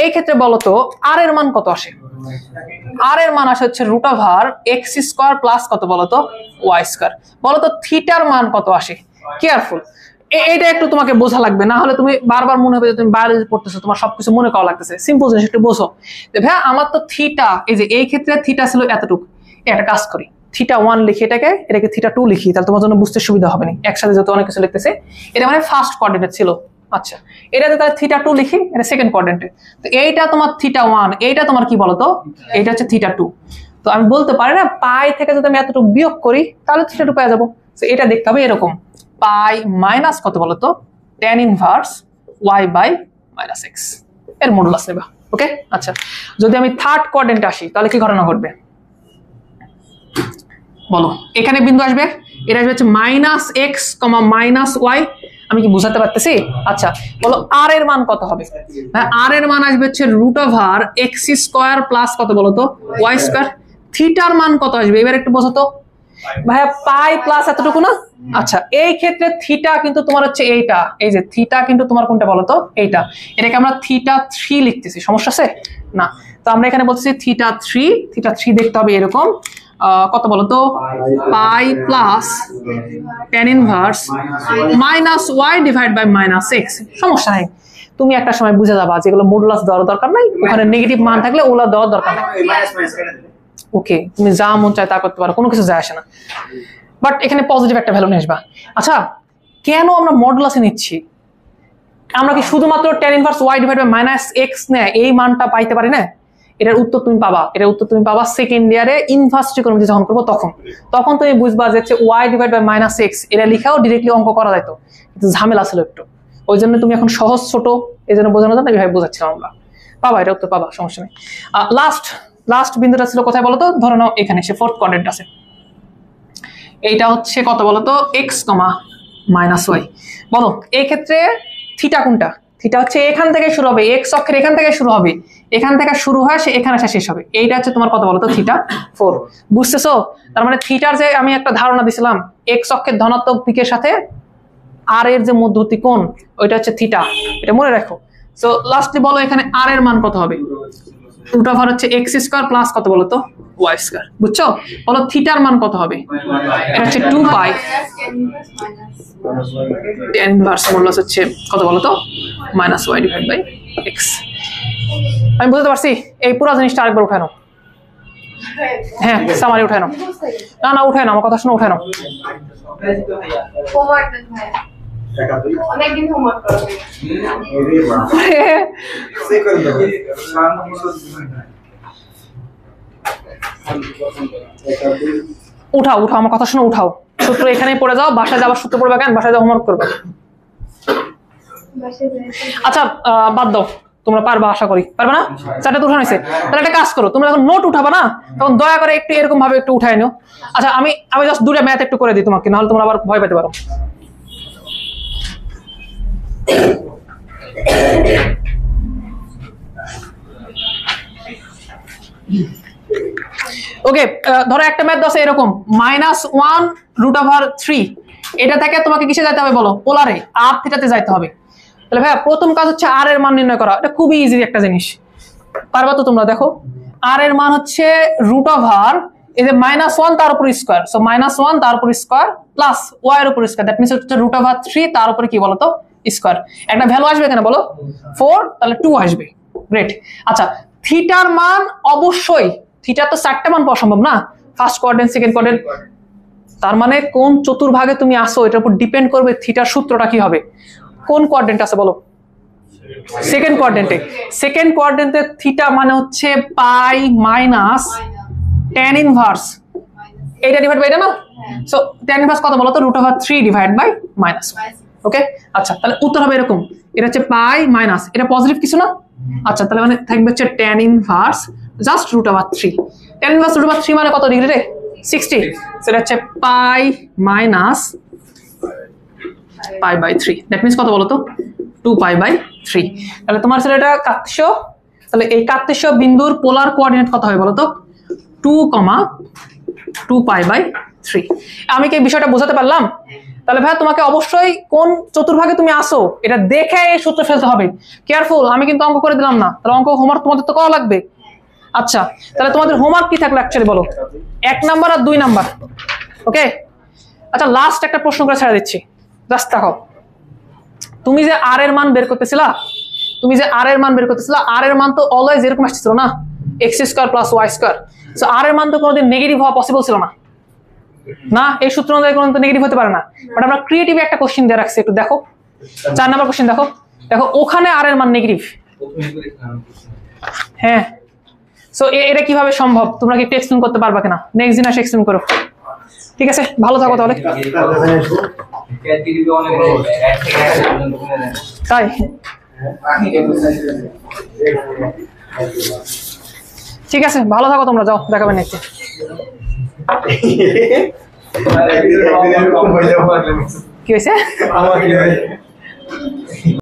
এই ক্ষেত্রে বলতো আর এর মান কত আসে? আর এর মান আসে হচ্ছে √x স্কয়ার প্লাস কত বলতো, y স্কয়ার। বলতো থিটার মান কত আসে? কেয়ারফুল, এইটা একটু তোমাকে বোঝা লাগবে, না হলে তুমি বারবার মনে হবে যে তুমি বায়োলজি পড়তেছো, তোমার সবকিছু মনে করা লাগতেছে। সিম্পল জিনিস একটু বোঝো। ভাইয়া আমার তো থিটা, এই যে এই ক্ষেত্রে থিটা ছিল এতটুকু, একটা কাজ করি, θ1 লিখি, এটাকে θ2 লিখি, তাহলে তোমার জন্য বুঝতে সুবিধা হবে না। একসাথে যত অনেক কিছু লিখতেছে, এটা মানে ফার্স্ট কোয়াড্রেন্টে ছিল। আচ্ছা, এটাতে তাহলে θ2 লিখি, এটা সেকেন্ড কোয়াড্রেন্টে। তো এইটা তোমার θ1, এইটা তোমার কি বলতো, এইটা হচ্ছে θ2। তো আমি বলতে পারি না পাই থেকে যদি আমি এতটুকু বিয়োগ করি, তাহলে θ2 পেয়ে যাবো। তো এটা দেখতে হবে এরকম, পাই মাইনাস কত বলতো, tan inverse y by -x এর মডুলাস নেবা। ওকে, আচ্ছা, যদি আমি থার্ড কোয়াড্রেন্টে আসি, তাহলে কি ঘটনা ঘটবে বলো? এখানে বিন্দু আসবে, এটা হচ্ছে minus x comma minus y. আমি কি বুঝাতে পারতেছি? আচ্ছা বলো আর এর মান কত হবে? হ্যাঁ আর এর মান আসবে হচ্ছে root over x square plus কত বলো তো ওয়াই স্কোয়ার। থিটার মান কত আসবে এবার একটু বোঝো তো ভাইয়া, পাই প্লাস এতটুকু না? আচ্ছা এই ক্ষেত্রে থিটা কিন্তু তোমার হচ্ছে এইটা, এই যে থিটা কিন্তু তোমার কোনটা বলো তো এইটা, এটাকে আমরা থিটা 3 লিখতেছি, সমস্যা আছে না? তো আমরা এখানে বলতেছি থিটা 3 দেখতে হবে এরকম কত বলো তো pi plus tan inverse minus y divide by minus x. সমস্যা নাই, তুমি একটা সময় বুঝে যাবা যেগুলো মডুলাস দেওয়ার দরকার নাই, ওখানে নেগেটিভ মান থাকলে ওগুলো দেওয়ার দরকার নাই। ওকে তুমি যা মন চায় তা করতে পারো, কোনো কিছু যায় আসে না, বাট এখানে পজিটিভ একটা ভ্যালু নিয়ে আসবা। আচ্ছা কেন আমরা মডুলাসে নিচ্ছি? আমরা কি শুধুমাত্র tan inverse y divide by minus x নেয় এই মানটা পাইতে পারি না? এটার উত্তর তুমি পাবা সেকেন্ড ইয়ারে ইনভার্স ট্রিগোনোমেট্রি যখন করবো তখন তুমি বুঝবা যে y divide by minus x এটা লিখাও ডিরেক্টলি অঙ্ক করা যেত, কিন্তু ঝামেলা ছিল একটু, ওই জন্য তুমি এখন সহজ ছোট এই জন্য বোঝানোর জন্য এইভাবে বোঝাচ্ছিলাম আমরা। পাবা এটা উত্তর পাবা, সমস্যা নেই। লাস্ট বিন্দুটা ছিল কোথায় বলতো? ধরে নাও এখানে সে ফোর্থ কোয়াড্রেন্ট আছে, এইটা হচ্ছে কত বলতো এক্স কমা মাইনাস ওয়াই। বলো এই ক্ষেত্রে থিটা কোনটা? থিটা হচ্ছে এখান থেকে শুরু হবে, এক্স অক্ষের এখান থেকে শুরু হবে, এখান থেকে শুরু হয় সে এখানে এসে শেষ হবে, এইটা হচ্ছে তোমার কত বলতো থিটা 4। বুঝতেছো? তার মানে থিটার যে আমি একটা ধারণা দিছিলাম এক্স অক্ষের ধনাত্মক দিকের সাথে আর এর যে মধ্যবর্তী কোণ ওইটা হচ্ছে থিটা, এটা মনে রাখো। সো লাস্টলি বলো এখানে আর এর মান কত হবে? রুট ওভার হচ্ছে এক্স স্কোয়ার প্লাস কত বলতো ওয়াই স্কোয়ার। বুঝছো? বলো থিটার মান কত হবে? এটা হচ্ছে 2 পাই tan ইনভার্স মডুলাস হচ্ছে কত বলতো minus y divide by x. আমি বুঝতে পারছি, এই পুরো জিনিসটা আরেকবার উঠানো। হ্যাঁ সামারি উঠানো, না উঠায় না, আমার কথা শুনে উঠানো। অনেকদিন হোমওয়ার্ক করা উঠাও আমার কথা শুনে উঠাও, সূত্র এখানেই পড়ে যাও, বাসায় যাবার সূত্র পড়বে কেন, বাসায় যাও হোমওয়ার্ক করবে। আচ্ছা বাদ দাও, তোমরা পারবা আশা করি, পারবে না? চারটা তো উঠানো হয়েছে, তাহলে একটা কাজ করো, তোমরা যখন নোট উঠাবা না তখন দয়া করে একটু এরকম ভাবে একটু উঠাই নিও। আচ্ছা আমি জাস্ট দুটো ম্যাথ একটু করে দিই তোমাকে, নাহলে তোমরা আবার ভয় পেতে পারো। ওকে ধরো একটা ম্যাথ আছে এরকম -1 √3, এটা থেকে তোমাকে কিসে যেতে হবে বলো? পোলারে আর থিটাতে যাইতে হবে। তাহলে ভাইয়া প্রথম কাজ হচ্ছে আর এর মান নির্ণয় করা, এটা খুবই ইজি একটা জিনিস, পারবা তো তোমরা? দেখো আর এর মান হচ্ছে √, এই যে -1 তার উপর স্কয়ার, সো -1 তার উপর স্কয়ার প্লাস y এর উপর স্কয়ার, দ্যাট মিন্স হচ্ছে √3 তার উপরে কি বলতো স্কয়ার। একটা ভ্যালু আসবে এখানে বলো 4, তাহলে 2 আসবে। গ্রেট। আচ্ছা থিটার মান অবশ্যই, থিটার তো 4টা মান পাওয়া সম্ভব না, ফার্স্ট কোয়াড্রেন্ট সেকেন্ড কোয়াড্রেন্ট, তার মানে কোন চতুর্ভাগে তুমি আসো এটার উপর ডিপেন্ড করবে থিটার সূত্রটা কি হবে। কোন কোয়াড্রেন্ট আছে বলো? সেকেন্ড কোয়াড্রেন্টে থিটা মানে হচ্ছে পাই মাইনাস tan ইনভার্স এটা ডিভাইড বাই এটা না, সো tan ইনভার্স কত বলো তো √3 ডিভাইড বাই মাইনাস। ওকে আচ্ছা তাহলে উত্তর হবে এরকম, এটা হচ্ছে পাই মাইনাস, এটা পজিটিভ কিছু না? আচ্ছা তাহলে মানে থাকবে হচ্ছে tan inverse just √3, tan inverse √3 মানে কত ডিগ্রি রে? 60, সেটা হচ্ছে pi minus pi by 3, that means কত বলো তো 2 পাই বাই 3। তাহলে তোমার ছিল এটা কার্তেশীয়, তাহলে এই কার্তেশীয় বিন্দুর পোলার কোঅর্ডিনেট কত হবে বলো তো 2, 2 পাই বাই 3। আমি কি এই বিষয়টা বোঝাতে পারলাম? তাহলে ভাই তোমাকে অবশ্যই কোন চতুর্ভাগে তুমি আসো এটা দেখে এই সূত্র ফেলতে হবে, কেয়ারফুল। আমি কিন্তু অঙ্ক করে দিলাম না, তাহলে অঙ্ক হোমওয়ার্ক তোমাদের তো করা লাগবে। আচ্ছা তাহলে তোমাদের হোমওয়ার্ক কি থাকলো অ্যাকচুয়ালি বলো? 1 নাম্বার আর 2 নাম্বার। ওকে আচ্ছা লাস্ট একটা প্রশ্ন করে ছেড়ে দিচ্ছি, জাস্ট দেখো, তুমি যে আর এর মান বের করতেছিলা, আর এর মান তো অলওয়েজ এরকম আসছিল না, x² + y², সো আর এর মান তো কোনোদিন নেগেটিভ হওয়া পসিবল ছিল না, না এই সূত্র অনুযায়ী কোনো নেগেটিভ হতে পারে না। বাট আমরা ক্রিয়েটিভ একটা কোশ্চেন দিয়ে রাখছি, একটু দেখো 4 নাম্বার কোশ্চেন দেখো ওখানে আর এর মান নেগেটিভ। হ্যাঁ সো এটা কিভাবে সম্ভব তোমরা কি একটু এক্সপ্লেইন করতে পারবা কিনা? নেক্সট দিন এসে এক্সপ্লেইন করো, ঠিক আছে? ভালো থাকো তাহলে। তাই ঠিক আছে, ভালো থাকো তোমরা, যাও দেখাবেন নেক্সট। কি হয়েছে? আমার কি